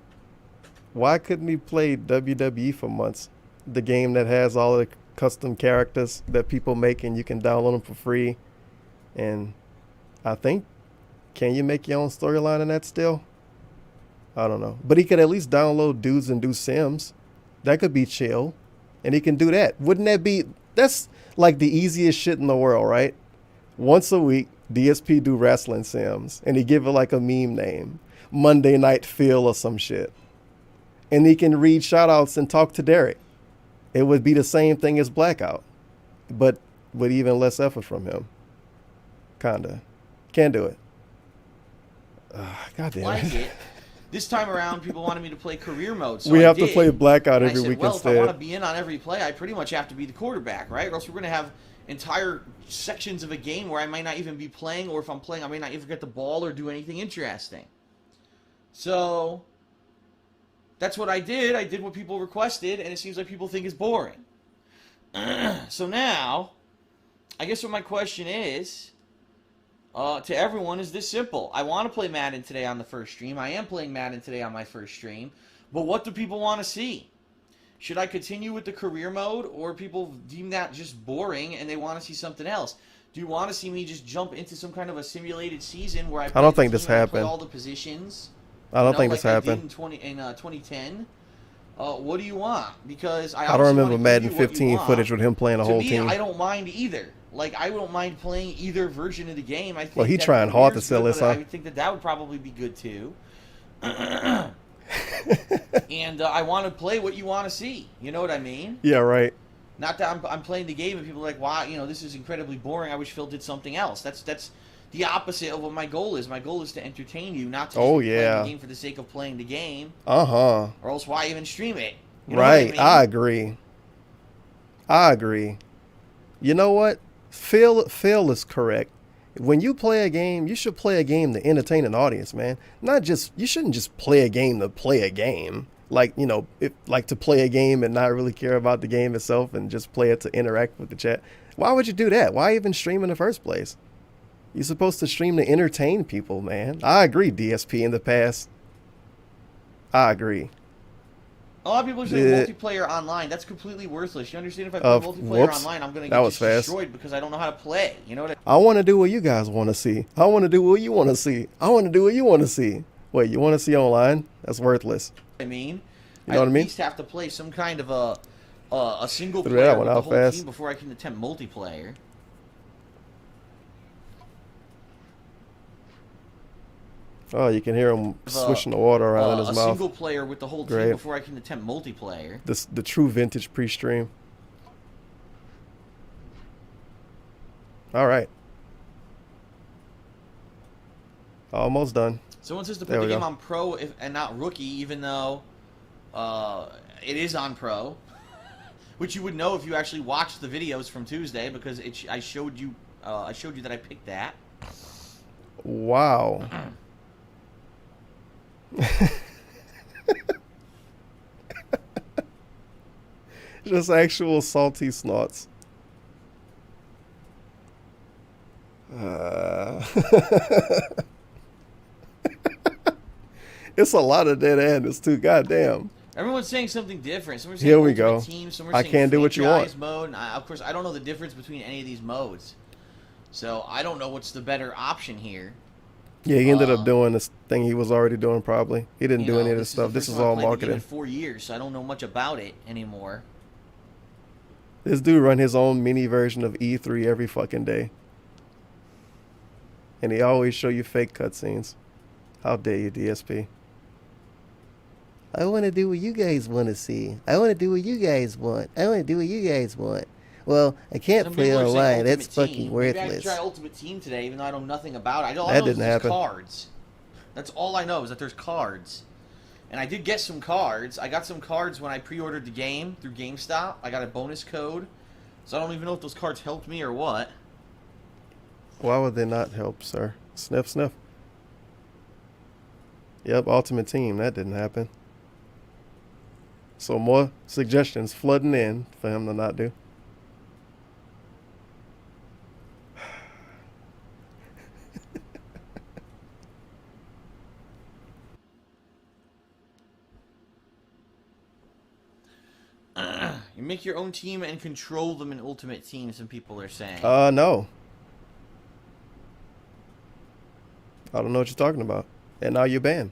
Why couldn't he play WWE for months? The game that has all the custom characters that people make and you can download them for free. And I think, can you make your own storyline in that still? I don't know. But he could at least download Dudes and do Sims. That could be chill. And he can do that. Wouldn't that be, that's like the easiest shit in the world, right? Once a week, DSP do wrestling Sims. And he give it like a meme name. Monday Night Phil or some shit. And he can read shoutouts and talk to Derek. It would be the same thing as Blackout. But with even less effort from him. Kinda. Can't do it. God damn it. This time around, people wanted me to play career mode. So we have to play Blackout every week well, instead. If I want to be in on every play, I pretty much have to be the quarterback, right? Or else we're going to have entire sections of a game where I might not even be playing, or if I'm playing, I may not even get the ball or do anything interesting. So that's what I did. I did what people requested, and it seems like people think it's boring. So now, I guess what my question is, to everyone, is this simple. I want to play Madden today on the first stream. I am playing Madden today on my first stream. But what do people want to see? Should I continue with the career mode, or people deem that just boring and they want to see something else? Do you want to see me just jump into some kind of a simulated season where I don't think this happened. Play all the positions? I don't think like this happened. I did in 2010. What do you want? Because I don't remember Madden 15 footage with him playing a whole team. I don't mind either. Like, I don't mind playing either version of the game. I think well, he trying hard to sell this, huh? I would think that would probably be good too. And I want to play what you want to see. You know what I mean? Yeah, right. Not that I'm playing the game and people are like, wow, this is incredibly boring. I wish Phil did something else. That's the opposite of what my goal is. My goal is to entertain you, not to just play the game for the sake of playing the game. Or else why even stream it? You know right. what I mean? I agree. You know what? Phil is correct. When you play a game, you should play a game to entertain an audience, man. You shouldn't just play a game to play a game. Like, to play a game and not really care about the game itself and just play it to interact with the chat. Why would you do that? Why even stream in the first place? You're supposed to stream to entertain people, man. I agree, DSP in the past. I agree. A lot of people are saying multiplayer online. That's completely worthless. You understand? If I play multiplayer online, I'm going to get destroyed because I don't know how to play. You know what I want to do what you guys want to see. I want to do what you want to see. I want to do what you want to see. Wait, you want to see online? That's worthless. I mean, you know what I mean? At least have to play some kind of a single player with the whole team before I can attempt multiplayer. Oh, you can hear him swishing the water around in his mouth. A single player with the whole team before I can attempt multiplayer. The true vintage pre-stream. All right. Almost done. Someone says to put the game on pro and not rookie, even though it is on pro, which you would know if you actually watched the videos from Tuesday, because I showed you that I picked that. Wow. Just actual salty snots. It's a lot of dead enders too. Goddamn. Everyone's saying something different. Some are saying here we go. Team, some are I saying can't do what you want. Mode. And of course, I don't know the difference between any of these modes, so I don't know what's the better option here. Yeah, he ended up doing this thing he was already doing. Probably he didn't do any of this stuff. This is all marketing. In 4 years, so I don't know much about it anymore. This dude run his own mini version of E3 every fucking day, and he always show you fake cutscenes. How dare you, DSP? I want to do what you guys want to see. I want to do what you guys want. I want to do what you guys want. Well, I can't play online. That's fucking worthless. Maybe I could try Ultimate Team today, even though I know nothing about it. That didn't happen. Cards. That's all I know is that there's cards. And I did get some cards. I got some cards when I pre-ordered the game through GameStop. I got a bonus code. So I don't even know if those cards helped me or what. Why would they not help, sir? Sniff, sniff. Yep, Ultimate Team. That didn't happen. So more suggestions flooding in for him to not do. You make your own team and control them in Ultimate Team, some people are saying. No. I don't know what you're talking about. And now you're banned.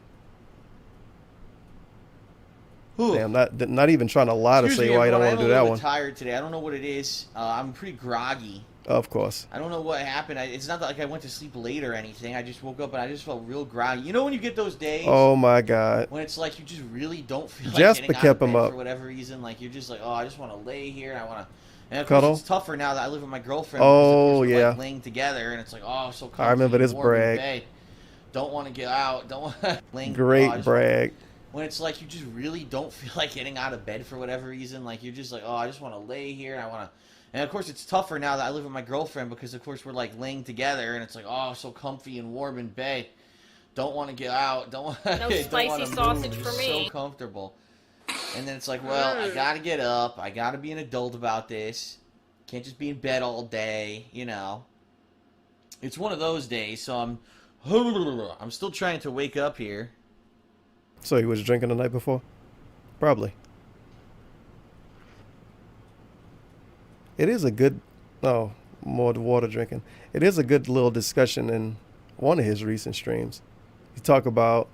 Who? Damn, not even trying to lie to Excuse say me, why you don't want to do that one. I'm a little tired today. I don't know what it is. I'm pretty groggy. Of course. I don't know what happened. It's not like I went to sleep late or anything. I just woke up and I just felt real groggy. You know when you get those days? Oh my God. When it's like you just really don't feel like Jasper getting out kept of him bed up. for whatever reason. Like you're just like, oh, I just want to lay here and I want to. And of Cuddle. course, it's tougher now that I live with my girlfriend. Oh, because of course we're, yeah. like, laying together and it's like, oh, so comfy. I remember this warm in brag. bed. Don't want to get out. Don't want to laying. Great brag. When it's like you just really don't feel like getting out of bed for whatever reason. Like you're just like, oh, I just want to lay here and I want to. And of course, it's tougher now that I live with my girlfriend because of course we're like laying together and it's like, oh, so comfy and warm in bed. Don't want to get out. Don't want. No spicy sausage for me. So comfortable. And then it's like, well, I gotta get up. I gotta be an adult about this. Can't just be in bed all day. You know. It's one of those days, so I'm still trying to wake up here. So he was drinking the night before? Probably. It is a good, oh, more water drinking. It is a good little discussion in one of his recent streams. He talk about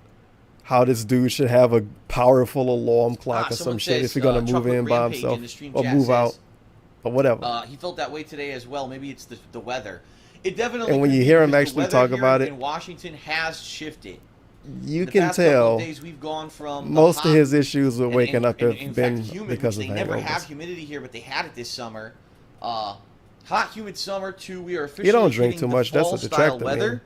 how this dude should have a powerful alarm clock or some shit if he's going to move in by himself or move out or whatever. He felt that way today as well. Maybe it's the weather. It definitely. And when you hear him actually talk about it, in Washington has shifted. You can tell days we've gone from most of his issues with waking up have in been fact, humid, because of they never have hangovers. humidity here, but they had it this summer. Hot, humid summer. We are officially He don't drink hitting too the much. That's a fall-style detractor, weather. man.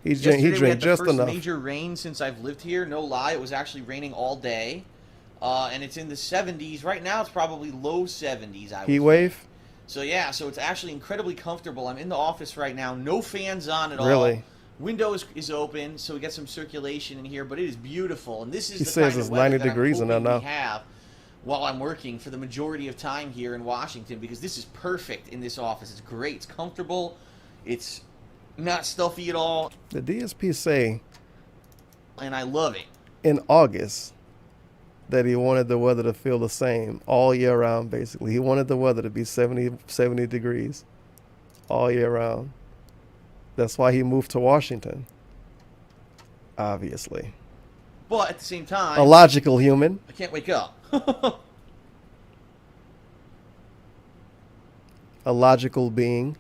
He Yesterday, we drank had the just first enough. major rain since I've lived here. No lie, it was actually raining all day, and it's in the 70s right now. It's probably low 70s. Heat wave. So yeah, so it's actually incredibly comfortable. I'm in the office right now. No fans on at all. Really? Window is open, so we get some circulation in here, but it is beautiful. And this is He the says kind it's of weather 90 that I'm degrees in there hoping now. we have while I'm working for the majority of time here in Washington, because this is perfect in this office. It's great. It's comfortable. It's not stuffy at all. The DSP say, and I love it, in August that he wanted the weather to feel the same all year round, basically. He wanted the weather to be 70 degrees all year round. That's why he moved to Washington, obviously. But at the same time, a logical human. I can't wake up. A logical being.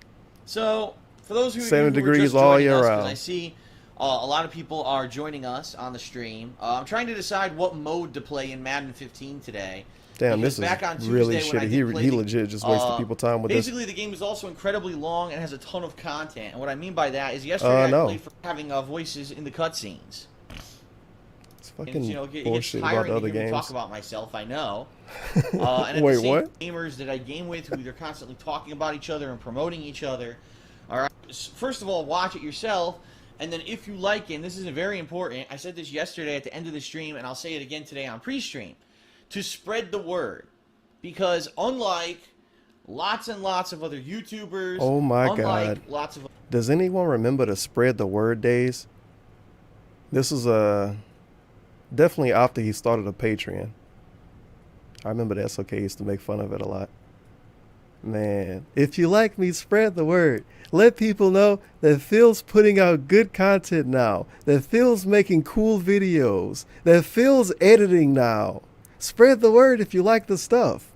So, for those who 70 who are degrees just all joining year us, 'cause round. I see a lot of people are joining us on the stream. I'm trying to decide what mode to play in Madden 15 today. Damn, because this is back on really Tuesday when I shitty. did play He the- legit just wasted people time with this. Basically, the game is also incredibly long and has a ton of content. And what I mean by that is yesterday I no. played for having voices in the cutscenes. It's fucking And, it gets bullshit about tiring the to other hear me talk games. about myself, I know. And at Wait, the same what? gamers that I game with who they're constantly talking about each other and promoting each other. All right. First of all, watch it yourself. And then if you like it, and this is very important, I said this yesterday at the end of the stream, and I'll say it again today on pre-stream, to spread the word. Because unlike lots and lots of other YouTubers, Oh my unlike God. lots of Does anyone remember the spread the word days? This is definitely after he started a Patreon. I remember that's okay. He used to make fun of it a lot. Man, if you like me, spread the word. Let people know that Phil's putting out good content now. That Phil's making cool videos. That Phil's editing now. Spread the word if you like the stuff.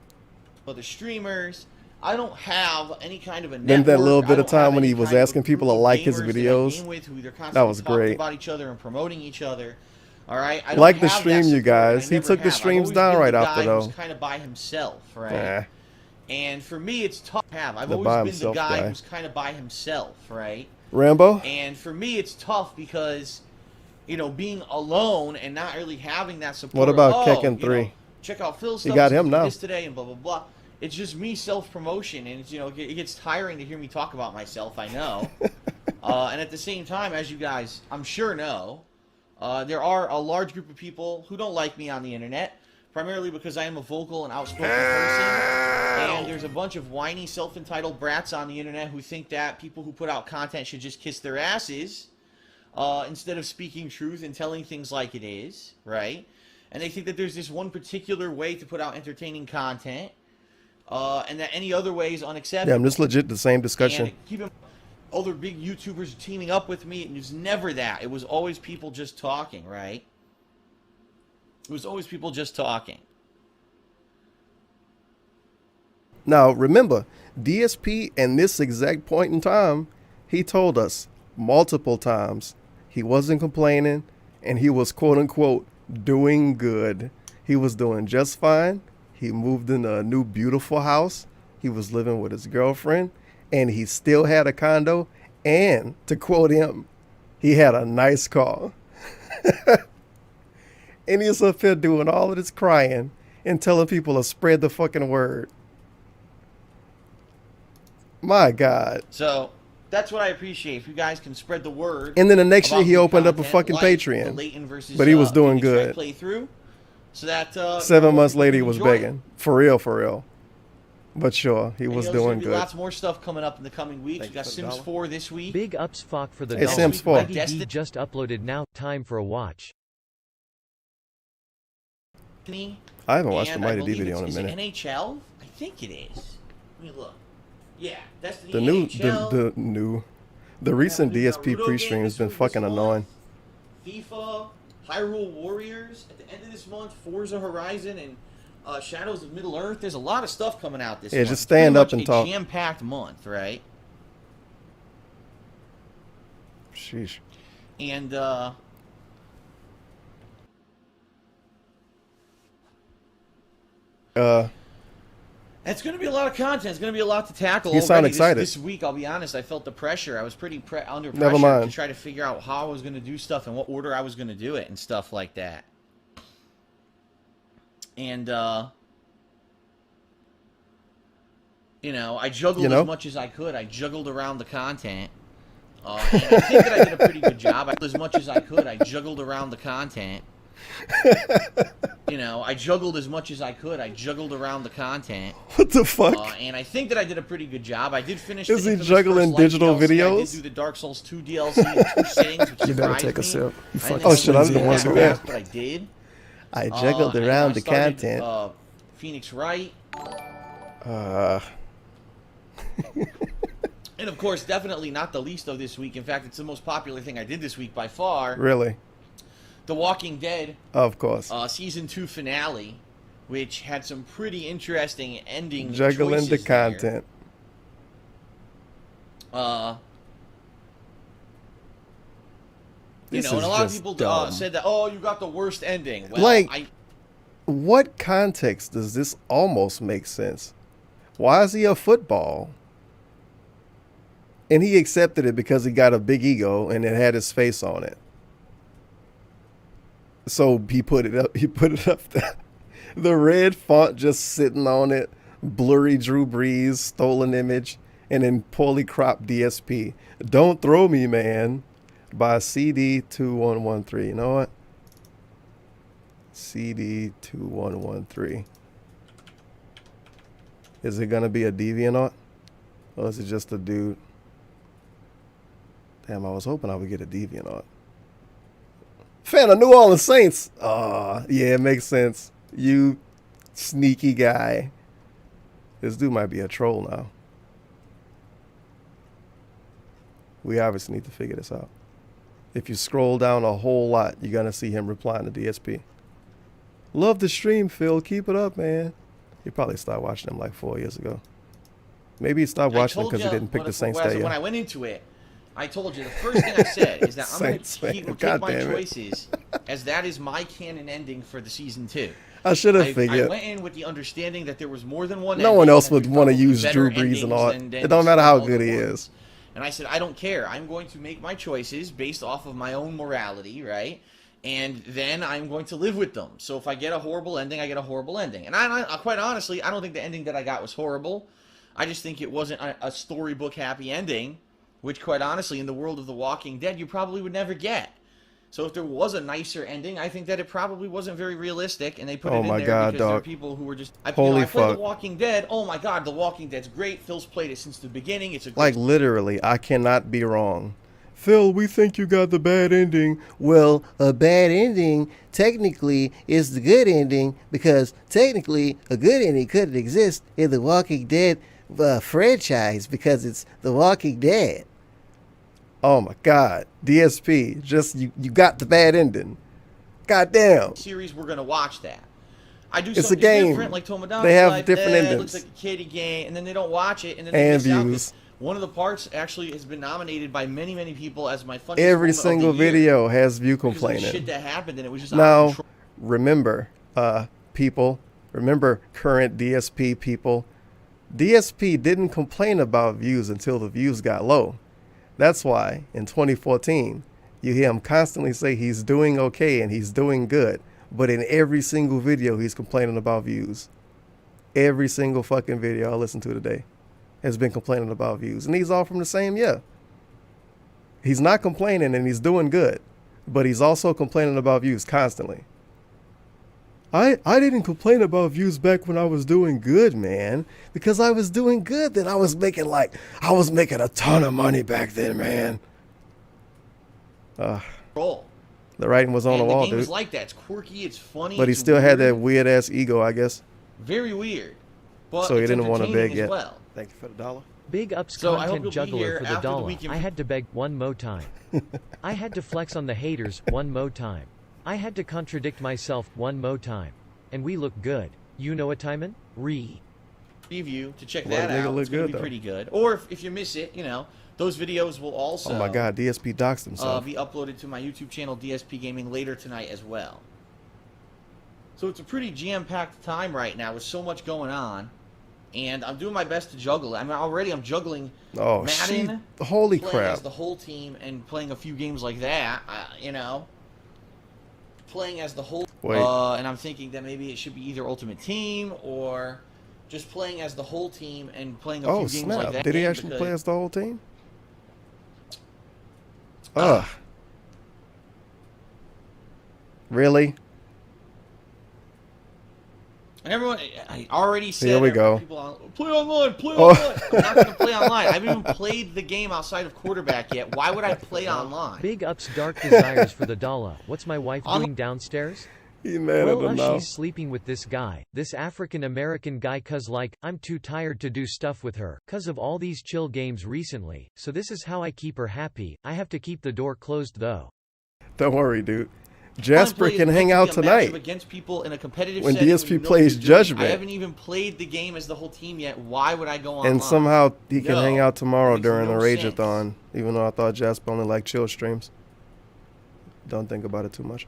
other streamers. I don't have any kind of a network. Then that little I bit of don't time have when any he was kind of asking people to group of like his gamers that I videos. game with who they're That constantly was talking great. about each other and promoting each other. All right, I don't Like the have stream, that you support. guys. I He never took the have. I've streams always down been right the after, guy though. who's kind of by himself, right? Nah. And for me, it's tough to have. I've The always by been the himself guy guy. who's kind of by himself, right? Rambo? And for me, it's tough because, being alone and not really having that support. What about of, Kekken 3? Check out Phil's You stuff. got let's him do now. This today and blah blah blah. It's just me self-promotion, and it's, it gets tiring to hear me talk about myself. I know. And at the same time, as you guys, I'm sure know, there are a large group of people who don't like me on the internet, primarily because I am a vocal and outspoken person. And there's a bunch of whiny, self-entitled brats on the internet who think that people who put out content should just kiss their asses instead of speaking truth and telling things like it is, right? And they think that there's this one particular way to put out entertaining content, and that any other way is unacceptable. Yeah, I'm just legit the same discussion. And other big YouTubers teaming up with me. It was never that. It was always people just talking, right? It was always people just talking. Now, remember, DSP, in this exact point in time, he told us multiple times he wasn't complaining and he was, quote unquote, doing good. He was doing just fine. He moved into a new, beautiful house. He was living with his girlfriend, and he still had a condo. And to quote him, he had a nice car. And he's up here doing all of this crying and telling people to spread the fucking word. My God. So that's what I appreciate. If you guys can spread the word. And then the next year he opened up a fucking Patreon. But he was doing good. Playthrough, so that 7 months later he was begging. For real. But sure, he was doing good. Lots more stuff coming up in the coming weeks. We got Sims 4 this week. Big ups, Falk, for the Hey, Sims 4. D just uploaded now. Time for a watch. I haven't watched the Mighty D video in a minute. NHL? I think it is. Let me look. Yeah, that's the new, the recent DSP pre-stream has been fucking annoying. FIFA, Hyrule Warriors at the end of this month, Forza Horizon, and Shadows of Middle Earth. There's a lot of stuff coming out this month. Yeah, just stand up and talk. Jam-packed month, right? Sheesh. And it's going to be a lot of content. It's going to be a lot to tackle. You sound excited. This week, I'll be honest, I felt the pressure. I was pretty under pressure to try to figure out how I was going to do stuff and what order I was going to do it and stuff like that. And, you know, I juggled as much as I could. I juggled around the content. And I think that I did a pretty good job. I did as much as I could. I juggled around the content. You know, I juggled as much as I could. I juggled around the content. What the fuck? And I think that I did a pretty good job. I did finish. Is he juggling digital videos? I did do the Dark Souls 2 DLC in 2 sittings, which you better take a sip. Oh shit! I didn't want to do that. But I did. I juggled around the content. Phoenix Wright. And of course, definitely not the least of this week. In fact, it's the most popular thing I did this week by far. Really? The Walking Dead. Of course. Season 2 finale, which had some pretty interesting ending juggling the content. You know, and a lot of people said that, oh, you got the worst ending. Well, like, what context does this almost make sense? Why is he a football? And he accepted it because he got a big ego and it had his face on it. So he put it up. He put it up there. The red font just sitting on it. Blurry Drew Brees, stolen image, and then poorly cropped DSP. Don't throw me, man. By CD2113. You know what? CD2113. Is it gonna be a DeviantArt? Or is it just a dude? Damn, I was hoping I would get a DeviantArt. Fan of New Orleans Saints. Yeah, it makes sense. You sneaky guy. This dude might be a troll now. We obviously need to figure this out. If you scroll down a whole lot, you're going to see him replying to DSP. Love the stream, Phil. Keep it up, man. He probably stopped watching him like 4 years ago. Maybe he stopped watching him because he didn't pick the Saints that year. When I went into it, I told you, the first thing I said is that I'm going to take my choices as that is my canon ending for the season 2. I should have figured. I went in with the understanding that there was more than one. No one else would want to use Drew Brees and all. It don't matter how good he is. And I said, I don't care. I'm going to make my choices based off of my own morality, right? And then I'm going to live with them. So if I get a horrible ending, I get a horrible ending. And I quite honestly, I don't think the ending that I got was horrible. I just think it wasn't a storybook happy ending. Which, quite honestly, in the world of The Walking Dead, you probably would never get. So if there was a nicer ending, I think that it probably wasn't very realistic, and they put it in there because there are people who were just... I played The Walking Dead. Oh my God, The Walking Dead's great. Phil's played it since the beginning. It's a great... Like, literally, I cannot be wrong. Phil, we think you got the bad ending. Well, a bad ending, technically, is the good ending, because technically, a good ending couldn't exist in The Walking Dead franchise, because it's The Walking Dead. Oh my God, DSP, just you got the bad ending. Goddamn. Series, we're gonna watch that. I do It's something a game. different, like Tomodachi They have Life, different It endings. looks like a kiddie game, and then they don't watch it, and then they And miss out 'cause views. one of the parts actually has been nominated by many, many people as my funniest Every moment of the single year video has view because of the complaining. shit that happened, and it was just out Now, of control. remember, people, remember current DSP people, DSP didn't complain about views until the views got low. That's why in 2014, you hear him constantly say he's doing okay and he's doing good. But in every single video, he's complaining about views. Every single fucking video I listen to today has been complaining about views. And these all from the same year. He's not complaining and he's doing good. But he's also complaining about views constantly. I didn't complain about views back when I was doing good, man. Because I was doing good then. I was making a ton of money back then, man. The writing was on the wall, the game dude. is like that. It's quirky, it's funny. But he it's still had weird. that weird ass ego, I guess. Very weird. But So he it's didn't want to entertaining beg as yet. well. Thank you for the dollar. Big ups So I hope content you'll be juggler here for the after the dollar. weekend. I had to beg one mo time. I had to flex on the haters one mo time. I had to contradict myself one mo time. And we look good. You know what, Timon? Preview to check Well, that nigga out. look It's gonna good, be though. pretty good. Or if you miss it, you know, those videos will also Oh my God, DSP doxed himself. be uploaded to my YouTube channel, DSP Gaming, later tonight as well. So it's a pretty jam-packed time right now with so much going on, and I'm doing my best to juggle it. I'm juggling Oh, Madden, holy playing crap. as the whole team, and playing a few games like that. You know, playing as the whole. Wait. And I'm thinking that maybe it should be either Ultimate Team or just playing as the whole team and playing a Oh, few games like snap. that. Did he game actually because- play as the whole team? Ugh. Really? And everyone, I already said. Here we go. People play online, play Oh. online. I'm not going to play online. I haven't even played the game outside of quarterback yet. Why would I play online? Big ups dark desires for the dollar. What's my wife doing downstairs? He mad at Well, him now. she's sleeping with this guy, this African-American guy, cause like, I'm too tired to do stuff with her, cause of all these chill games recently, so this is how I keep her happy. I have to keep the door closed though. Don't worry, dude. Jasper can hang out tonight. Against people in a competitive when setting DSP you know plays what you're doing. Judgment. I haven't even played the game as the whole team yet. Why would I go online? And somehow he can No. hang out tomorrow Makes during the no Rageathon, even though I thought Jasper only liked chill streams. Don't think about it too much.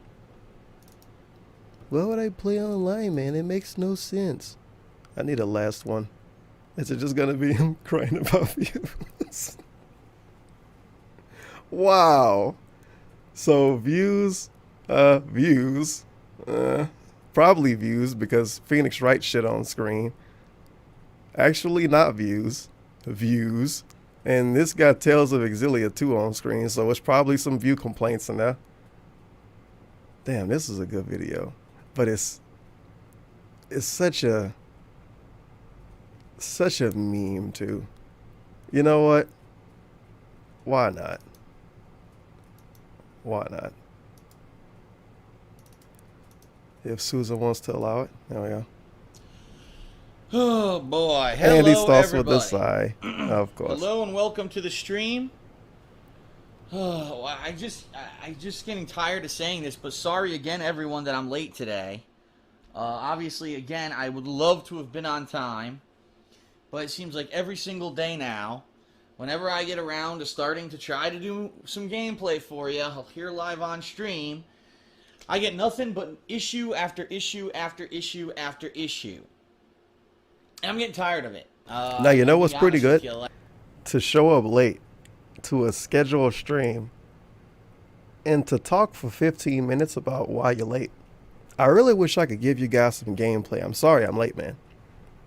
Why would I play online, man? It makes no sense. I need a last one. Is it just gonna be him crying about views? Wow. So views, probably views because Phoenix writes shit on screen. Actually not views, views. And this got Tales of Exilia 2 on screen, so it's probably some view complaints in there. Damn, this is a good video. But it's such a meme too. You know what? Why not? Why not? If Susan wants to allow it. There we go. Oh boy! Hello, and he starts everybody. with the sigh, of course. Hello and welcome to the stream. Oh, I just getting tired of saying this, but sorry again, everyone, that I'm late today. Obviously, again, I would love to have been on time, but it seems like every single day now, whenever I get around to starting to try to do some gameplay for you, here live on stream, I get nothing but issue after issue after issue after issue. And I'm getting tired of it. Now, you know what's pretty good? You, to show up late to a scheduled stream and to talk for 15 minutes about why you're late. I really wish I could give you guys some gameplay. I'm sorry I'm late, man.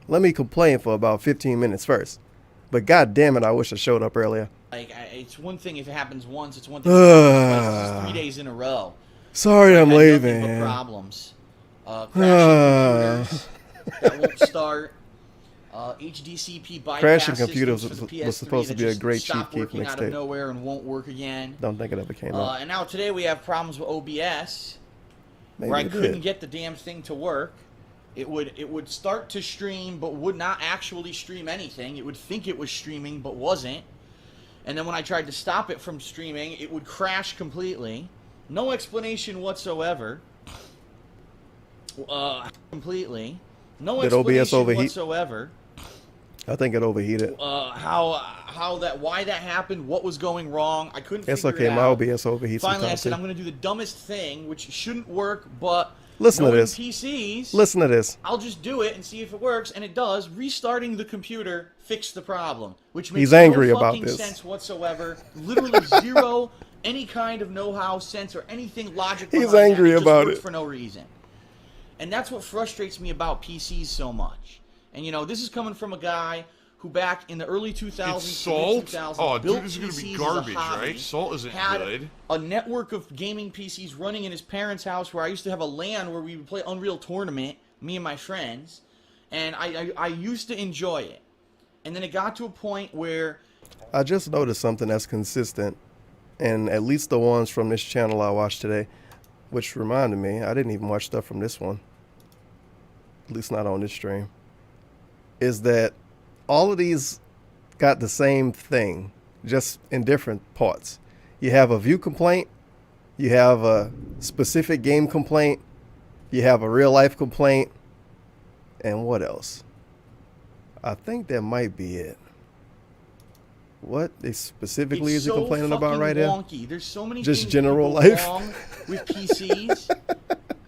Let me complain for about 15 minutes first. But god damn it, I wish I showed up earlier. Like, it's one thing if it happens once. It's one thing if it happens twice. It's 3 days in a row. Sorry I'm late, nothing but man. Problems. Crashing computers that won't start. HDCP bypass Crashing computers systems for the was PS3 supposed to that be a just great stopped Chief Keef working out of mixtape. nowhere and won't work again. Don't think it ever came out. And now today we have problems with OBS, Maybe where I it couldn't did. get the damn thing to work. It would start to stream, but would not actually stream anything. It would think it was streaming, but wasn't. And then when I tried to stop it from streaming, it would crash completely. No explanation whatsoever. Completely. No Did explanation OBS overheat? whatsoever. I think it overheated. Why that happened, what was going wrong. I couldn't figure It's okay. it My out. OBS overheats. Finally, I said too. I'm going to do the dumbest thing, which shouldn't work, but Listen to this. PCs, Listen to this. I'll just do it and see if it works, and it does. Restarting the computer fixed the problem, which makes He's angry no about fucking this. sense whatsoever. Literally zero any kind of know-how, sense, or anything logic. He's behind angry that. It about just works it for no reason, and that's what frustrates me about PCs so much. And you know, this is coming from a guy who back in the early 2000s, It's salt? 2000s, Oh, built dude, this is gonna be PCs as a garbage, hobby, right? Salt isn't had good. a network of gaming PCs running in his parents' house where I used to have a LAN where we would play Unreal Tournament, me and my friends, and I used to enjoy it. And then it got to a point where I just noticed something that's consistent, and at least the ones from this channel I watched today, which reminded me, I didn't even watch stuff from this one, at least not on this stream, is that all of these got the same thing, just in different parts. You have a view complaint, you have a specific game complaint, you have a real life complaint, and what else? I think that might be it. What they specifically is he complaining about right wonky. here? There's so many just things general that go life wrong with PCs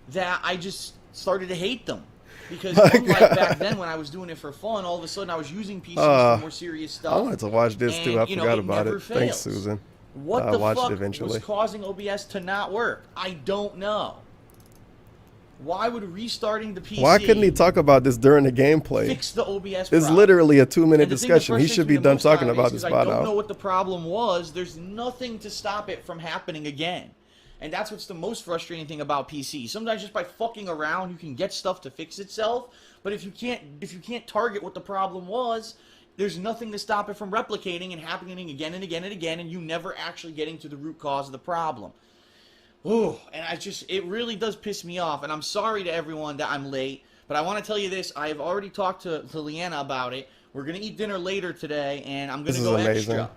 that I just started to hate them. Because unlike back then when I was doing it for fun, all of a sudden I was using PCs for more serious stuff. I wanted to watch this too. I forgot about it. Thanks, Susan. What the watched fuck it eventually. was causing OBS to not work? I don't know. Why would restarting the PC? Why couldn't he talk about this during the gameplay? Fix the OBS It's problem? literally a 2-minute And the thing that discussion. He should frustrates be me the done most talking out of about it this is by I don't now. know what the problem was. There's nothing to stop it from happening again. And that's what's the most frustrating thing about PC. Sometimes just by fucking around, you can get stuff to fix itself. But if you can't target what the problem was, there's nothing to stop it from replicating and happening again and again and again, and you never actually getting to the root cause of the problem. Ooh, and it really does piss me off. And I'm sorry to everyone that I'm late, but I want to tell you this: I have already talked to Leanna about it. We're gonna eat dinner later today, and I'm gonna go extra.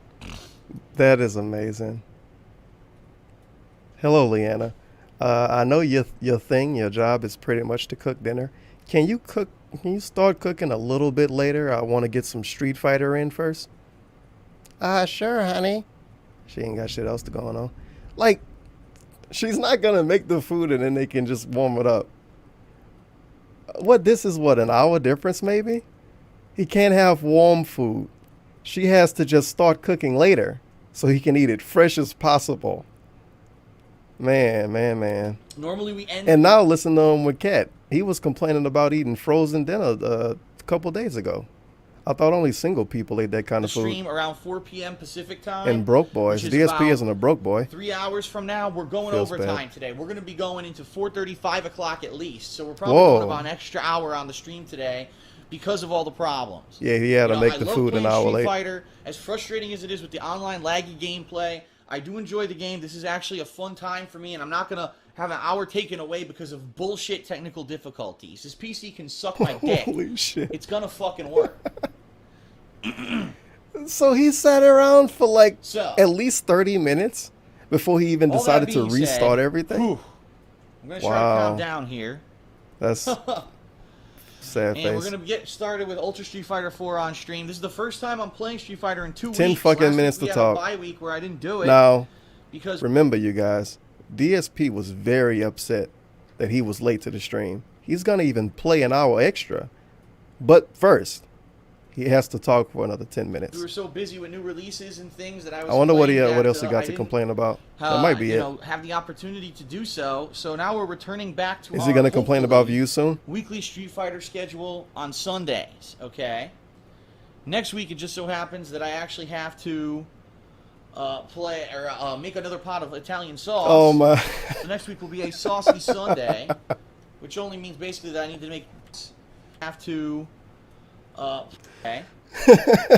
That is amazing. Hello, Leanna. I know your job is pretty much to cook dinner. Can you start cooking a little bit later? I want to get some Street Fighter in first. Sure, honey. She ain't got shit else to going on. Like, she's not gonna make the food and then they can just warm it up. This is an hour difference maybe? He can't have warm food. She has to just start cooking later so he can eat it fresh as possible. Man. Normally we end. And now listen to him with Cat. He was complaining about eating frozen dinner a couple days ago. I thought only single people ate that kind of food. Stream around 4 p.m. Pacific time. And broke boys. DSP isn't a broke boy. 3 hours from now, we're going Feels overtime bad. today. We're going to be going into 4:30, 5 o'clock at least. So we're probably going about an extra hour on the stream today because of all the problems. Yeah, he had to make the food an hour Street late. Fighter, as frustrating as it is with the online laggy gameplay, I do enjoy the game. This is actually a fun time for me, and I'm not going to have an hour taken away because of bullshit technical difficulties. This PC can suck my dick. Holy shit. It's going to fucking work. So he sat around for like So, at least 30 minutes before he even all decided that to being restart said, everything? I'm going to try to calm down here. That's sad And face. we're going to get started with Ultra Street Fighter 4 on stream. This is the first time I'm playing Street Fighter in 2 weeks. 10 fucking Last minutes week to we had talk. a bye week where I didn't do it. Now, because remember you guys, DSP was very upset that he was late to the stream. He's going to even play an hour extra. But first, he has to talk for another 10 minutes. we were so busy with new releases and things that I was I wonder what playing else he that, got I to didn't, complain about. That might be it. Have the opportunity to do so. So now we're returning back to Is our, he going to complain about hopefully, views soon? weekly Street Fighter schedule on Sundays, okay? Next week, it just so happens that I actually have to play or make another pot of Italian sauce. Oh, my. So next week will be a saucy Sunday, which only means basically that I need to okay.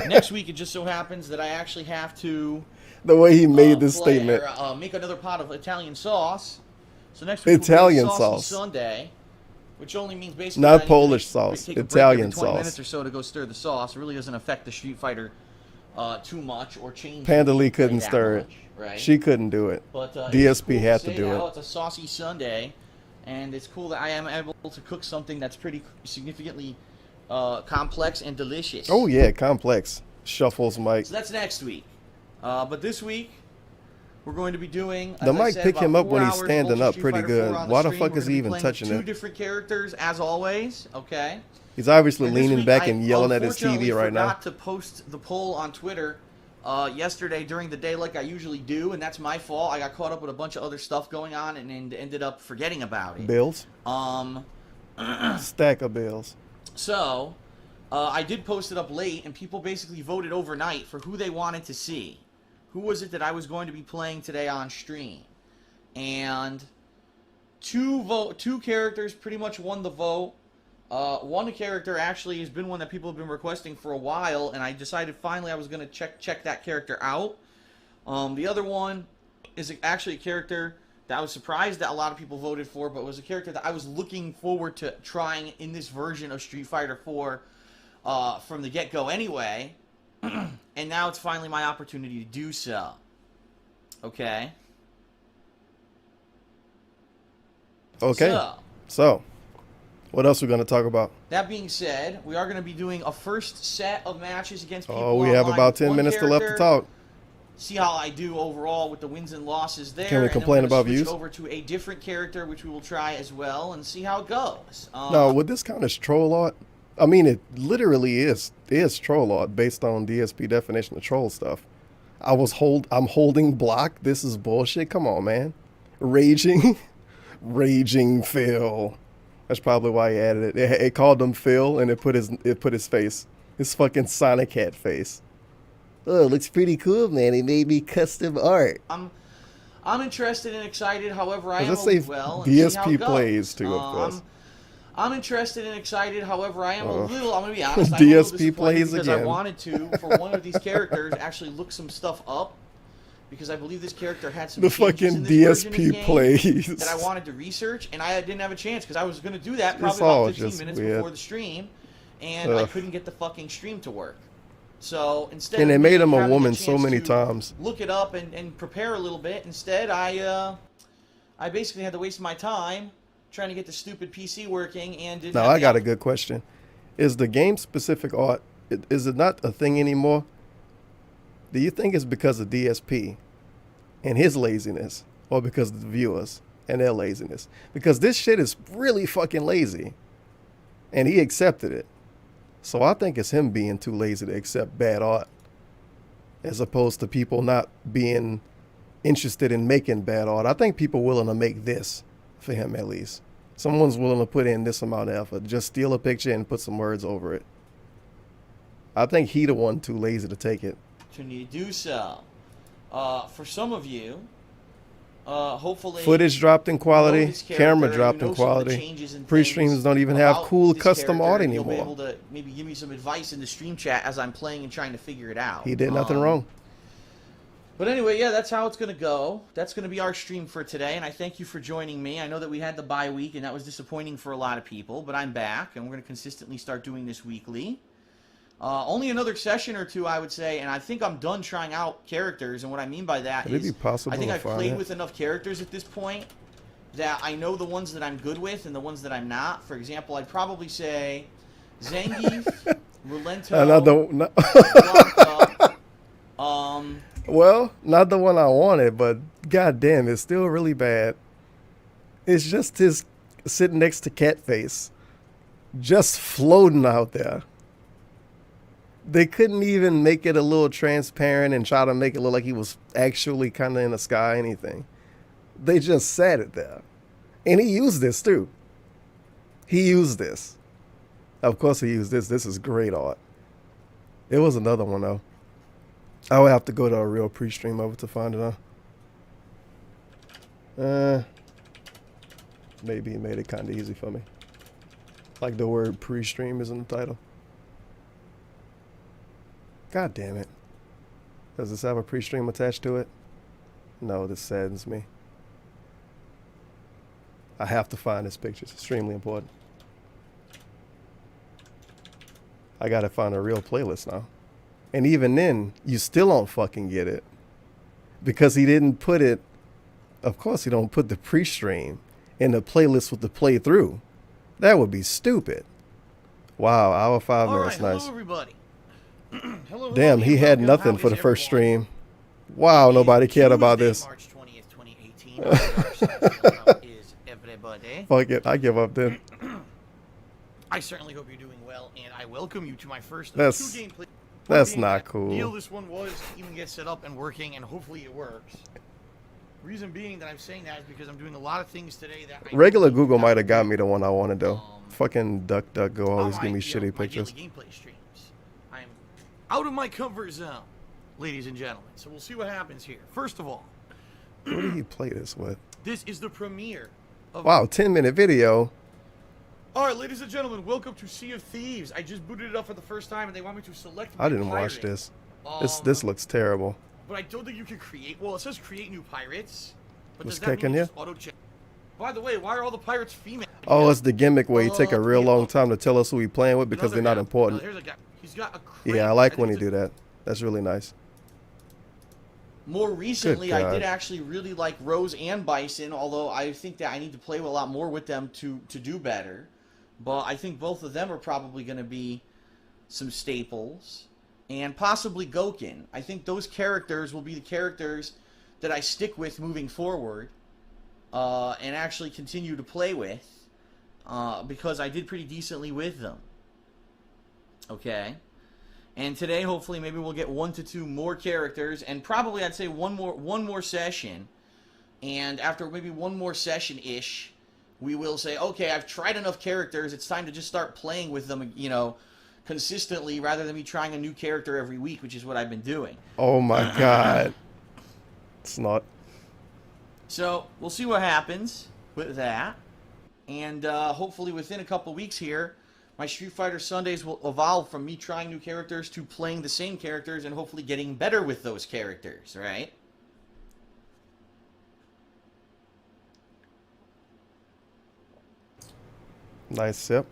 Next week, it just so happens that I actually have to The way he made this statement. make another pot of Italian sauce. So next week Italian will be a saucy sauce. Sunday, which only means basically Not that I need to Polish take sauce, a break Italian every 20 sauce. minutes or so to go stir the sauce. It really doesn't affect the Street Fighter too much or change. Panda Lee couldn't stir it. Right? She couldn't do it. But DSP cool had to do it. It's a saucy Sunday, and it's cool that I am able to cook something that's pretty significantly complex and delicious. Oh yeah, complex. Shuffles mic. So that's next week. But this week, we're going to be doing. The mic pick him up when he's standing up pretty good. Why the fuck is he even touching it? 2 different characters, as always. Okay. He's obviously leaning back and yelling at his TV right now. I forgot to post the poll on Twitter yesterday during the day like I usually do, and that's my fault. I got caught up with a bunch of other stuff going on and ended up forgetting about it. Bills? Stack of bills. So, I did post it up late, and people basically voted overnight for who they wanted to see. Who was it that I was going to be playing today on stream? And two characters pretty much won the vote. One character actually has been one that people have been requesting for a while, and I decided finally I was going to check that character out. The other one is actually a character that I was surprised that a lot of people voted for, but was a character that I was looking forward to trying in this version of Street Fighter 4 from the get-go anyway. And now it's finally my opportunity to do so. Okay? Okay. So what else are we going to talk about? That being said, we are going to be doing a first set of matches against people Oh, we have about 10 minutes left to talk. See how I do overall with the wins and losses there. Can we complain about views? Switch over to a different character, which we will try as well, and see how it goes. No, would this count as troll art? I mean, it literally is troll art based on DSP definition of troll stuff. I'm holding block. This is bullshit. Come on, man. Raging Phil. That's probably why he added it. It called him Phil, and it put his face, his fucking Sonic hat face. Oh, it looks pretty cool, man. He made me custom art. I'm interested and excited. However, I am as well. DSP plays too, of course. I'm interested and excited. However, I am a little. I'm gonna be honest. DSP plays because again. I wanted to for one of these characters actually look some stuff up, because I believe this character had some. The fucking DSP plays that I wanted to research, and I didn't have a chance because I was gonna do that probably about 15 minutes before the stream, and I couldn't get the fucking stream to work. So instead, and they made him a woman so many times. Look it up and prepare a little bit. Instead, I basically had to waste my time trying to get the stupid PC working and didn't. Now I got a good question: is the game specific art? Is it not a thing anymore? Do you think it's because of DSP and his laziness, or because of the viewers and their laziness? Because this shit is really fucking lazy, and he accepted it. So I think it's him being too lazy to accept bad art, as opposed to people not being interested in making bad art. I think people willing to make this for him, at least. Someone's willing to put in this amount of effort. Just steal a picture and put some words over it. I think he the one too lazy to take it. To need to do so. For some of you, hopefully footage dropped in quality, camera dropped in quality. Pre-streams don't even have cool custom art anymore. You'll be able to maybe give me some advice in the stream chat as I'm playing and trying to figure it out. He did nothing wrong. But anyway, yeah, that's how it's going to go. That's going to be our stream for today, and I thank you for joining me. I know that we had the bye week, and that was disappointing for a lot of people, but I'm back, and we're going to consistently start doing this weekly. Only another session or two, I would say, and I think I'm done trying out characters, and what I mean by that is I think I've played with enough characters at this point that I know the ones that I'm good with and the ones that I'm not. For example, I'd probably say Zangief, Rolento, Blanca, well, not the one I wanted, but goddamn, it's still really bad. It's just his sitting next to Catface, just floating out there. They couldn't even make it a little transparent and try to make it look like he was actually kind of in the sky, anything. They just sat it there. And he used this too. He used this. Of course he used this. This is great art. There was another one though. I would have to go to a real pre-stream of it to find it out. Maybe he made it kind of easy for me. Like the word pre-stream is in the title. God damn it. Does this have a pre-stream attached to it? No, this saddens me. I have to find this picture. It's extremely important. I gotta find a real playlist now. And even then, you still don't fucking get it. Because he didn't put it, of course he don't put the pre-stream in the playlist with the playthrough. That would be stupid. Wow, hour 5 minutes, hello, nice. everybody. Hello, Damn, he had nothing for the first stream. Wow, nobody cared about this. March 20th, 2018. Is everybody? Fuck it, I give up then. I certainly hope you're doing well, and I welcome you to my first That's- two gameplay. that's not cool. Deal this one was to even get set up and working, and hopefully it works. Reason being that I'm saying that is because I'm doing a lot of things today that I Regular Google might have got me the one I wanted though. Fucking DuckDuckGo always give me my shitty pictures. daily gameplay streams. I'm out of my comfort zone, ladies and gentlemen. So we'll see what happens here. First of all, Who did he play this with? this is the premiere of Wow, 10-minute video. All right, ladies and gentlemen, welcome to Sea of Thieves. I just booted it up for the first time, and they want me to select. I didn't watch this. This looks terrible. But I don't think you can create. Well, it says create new pirates. But What's does that kicking mean you? just auto check? By the way, why are all the pirates female? Oh, it's the gimmick where he take a real long time to tell us who he playing with because they're not important. Here's a guy. He's got a crate. Yeah, I like when he do that. That's really nice. More recently, I God. did actually really like Rose and Bison, although I think that I need to play a lot more with them to do better. But I think both of them are probably going to be some staples. And possibly Gokin. I think those characters will be the characters that I stick with moving forward. And actually continue to play with. Because I did pretty decently with them. Okay. And today, hopefully, maybe we'll get 1 to 2 more characters. And probably, I'd say, one more session. And after maybe one more session-ish, we will say, okay, I've tried enough characters. It's time to just start playing with them, you know, consistently rather than me trying a new character every week, which is what I've been doing. Oh my God. It's not. So, we'll see what happens with that. And hopefully within a couple weeks here, my Street Fighter Sundays will evolve from me trying new characters to playing the same characters and hopefully getting better with those characters, right? Nice sip.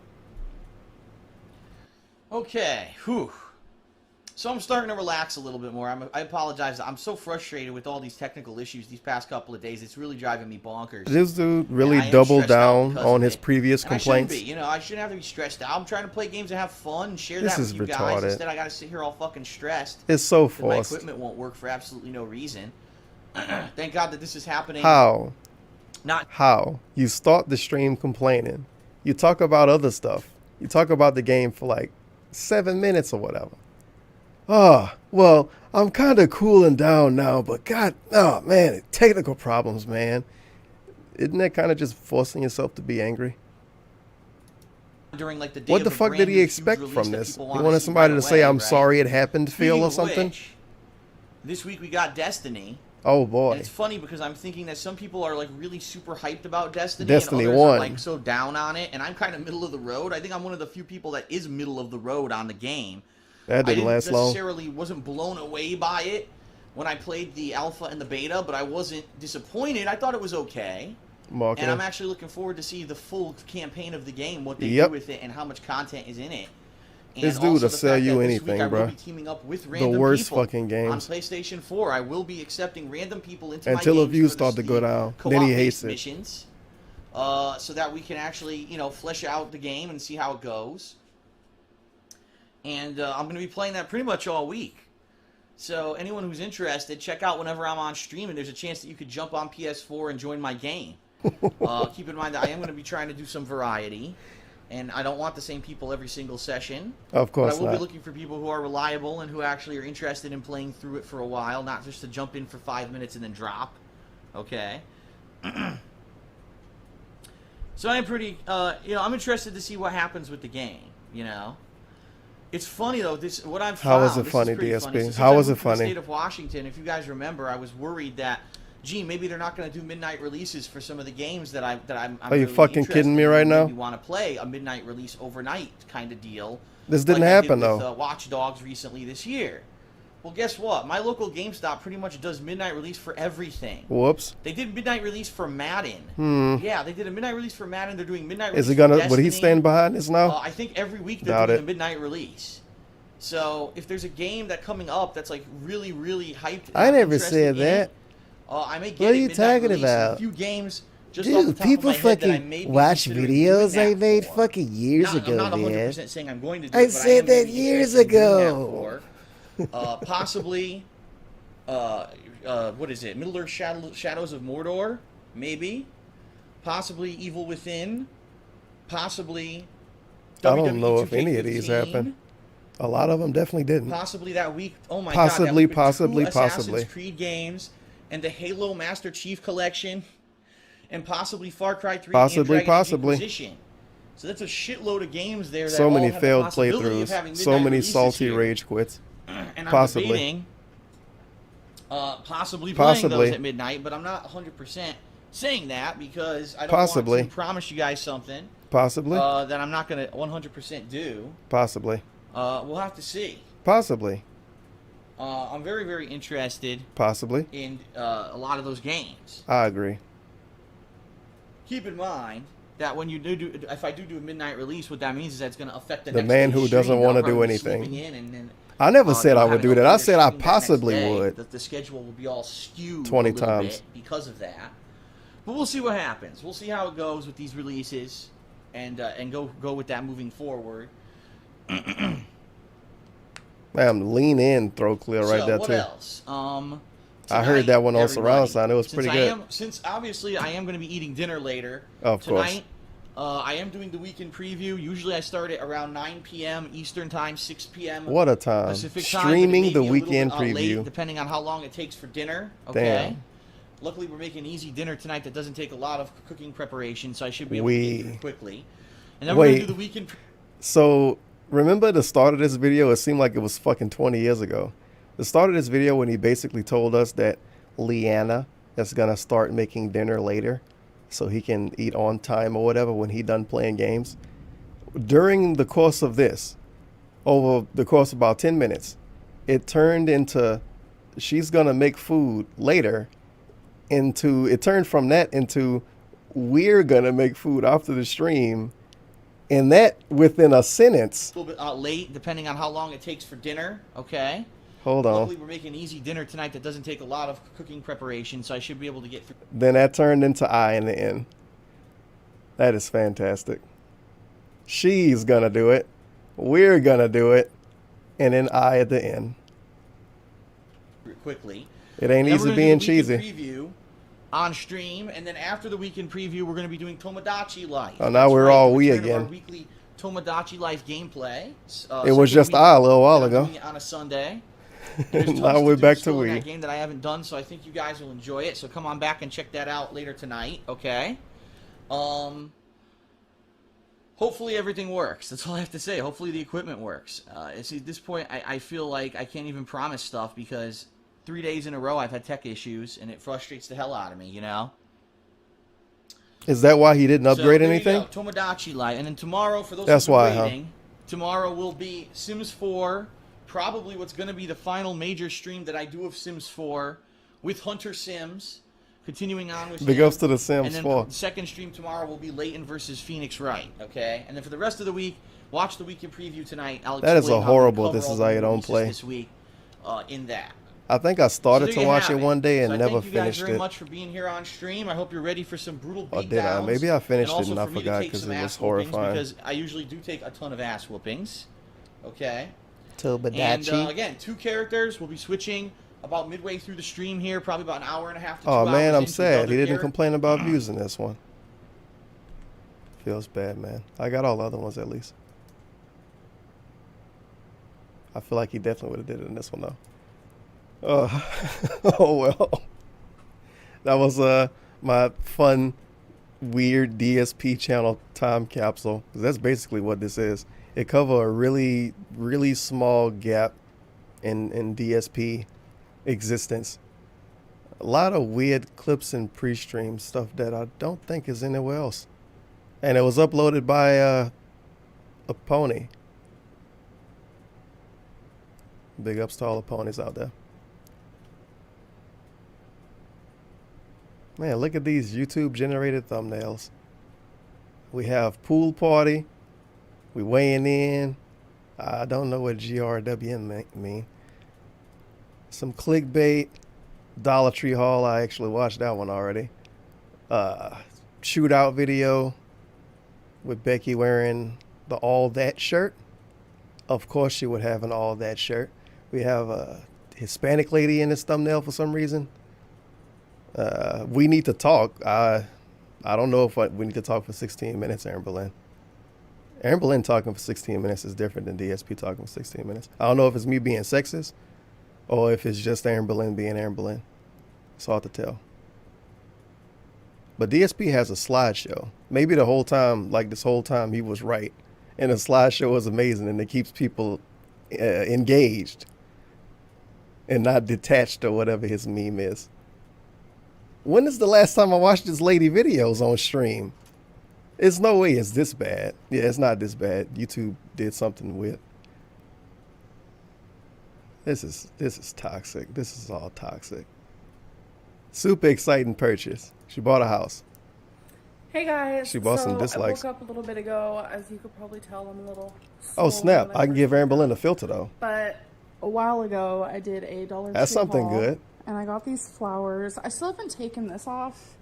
Okay, whew. So I'm starting to relax a little bit more. I apologize. I'm so frustrated with all these technical issues these past couple of days. It's really driving me bonkers. This dude really doubled down on his previous and complaints. I shouldn't be. You know, I shouldn't have to be stressed out. I'm trying to play games and have fun and share This that is with you guys. retarded. Instead, I got to sit here all fucking stressed. It's so 'cause my forced. equipment won't work for absolutely no reason. Thank God that this is happening. How? Not How? You start the stream complaining. You talk about other stuff. You talk about the game for like 7 minutes or whatever. Oh, well, I'm kind of cooling down now, but God, oh man, technical problems, man. Isn't that kind of just forcing yourself to be angry? during like the day What of the a fuck brand did he new expect huge from release this? that He people wanted see somebody right to say, away, I'm right? sorry it happened, feel Speaking or of something? which, this week we got Destiny. Oh And boy. it's funny because I'm thinking that some people are like really super hyped about Destiny, Destiny and others 1. are like so down on it, and I'm kind of middle of the road. I think I'm one of the few people that is middle of the road on the game. That didn't last long. I necessarily wasn't blown away by it when I played the alpha and the beta, but I wasn't disappointed. I thought it was okay. Marketing. And I'm actually looking forward to see the full campaign of the game, what they Yep. do with it, and how much content is in it. And This dude also will the sell fact you that this anything, week I will bro. be teaming up with The random worst people fucking on games. PlayStation 4. I will be accepting random people into Until my the games views for the start to go Steam down. Then he hates co-op-based it. missions, so that we can actually, you know, flesh out the game and see how it goes. And I'm going to be playing that pretty much all week. So anyone who's interested, check out whenever I'm on stream, and there's a chance that you could jump on PS4 and join my game. Keep in mind that I am going to be trying to do some variety, and I don't want the same people every single session. Of course But I will be not. looking for people who are reliable and who actually are interested in playing through it for a while, not just to jump in for 5 minutes and then drop. Okay? So I'm pretty, you know, I'm interested to see what happens with the game, you know? It's funny though. What I've found. How was it this funny, is pretty DSP? funny. So since How I was it moved to the funny? State of Washington. If you guys remember, I was worried that, gee, maybe they're not going to do midnight releases for some of the games that I'm Are you really fucking interested kidding me in, right and now? maybe want to play a midnight release overnight kind of deal. This didn't like I did happen, with, though. Watch Dogs recently this year. Well, guess what? My local GameStop pretty much does midnight release for everything. Whoops. They did midnight release for Madden. Yeah, they did a midnight release for Madden. They're doing midnight release Is he gonna? for Would he Destiny. stand behind this now? I think every week they're Doubt doing it. a midnight release. So if there's a game that coming up that's like really, really hyped, I never said that. I may get what are you talking about? A few games. Just Dude, people fucking watch videos I made fucking years ago, I'm not 100% man. saying I'm going to do I it, but said that years ago. Possibly, what is it? Middle-earth Shadows of Mordor? Maybe. Possibly Evil Within. Possibly I don't know if any of these happened. A lot of them definitely didn't. Possibly that week. Oh my possibly, God. possibly. Assassin's Creed games and the Halo Master Chief Collection and possibly Far Cry 3 possibly. Inquisition. So that's a shitload of games there. That so many have failed the possibility playthroughs. So many salty rage quits. And possibly. I'm debating, possibly playing those at midnight, but I'm not 100% saying that because I don't want to promise you guys something. Possibly. That I'm not going to 100% do. Possibly. We'll have to see. Possibly. I'm very, very interested. Possibly. In a lot of those games. I agree. Keep in mind that when you do, if I do a midnight release, what that means is that it's going to affect the next man who doesn't want to do anything. I never said I would do that. I said I possibly would. The schedule will be all skewed 20 times because of that. But we'll see what happens. We'll see how it goes with these releases, and go with that moving forward. Man, lean in, throw clear right there what too. Else? I heard that one on surround sound. It was pretty good. Since obviously I am going to be eating dinner later. Of tonight, I am doing the weekend preview. Usually I start at around 9 p.m. Eastern time, 6 p.m. What a time! Pacific time, Streaming the weekend preview, preview, depending on how long it takes for dinner. Okay. Damn. Luckily, we're making easy dinner tonight that doesn't take a lot of cooking preparation, so I should be able to get through it quickly. And then we're going to do the weekend. So remember the start of this video? It seemed like it was fucking 20 years ago. The start of this video when he basically told us that Leanna is going to start making dinner later so he can eat on time or whatever when he done playing games. During the course of this, over the course of about 10 minutes, it turned into she's going to make food later it turned from that into we're going to make food after the stream. And that within a sentence. A little bit late, depending on how long it takes for dinner. Okay. Hold on. Luckily, we're making easy dinner tonight that doesn't take a lot of cooking preparation, so I should be able to get through. Then that turned into I in the end. That is fantastic. She's going to do it. We're going to do it. And then I at the end. Quickly. It ain't easy being cheesy. Preview on stream, and then after the weekend preview, we're going to be doing Tomodachi Life. Oh, now we're all we again. Our weekly Tomodachi Life gameplay. It was just a little while ago. On a Sunday. Now we're back to that game that I haven't done, so I think you guys will enjoy it. So come on back and check that out later tonight. Okay. Hopefully everything works. That's all I have to say. Hopefully the equipment works. At this point, I feel like I can't even promise stuff because 3 days in a row I've had tech issues, and it frustrates the hell out of me, you know? Is that why he didn't upgrade anything? Tomodachi Life. And then tomorrow, for those who are waiting, tomorrow will be Sims 4, probably what's going to be the final major stream that I do of Sims 4 with Hunter Sims, continuing on with Big ups to the Sims 4. And then the second stream tomorrow will be Leighton versus Phoenix Wright, okay? And then for the rest of the week, watch the weekend preview tonight. I'll that is a horrible This Is How You Don't Play. This week in that. I think I started to watch it one day and never finished it. Thank you guys very much for being here on stream. I hope you're ready for some brutal beatdowns. Oh, did I? Maybe I finished it and I forgot because it was horrifying. Because I usually do take a ton of ass whoopings. Okay? Tomodachi. And again, 2 characters. We'll be switching about midway through the stream here, probably about an hour and a half to 2 hours. Oh, man, I'm sad. He didn't complain about views in this one. Feels bad, man. I got all the other ones at least. I feel like he definitely would have did it in this one, though. Oh well. That was my fun, weird DSP channel time capsule. 'Cause that's basically what this is. It covered a really, really small gap in DSP existence. A lot of weird clips and pre-stream stuff that I don't think is anywhere else. And it was uploaded by a pony. Big ups to all the ponies out there. Man, look at these YouTube generated thumbnails. We have pool party. We weighing in. I don't know what GRWN mean. Some clickbait. Dollar Tree Haul. I actually watched that one already. Shootout video with Becky wearing the All That shirt. Of course she would have an All That shirt. We have a Hispanic lady in this thumbnail for some reason. We need to talk. I don't know if we need to talk for 16 minutes, Aaron Boleyn. Aaron Boleyn talking for 16 minutes is different than DSP talking for 16 minutes. I don't know if it's me being sexist or if it's just Aaron Boleyn being Aaron Boleyn. It's hard to tell. But DSP has a slideshow. Maybe the whole time, like this whole time, he was right. And the slideshow is amazing, and it keeps people engaged and not detached or whatever his meme is. When is the last time I watched this lady videos on stream? It's no way it's this bad. Yeah, it's not this bad. YouTube did something with. This is toxic. This is all toxic. Super exciting purchase. She bought a house. Hey guys. She bought some dislikes. I woke up a little bit ago. As you could probably tell, I'm a little Oh snap! I can give Aaron Boleyn a filter though. But a while ago, I did a Dollar Tree That's something haul, good. And I got these flowers. I still haven't taken this off.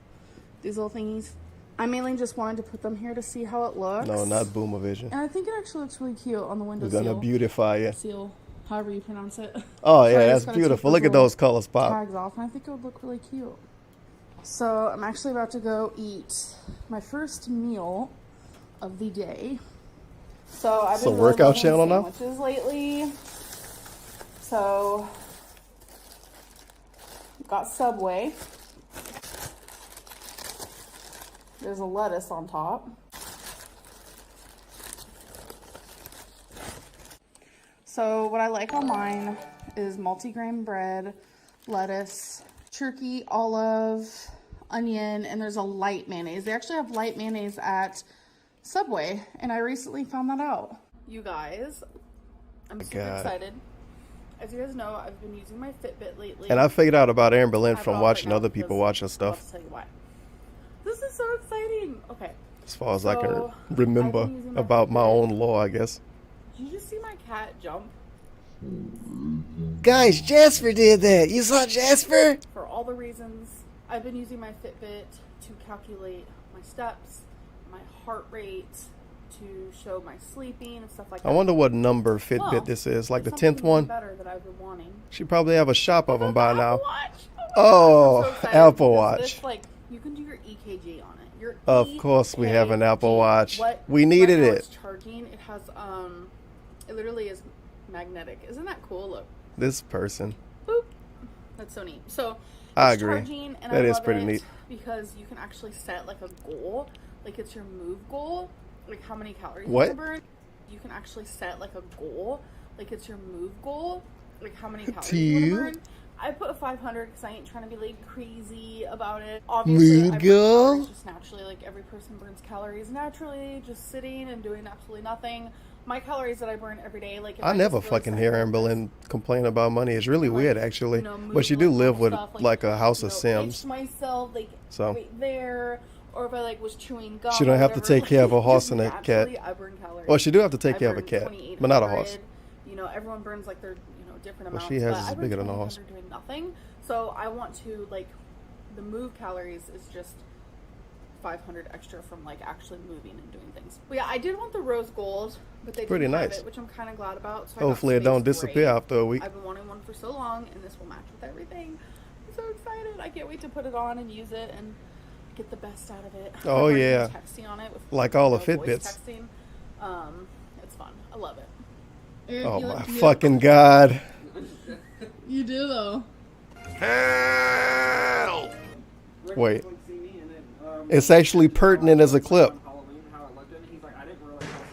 These little thingies. I mainly just wanted to put them here to see how it looks. No, not Boomer Vision. And I think it actually looks really cute on the window We're gonna beautify it. Seal, however you pronounce it. Oh So yeah, I that's just gotta beautiful. take Look at those colors pop. tags off, and I think it would look really cute. So I'm actually about to go eat my first meal of the day. So I've been workout loving channel now? sandwiches lately. So got Subway. There's a lettuce on top. So what I like on mine is multigrain bread, lettuce, turkey, olive, onion, and there's a light mayonnaise. They actually have light mayonnaise at Subway, and I recently found that out. You guys, I'm super excited. As you guys know, I've been using my Fitbit lately. And I figured out about Aaron Boleyn from watching other people watching stuff. I'll tell you why. This is so exciting. Okay. As far as I can remember about my own law, I guess. Did you just see my cat jump? Guys, Jasper did that. You saw Jasper? For all the reasons, I've been using my Fitbit to calculate my steps, my heart rate, to show my sleeping and stuff like that. I wonder what number Fitbit this is. Like the 10th one? Better that I've been wanting. She probably have a shop of them by now. Oh, Apple Watch. This, like, you can do your EKG on it. Your Of course we have an Apple Watch. We needed right now it. It's charging. It has it literally is magnetic. Isn't that cool? Look. This person. Boop. That's so neat. So I it's agree. Charging, and That I is love pretty it neat. because you can actually set like a goal, like it's your move goal, like how many calories What? you can burn. You can actually set like a goal, like it's your move goal, like how many calories you want to burn. I put 500 because I ain't trying to be like crazy about it. Obviously, Mood I burn goal? calories just naturally, like every person burns calories naturally, just sitting and doing absolutely nothing. My calories that I burn every day, like if I never just really fucking set hear my Aaron Boleyn complain about money. It's really weird, actually. But she do live with stuff, like a house of itch Sims. myself, like So. right there, or if I like was chewing gum. She don't or have to whatever, take care of a like, horse just and a cat. naturally, I burn calories. Well, she do have to take I care of a burn cat, but not a 2,800. horse. You know, everyone burns like their different What amounts. she has but is I burn bigger than a horse. 2,800 doing nothing. So I want to like the move calories is just 500 extra from like actually moving and doing things. But yeah, I did want the rose gold, but they Pretty didn't have nice. it, which I'm kind of glad about. So Hopefully I it got don't Space disappear Gray. after a week. I've been wanting one for so long, and this will match with everything. I'm so excited! I can't wait to put it on and use it and get the best out of it. Oh, I've already yeah. been texting on it with Like all the voice Fitbits. Texting. It's fun. I love it. Oh my fucking God. You do though. Hell! Wait. It's actually pertinent as a clip.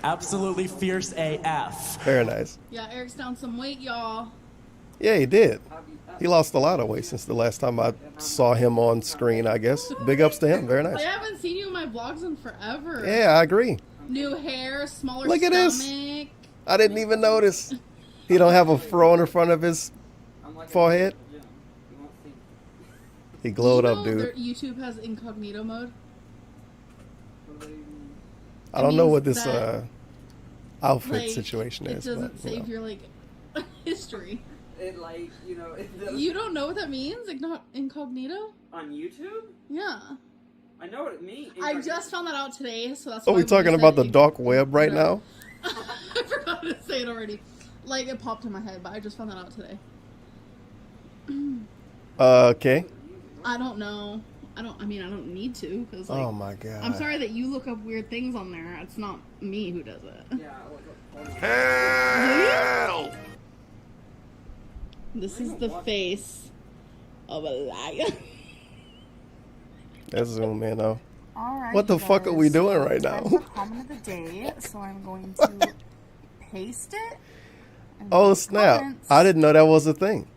Absolutely fierce AF. Very nice. Yeah, Eric's down some weight, y'all. Yeah, he did. He lost a lot of weight since the last time I saw him on screen, I guess. Big ups to him. Very I nice. haven't seen you in my vlogs in forever. Yeah, I agree. New hair, smaller Look at this. stomach. I didn't even notice. He don't have a fro in the front of his forehead. He glowed up, dude. YouTube has incognito mode. I don't know what means this that outfit situation It is. doesn't but, you save know. your like history. It like, you know, You don't know what that means? Incognito? on YouTube? Yeah. I know what it means. I just found that out today, so that's Are why we when talking you about said the dark web right now? I forgot to say it already. Like, it popped in my head, but I just found that out today. Okay. I don't know. I don't need to, because, like, Oh my god. I'm sorry that you look up weird things on there. It's not me who does it. Hell! This is the face of a liar. Let's zoom in though. Alright, What the fuck are we doing right now? Time for comment of the day, so I'm going to paste it. and Oh leave snap! comments. I didn't know that was a thing.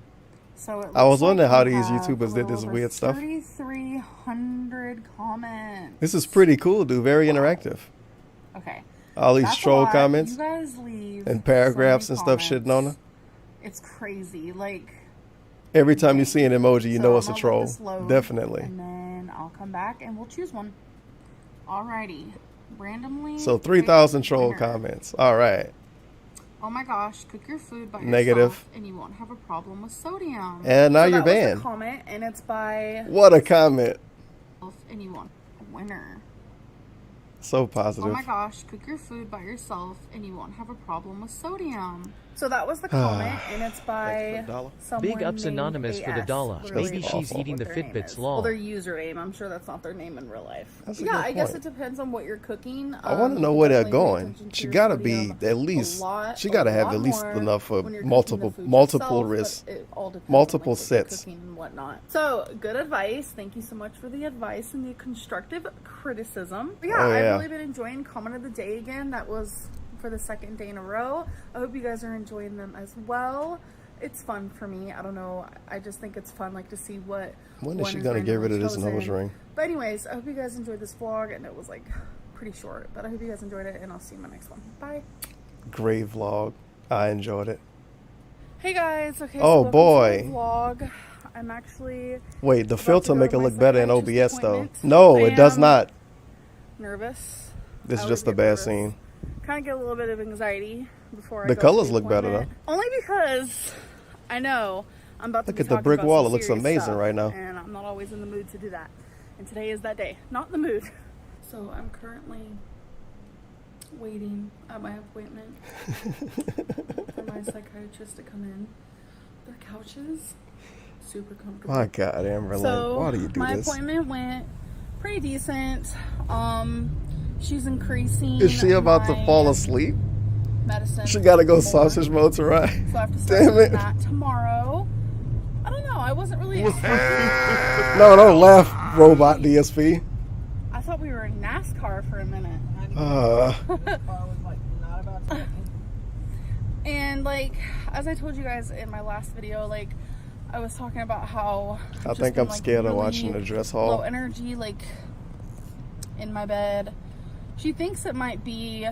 So it I was looks like wondering how we these have YouTubers a did this little weird over stuff. 3,300 comments. This is pretty cool, dude. Very interactive. Okay. All these That's a troll lot. comments You guys leave and paragraphs so and many stuff shitting on her. It's crazy. Like, Every time you see an emoji, you so know it's a I'm gonna let troll. this load, Definitely. And then I'll come back and we'll choose one. Alrighty. Randomly. So 3,000 pick troll winner. comments. All right. Oh my gosh, cook your food by Negative. yourself and you won't have a problem with sodium. And now so you're that was the banned. comment, and it's by What a comment. and you want a winner. So positive. Oh my gosh, cook your food by yourself and you won't have a problem with sodium. So that was the comment, and it's by someone Big ups named Anonymous for the AS. dollar. Literally Maybe that's she's awful eating what the their name Fitbits is. lol. Well, their username. I'm sure that's not their name in real life. That's a Yeah, good I guess point. it depends on what you're cooking. I want to know where they're definitely pay going. attention to She your gotta be sodium at least. lot, She gotta a have lot at least more enough for when you're cooking multiple the food multiple yourself, risks, but it all depends multiple on, like, what you're sets. cooking and whatnot. So good advice. Thank you so much for the advice and the constructive criticism. But yeah, Oh, yeah. I've really been enjoying comment of the day again. That was for the second day in a row. I hope you guys are enjoying them as well. It's fun for me. I don't know. I just think it's fun, like, to see what. When is one she gonna get rid of this randomly nose chosen. ring? But anyways, I hope you guys enjoyed this vlog, and it was like pretty short. But I hope you guys enjoyed it, and I'll see you in my next one. Bye. Great vlog. I enjoyed it. Hey guys. Okay. Oh, so welcome boy. to the vlog. I'm actually. Wait, the about filter to go make to it my look better in psychiatrist OBS though. appointment. No, I it does am not. Nervous. This I is always just a get bad nervous. scene. Kind of get a little bit of anxiety before I The go colors to look better, appointment. Only because I know I'm about to Look be at the talking brick about wall. some It looks serious amazing stuff, right now. and I'm not always in the mood to do that. And today is that day. Not in the mood. So I'm currently waiting at my appointment for my psychiatrist to come in. Their couches, super comfortable. My God, Amberlynn, So why do you do my this? appointment went pretty decent. She's increasing. Is she about to my fall asleep? medicine She gotta go more. sausage mode to ride. So I have to start Damn doing it. that tomorrow. I don't know. I wasn't really expecting. No, don't laugh, robot DSP. I thought we were in NASCAR for a minute. And like, as I told you guys in my last video, like, I was talking about how I I've just think been, I'm like, scared of really watching the dress low hall. energy, like, in my bed. She thinks it might be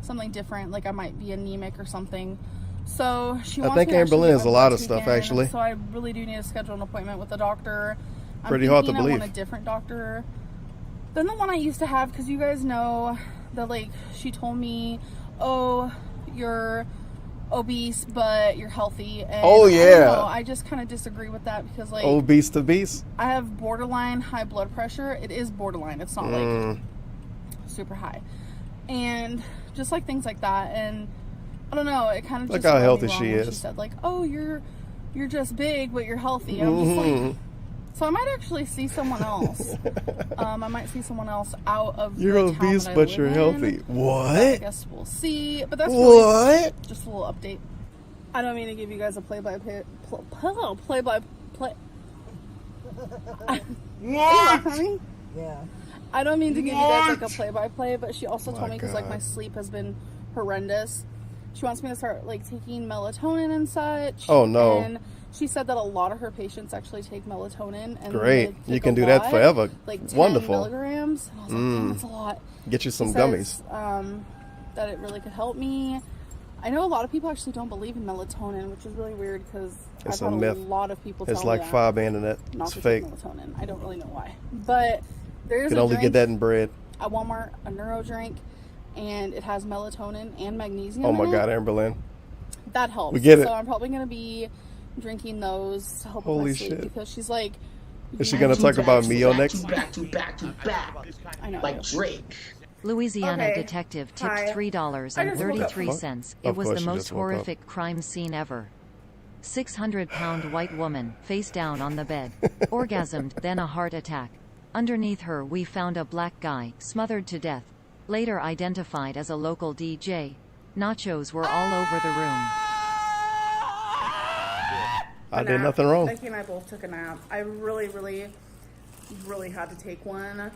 something different, like I might be anemic or something. So she wants think me to actually Amberlynn get has my a lot blood of stuff, taken, actually. So I really do need to schedule an appointment with the doctor. I'm Pretty hard to thinking I want believe. a different doctor than the one I used to have, because you guys know that, like, she told me, oh, you're obese but you're healthy. And Oh, I don't yeah. know, I just kind of disagree with that, because, like, Obese to beast. I have borderline high blood pressure. It is borderline. It's not like super high. And just like things like that. And I don't know, it kind of Look just how rubbed me healthy wrong she when is. She said, like, oh, you're just big but you're healthy. I'm just like, so I might actually see someone else. I might see someone else out of You're the town obese, that I but live you're in. healthy. What? I guess we'll see. But that's What? really just a little update. I don't mean to give you guys a play-by-play. Yeah. I don't mean to give you guys like a play-by-play, but she also My told me, because like God. my sleep has been horrendous. She wants me to start like taking melatonin and such. Oh, no. And she said that a lot of her patients actually take melatonin. And Great. they You take can a do that lot, forever. Like 10 Wonderful. milligrams. And I was like, damn, that's a lot. Get you some She gummies. says, that it really could help me. I know a lot of people actually don't believe in melatonin, which is really weird, because It's I've a had myth. a lot of people It's tell like me that fiber internet. not It's to fake. take melatonin. I don't really know why. But there You is can a only drink get that in bread. at Walmart, a neuro drink, and it has melatonin and magnesium. Oh my in God, it. Amberlyn. That helps. We get it. So I'm probably gonna be drinking those to help with Holy my sleep shit. because she's like. Is she gonna talk about Mio next? Back. I know. Like Drake. Louisiana Okay. detective tipped Hi. $3.33. It Of was course the she most just woke up. horrific crime scene ever. 600-pound white woman, face down on the bed. Orgasmed, then a heart attack. Underneath her we found a black guy, smothered to death. Later identified as a local DJ. Nachos were all over the room. I did nothing wrong. Becky and I both took a nap. I really had to take one.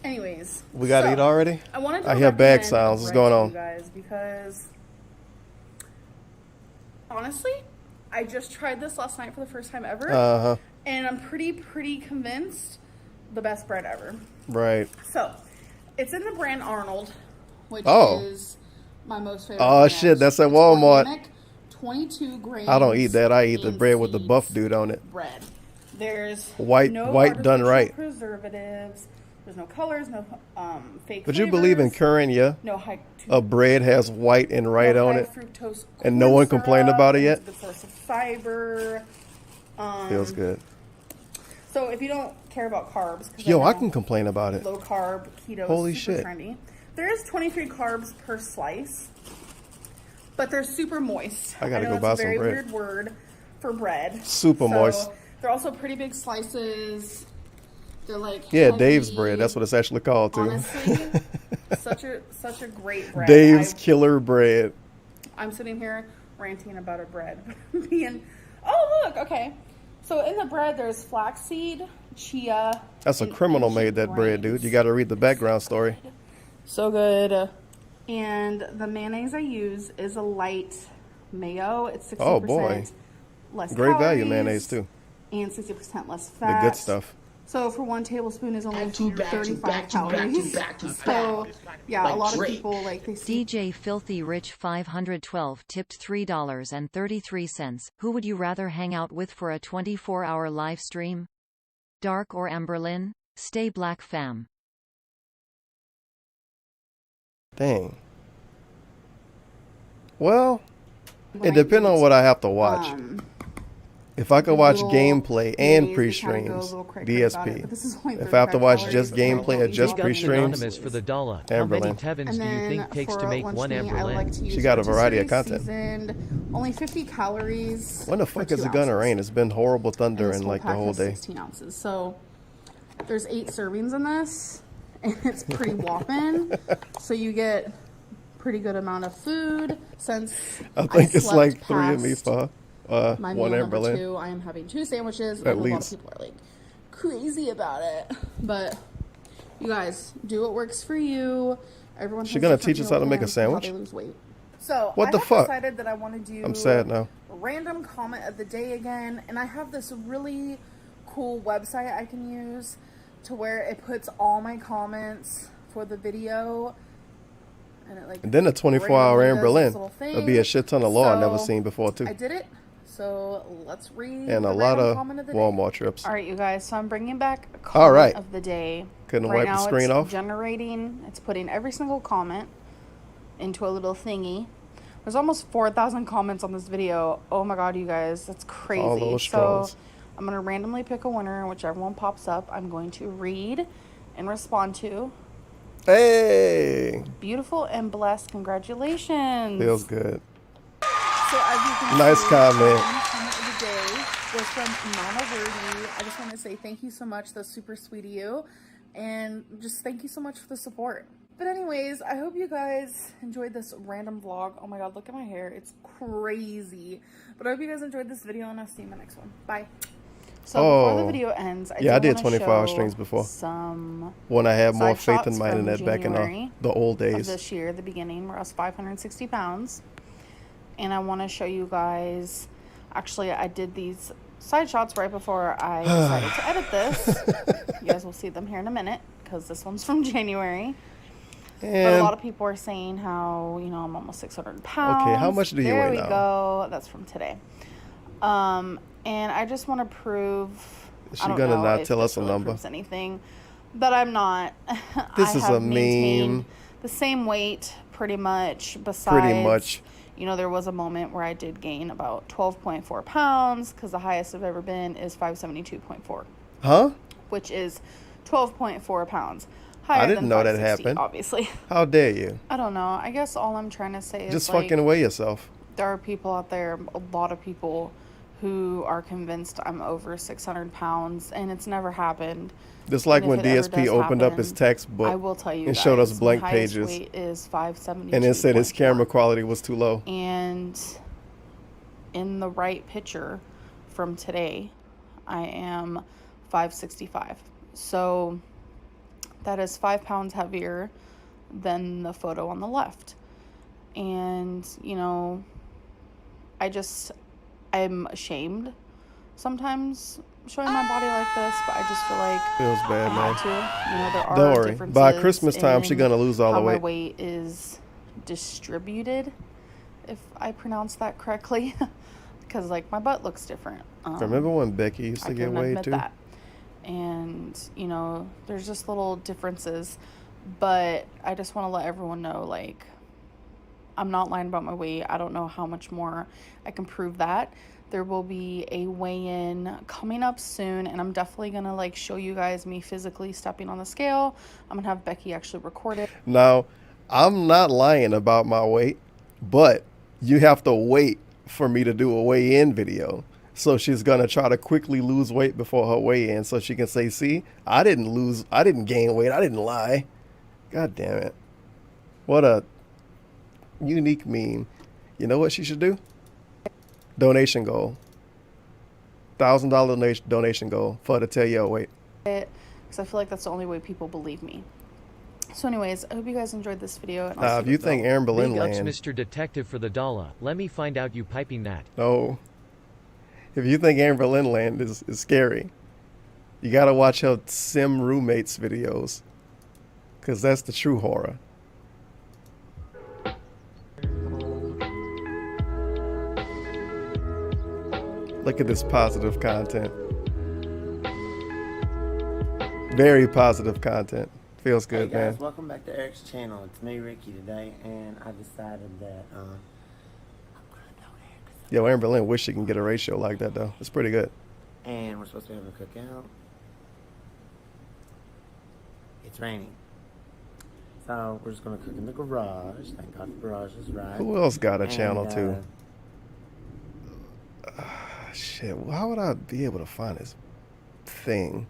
Anyways. We gotta eat already? I wanted to I hear bag recommend sounds. What's bread going to on? you guys, because honestly, I just tried this last night for the first time ever. And I'm pretty convinced the best bread ever. Right. So, it's in the brand Arnold, which Oh. is my most favorite Oh brand. shit, that's at It's Walmart. organic, 22 grains. I don't eat that. I eat the and bread with the seeds buff dude on it. bread. There's White no done artificial right. preservatives. There's no colors, no fake Would you believe in flavors, current, yeah? No high A bread has white and right no on high it. fructose And no corn one complained syrup, about it and yet? It's a good source of fiber. Feels good. So if you don't care about carbs, 'cause Yo, I know can complain about it. low carb keto Holy is super shit. trendy. There is 23 carbs per slice, but they're super moist. I gotta know go that's buy a some very bread. weird word for bread. Super moist. They're also pretty big slices. They're like Yeah, heavy. Dave's bread. That's what it's actually called too. Honestly, such a great bread. Dave's killer bread. I'm sitting here ranting about a bread. Oh look, okay. So in the bread there's flaxseed, chia. That's a and criminal ancient made that bread, grains. dude. You got to read the background story. So good. And the mayonnaise I use is a light mayo. It's 60% Oh boy, less great value calories mayonnaise too. and 60% less The fat. good stuff. So for 1 tablespoon is only 35 back. calories. So yeah, Like a lot Drake. of people like they see. DJ Filthy Rich 512 tipped $3.33. Who would you rather hang out with for a 24-hour live stream? Dark or Amberlyn? Stay black fam. Dang. Well, it depends on what I have to watch. If I could watch gameplay and pre-streams, DSP. If I have to watch just gameplay or just pre-streams, Anonymous for the dollar. How many Amberlyn. Tevins do you think takes to make one Amberlyn? She got a variety of content. Seasoned, only 50 calories. When the for fuck is 2 it gonna ounces. rain? It's been horrible thunder And this in like the pack whole has day. 16 ounces. So there's 8 servings in this, and it's pretty whopping. So you get pretty good amount of food. Since I think it's slept like 3 of me past for my one meal number Amberlyn. 2, I am having 2 sandwiches. At A lot least. of people are like crazy about it, but you guys do what works for you. Everyone. She has gonna different teach us meal how to make a plans and how sandwich? they lose weight. So What the I have fuck? decided that I want to do. I'm sad now. Random comment of the day again, and I have this really cool website I can use to where it puts all my comments for the video. And, it, like, And then a 24-hour randomly does this Amberlyn. little There'll be a thing. shit ton of law I've never So, seen before too. I did it. So let's read. And the a lot random of comment the day. Walmart trips. All right, you guys. So I'm bringing back a comment All right. of the day. Couldn't Right wipe the now screen it's off? generating. It's putting every single comment into a little thingy. There's almost 4,000 comments on this video. Oh my god, you guys, that's crazy. All those so trolls. I'm gonna randomly pick a winner, and whichever one pops up, I'm going to read and respond to. Hey, Beautiful and blessed. Congratulations. feels good. So as you can Nice see, comment. comment of the day was from Mama Verdi. I just want to say thank you so much. That's super sweet of you. And just thank you so much for the support. But anyways, I hope you guys enjoyed this random vlog. Oh my god, look at my hair. It's crazy. But I hope you guys enjoyed this video, and I'll see you in the next one. Bye. So before the video ends, yeah, I did do wanna 24-hour show streams before. Some When I had more side faith in shots my from internet back in January the old of days. this year, the beginning, where I was 560 pounds. And I want to show you guys, actually I did these side shots right before I decided to edit this. You guys will see them here in a minute, because this one's from January. But a lot of people are saying how, you know, I'm almost 600 pounds. Okay, how much do you weigh There we now? go. That's from today. And I just want to prove. Is she I don't gonna know not if tell this us a really number? proves anything, but I'm not. This I is have a maintained meme. the same weight pretty much. Besides, Pretty much. you know, there was a moment where I did gain about 12.4 pounds because the highest I've ever been is 572.4. Huh? Which is 12.4 pounds. Higher I didn't than know that 560, happened. obviously. How dare you? I don't know. I guess all I'm trying to say is Just like, fucking weigh yourself. there are people out there, a lot of people, who are convinced I'm over 600 pounds, and it's never happened. Just like And when if it ever DSP does opened up happen, his textbook I will tell you and guys, showed us my blank highest pages. weight is 572. And it said his camera quality was too low. And in the right picture from today, I am 565. So that is 5 pounds heavier than the photo on the left. And, you know, I'm ashamed sometimes showing my body like this, but I just feel like Feels bad, I man. have to. You know, there are Don't worry. differences By Christmas time, she's in gonna lose all how the my weight. weight is distributed, if I pronounce that correctly, because like my butt looks different. Remember when Becky used to I get can weighed admit too? that. And, you know, there's just little differences. But I just want to let everyone know, like, I'm not lying about my weight. I don't know how much more I can prove that. There will be a weigh-in coming up soon, and I'm definitely going to, like, show you guys me physically stepping on the scale. I'm going to have Becky actually record it. Now, I'm not lying about my weight, but you have to wait for me to do a weigh-in video. So she's going to try to quickly lose weight before her weigh-in so she can say, see, I didn't gain weight. I didn't lie. God damn it. What a unique meme. You know what she should do? Donation goal. $1,000 donation goal for her to tell you her weight. Because I feel like that's the only way people believe me. So anyways, I hope you guys enjoyed this video. And If you think Aaron Boleyn Big ups, land... Mr. Detective, for the dollar. Let me find out you piping that. No. If you think Aaron Boleyn land is scary, you got to watch her sim roommates videos. Because that's the true horror. Look at this positive content. Very positive content. Feels good, hey guys, man. welcome back to Eric's channel. It's me, Ricky, today, and I decided that Yo, Aaron Boleyn wish she can get a ratio like that, though. It's pretty good. and we're supposed to be having a cookout. It's raining. So we're just going to cook in the garage. Thank God the garage is right. Who else got a channel, too? Shit, how would I be able to find this thing?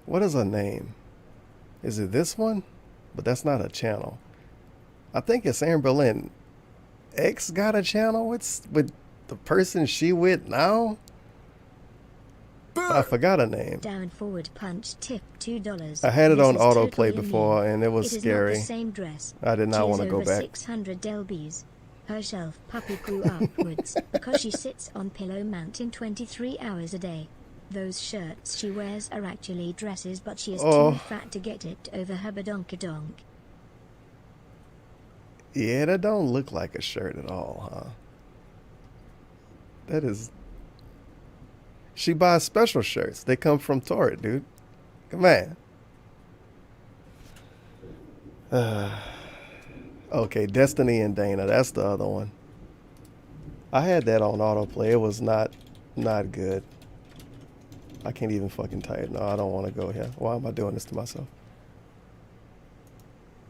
What is her name? Is it this one? But that's not a channel. I think it's Aaron Boleyn. X got a channel with the person she with now? I forgot her name. Down forward punch tip $2. I had it on This is autoplay totally before and it was It is scary. not the same dress. I did not She is want to go over back. 600 lbs. Herself puppy grew upwards because she sits on pillow mountain 23 hours a day. Those shirts she wears are actually dresses, but she is too fat to get it over her badonkadonk. Yeah, that don't look like a shirt at all, huh? That is... She buys special shirts. They come from Torrid, dude. Come on. Okay, Destiny and Dana. That's the other one. I had that on autoplay. It was not good. I can't even fucking type. No, I don't want to go here. Why am I doing this to myself?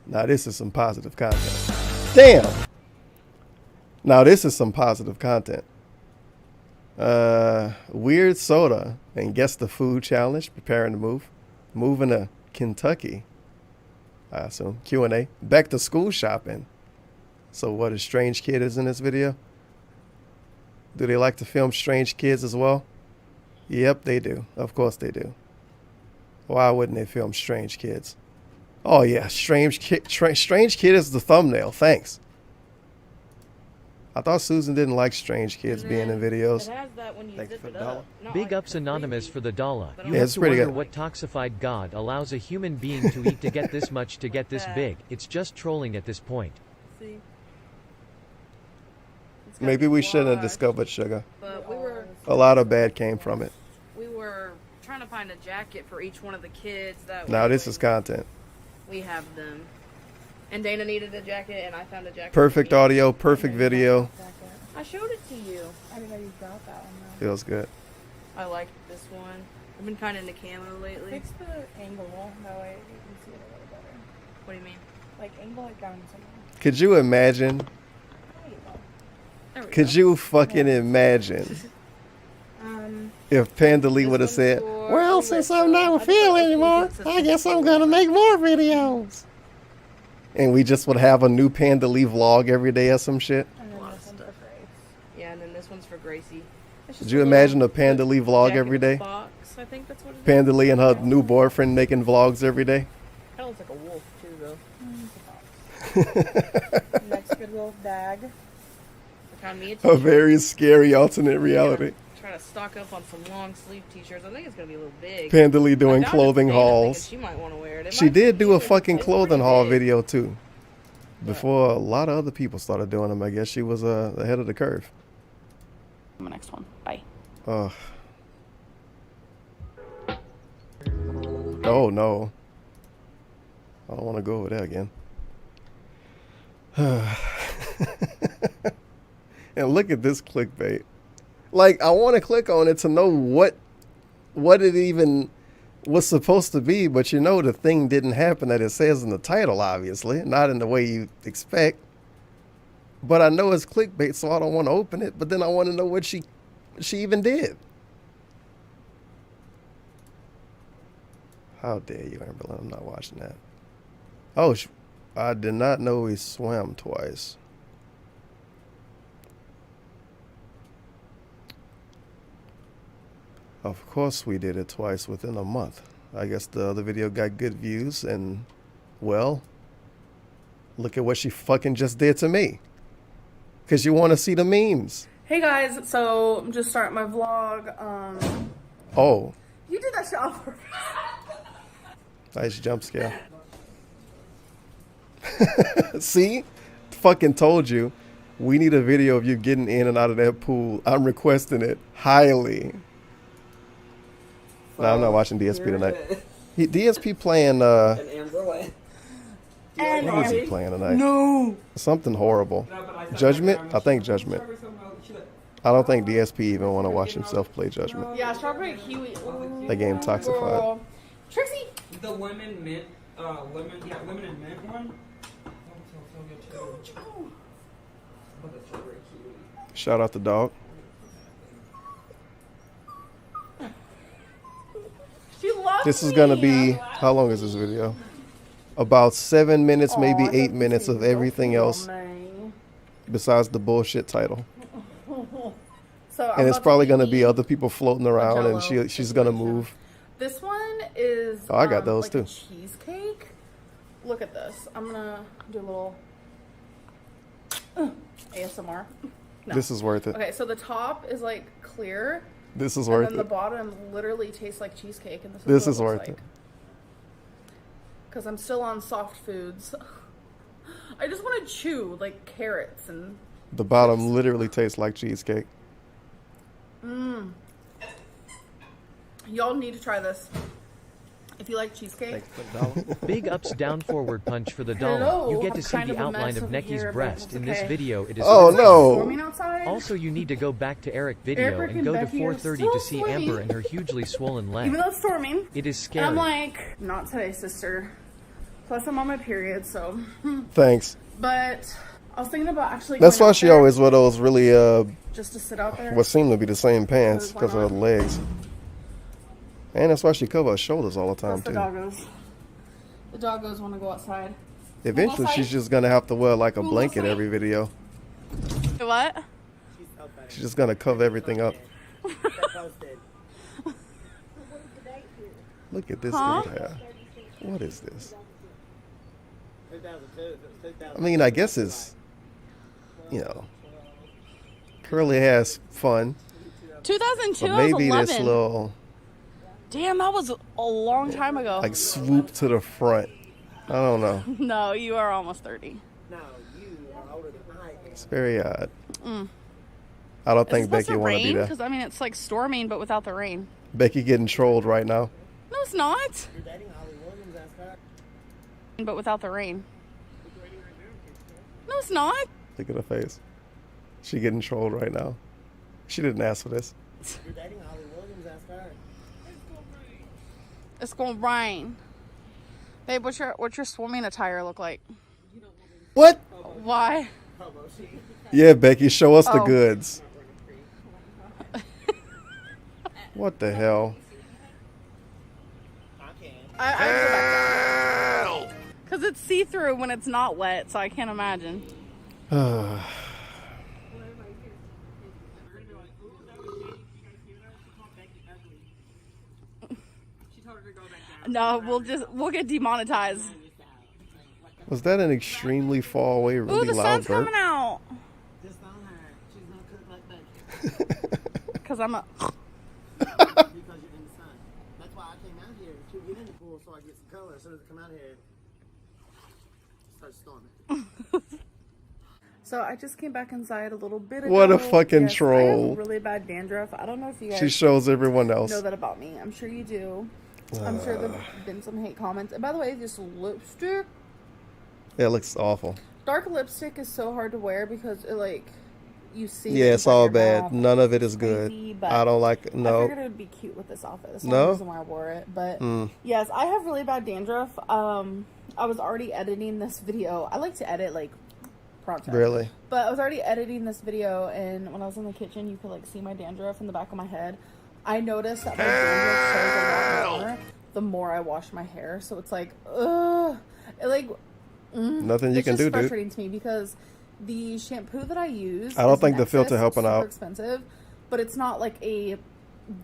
Now, this is some positive content. Damn! Now, this is some positive content. Weird soda and guess the food challenge. Preparing to move. Moving to Kentucky. I assume. Q&A. Back to school shopping. So what, a strange kid is in this video? Do they like to film strange kids as well? Yep, they do. Of course they do. Why wouldn't they film strange kids? Oh yeah, strange kid is the thumbnail. Thanks. I thought Susan didn't like strange kids being in videos. Thanks for the dollar. Big ups Anonymous for the dollar. You Yeah, have it's to pretty wonder good. what toxified god allows a human being to eat to get this much to get this big. It's just trolling at this point. See? Maybe we shouldn't have discovered sugar. But we were A lot of bad came from it. trying to find a jacket for each one of the kids. That Now way this is content. we have them. And Dana needed a jacket, and I found a jacket. Perfect audio, perfect video. I showed it to you. I didn't know you got that one. Feels good. I like this one. I've been kind of into camo lately. Fix the angle. That way you can see it a little better. What do you mean? Like angle it down somewhere. Could you imagine? Could you fucking imagine if Panda Lee would have said, well, since I'm not with Phil anymore, I guess I'm going to make more videos. And we just would have a new Panda Lee vlog every day or some shit. And then this one's for Grace. Yeah, and then this one's for Gracie. Could you imagine a Panda Lee vlog every day? Box, I think that's what it is. Panda Lee and her new boyfriend making vlogs every day? Kind of looks like a wolf, too, though. Next good wolf bag. A very scary alternate reality. Try to stock up on some long sleeve t-shirts. I think it's gonna be a little big. Panda Lee doing clothing hauls. She might want to wear it. She did do a fucking clothing haul video too. Before a lot of other people started doing them, I guess she was ahead of the curve. My next one. Bye. Oh no. I don't want to go over there again. And look at this clickbait. Like, I want to click on it to know what it even was supposed to be, but you know the thing didn't happen that it says in the title, obviously. Not in the way you expect. But I know it's clickbait, so I don't want to open it. But then I want to know what she even did. How dare you, Amberlyn? I'm not watching that. Oh, I did not know he swam twice. Of course we did it twice within a month. I guess the other video got good views and, well, look at what she fucking just did to me. Because you want to see the memes. Hey guys, so I'm just starting my vlog. Oh. You did that shit on purpose. Nice jump scare. See? Fucking told you. We need a video of you getting in and out of that pool. I'm requesting it highly. No, I'm not watching DSP tonight. DSP playing And Amberlyn. what is he playing tonight? No. Something horrible. Judgment? I think Judgment. I don't think DSP even want to watch himself play Judgment. Yeah, strawberry kiwi. That game toxified. Girl. Trixie. The lemon mint, lemon and mint one. Shout out the dog. She loves This is gonna be, how long is this video? About 7 minutes, maybe 8 minutes of everything else besides the bullshit title. So And it's probably gonna be other people floating around, and she's gonna move. This one is Oh, I got those like too. a cheesecake. Look at this. I'm gonna do a little ASMR. No. This is worth it. Okay, so the top is like clear. This is and worth then the it. bottom literally tastes like cheesecake, and This is worth it. Because I'm still on soft foods. I just want to chew like carrots and. The bottom literally tastes like cheesecake. Mmm. Y'all need to try this. If you like cheesecake. Big ups down forward punch for the dollar. Hello, You get to I'm see kind the of a outline mess of over Necky's here, but breast. it's In this okay. video, it is. Oh, no. Storming outside? Also, you need to go back to Eric video Eric and go to Becky are 4:30 still to see swimming. Amber and her hugely swollen leg. Even though it's storming. It is And scary. I'm like, not today, sister. Plus, I'm on my period, so. Thanks. But I was thinking about actually. That's going why out she there always wear those really, just to sit out there. what seem to be the same pants Why because of her not? legs. And that's why she cover her shoulders all the time, Plus the too. doggos. The doggos want to go outside. Eventually, outside? she's just going to have to wear like a Who blanket outside? every video. What? She's just going to cover everything up. Look at this Huh? dude hair. What is this? I mean, I guess it's, you know, curly hair's fun. 2002, But I was maybe 11. this little, Damn, that was a long time ago. like, swoop to the front. I don't know. No, you are almost 30. It's very odd. Mm. I don't Is it think supposed Becky want to be there. Because, I mean, it's like storming, but without the rain. Becky getting trolled right now. No, it's not. But without the rain. it's not. Look at her face. She getting trolled right now. She didn't ask for this. You're dating Holly Williams, ask her. It's gonna rain. Babe, what's your swimming attire look like? What? Why? Yeah, Becky, show us the Oh. goods. What the hell? Because it's see-through when it's not wet, so I can't imagine. No, we'll get demonetized. Was that an extremely far away, Ooh, really the loud sun's burp? coming out. Just on her. She's not cooked like that. Because I'm a... Because you're in the sun. That's why I came out here to get in the pool so I get some color. As soon as I come out here, it starts storming. So I just came back inside a little bit ago. What a fucking Yes, I troll. have really bad dandruff. I don't know if you guys She shows everyone else. know that about me. I'm sure you do. I'm sure there's been some hate comments. And by the way, this lipstick, Yeah, it looks awful. dark lipstick is so hard to wear because it like you see. Yeah, it's on all your bad. mouth. None of it is It's good. crazy, but I don't like it. I No. figured it would be cute with this outfit. That's No? the reason why I wore it. But yes, I have really bad dandruff. I was already editing this video. I like to edit like pronto. Really? But I was already editing this video, and when I was in the kitchen, you could like see my dandruff in the back of my head. I noticed that my dandruff shows a lot more the more I wash my hair. So it's like, ugh. It like, Nothing you it's can just do, dude. frustrating to me because the shampoo that I use, I don't is think the Nexus. filter It's helping super out. expensive, but it's not like a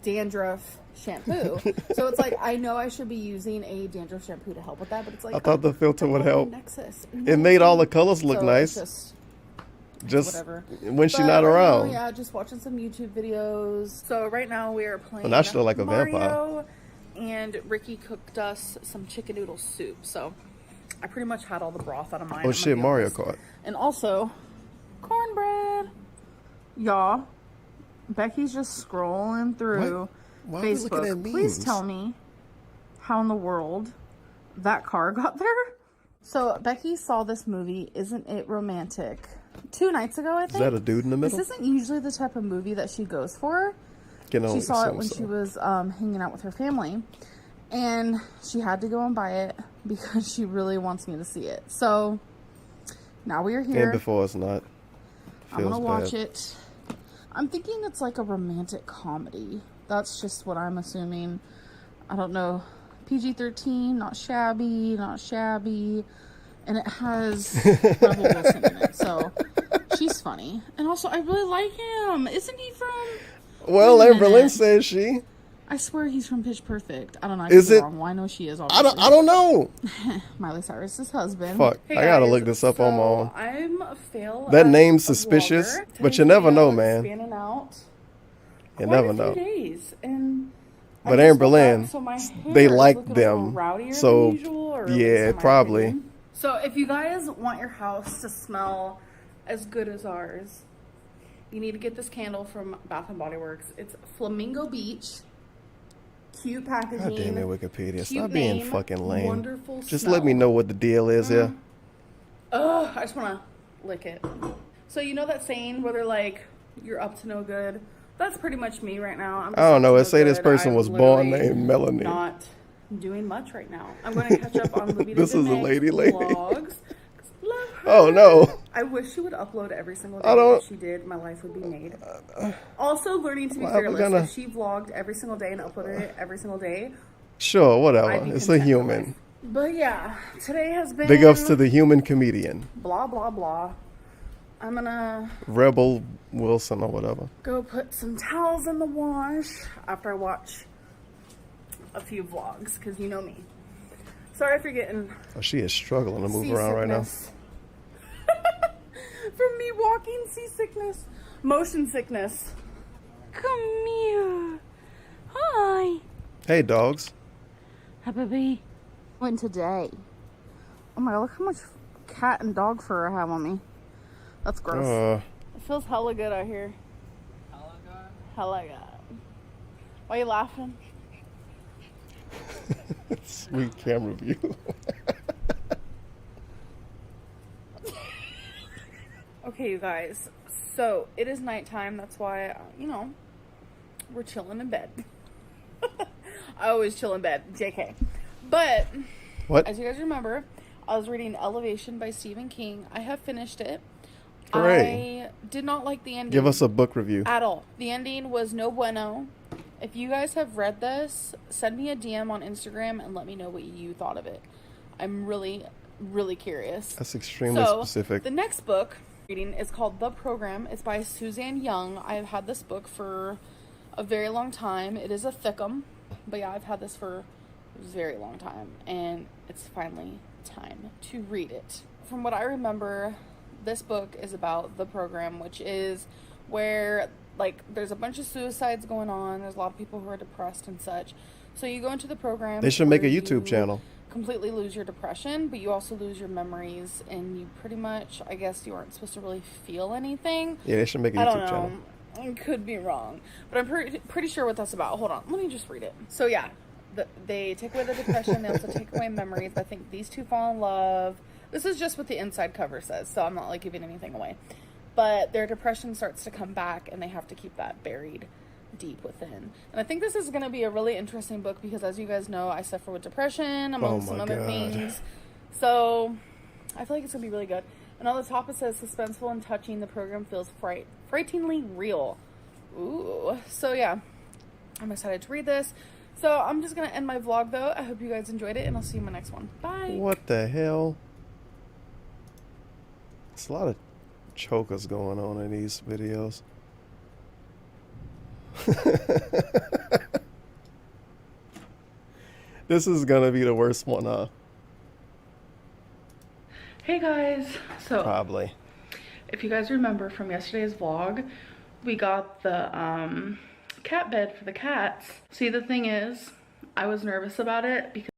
dandruff shampoo. So it's like, I know I should be using a dandruff shampoo to help with that, but it's like, I thought the filter would help. Nexus. It made all the colors look So nice. it's Just whatever. when she's But not right now, around. yeah, just watching some YouTube videos. So right now we are playing Well, now she look like a Mario, vampire. and Ricky cooked us some chicken noodle soup. So I pretty much had all the broth out of mine. Oh I'm gonna shit, be Mario honest. Kart. And also cornbread. Y'all, Becky's just scrolling through Why are we looking Facebook. at Please memes? tell me how in the world that car got there. So Becky saw this movie, Isn't It Romantic, 2 nights ago, I think. Is that a dude in the middle? This isn't usually the type of movie that she goes for. Can only She saw it assume when so. she was hanging out with her family, and she had to go and buy it because she really wants me to see it. So now we are here. And before it's not. I'm gonna Feels watch bad. it. I'm thinking it's like a romantic comedy. That's just what I'm assuming. I don't know. PG-13, not shabby, and it has Rebel Wilson in it, so she's funny. And also, I really like him. Isn't he from? Well, Wait a Amberlyn minute. says she. I swear he's from Pitch Perfect. I don't know. I Is could be it? wrong. Well, I know she is. I Obviously. don't know. Miley Cyrus's husband. Fuck, Hey I gotta guys, look this up on my own. I'm a fail. That as name's a suspicious, vlogger. but you never know, Today's man. video is spanning out You quite never a few know. days, and I But just woke Amberlyn, up, so my they hair is like looking a little them. rowdier So, than usual, or at least yeah, in my probably. opinion. So if you guys want your house to smell as good as ours, you need to get this candle from Bath and Body Works. It's Flamingo Beach. Cute packaging. God damn it, Wikipedia. Cute Stop being name, fucking lame. Wonderful Just smell. let me know what the deal is here. Ugh, I just want to lick it. So you know that saying where they're like, you're up to no good? That's pretty much me right now. I'm just I don't know. up to It say no this good. person I'm was born literally named Melanie. Not doing much right now. I'm going to catch up on Libby This is a lady. vlogs. Love her. Oh, no. I wish she would upload every single I day. don't- If she did, my life would be made. Also, learning to be Well, we're fearless. gonna- If she vlogged every single day and uploaded it every single day. Sure, I'd whatever. be It's a content. human. But yeah, today has been Big ups to the human comedian. blah blah blah. I'm gonna Rebel Wilson or whatever. go put some towels in the wash after I watch a few vlogs, because you know me. Sorry for getting Oh, she is struggling to move around right now. seasickness. From me walking, seasickness, motion sickness. Come here. Hi. Hey, dogs. Hi, baby. Went today. Oh my god, look how much cat and dog fur I have on me. That's gross. It feels hella good out here. Hella good. Why are you laughing? Sweet camera view. Okay, you guys. So it is nighttime. That's why, you know, we're chilling in bed. I always chill in bed. JK. But, what? As you guys remember, I was reading Elevation by Stephen King. I have finished it. Hooray. I did not like the ending. Give us a book review. At all. The ending was no bueno. If you guys have read this, send me a DM on Instagram and let me know what you thought of it. I'm really, really curious. That's extremely specific. The next book reading is called The Program. It's by Suzanne Young. I have had this book for a very long time. It is a thickum, but yeah, I've had this for a very long time, and it's finally time to read it. From what I remember, this book is about the program, which is where, like, there's a bunch of suicides going on. There's a lot of people who are depressed and such. So you go into the program. They should make a YouTube channel. Completely lose your depression, but you also lose your memories, and you pretty much, I guess, you aren't supposed to really feel anything. Yeah, they should make a YouTube channel. I could be wrong, but I'm pretty sure what that's about. Hold on, let me just read it. So yeah, they take away the depression. They also take away memories. I think these two fall in love. This is just what the inside cover says, so I'm not like giving anything away. But their depression starts to come back, and they have to keep that buried deep within. And I think this is going to be a really interesting book because, as you guys know, I suffer with depression among some other things. So I feel like it's going to be really good. And on the top it says suspenseful and touching. The program feels frighteningly real. Ooh. So yeah, I'm excited to read this. So I'm just going to end my vlog though. I hope you guys enjoyed it, and I'll see you in my next one. Bye. What the hell? There's a lot of chokers going on in these videos. This is gonna be the worst one, huh? Hey guys, so probably, if you guys remember from yesterday's vlog, we got the cat bed for the cats. See, the thing is, I was nervous about it because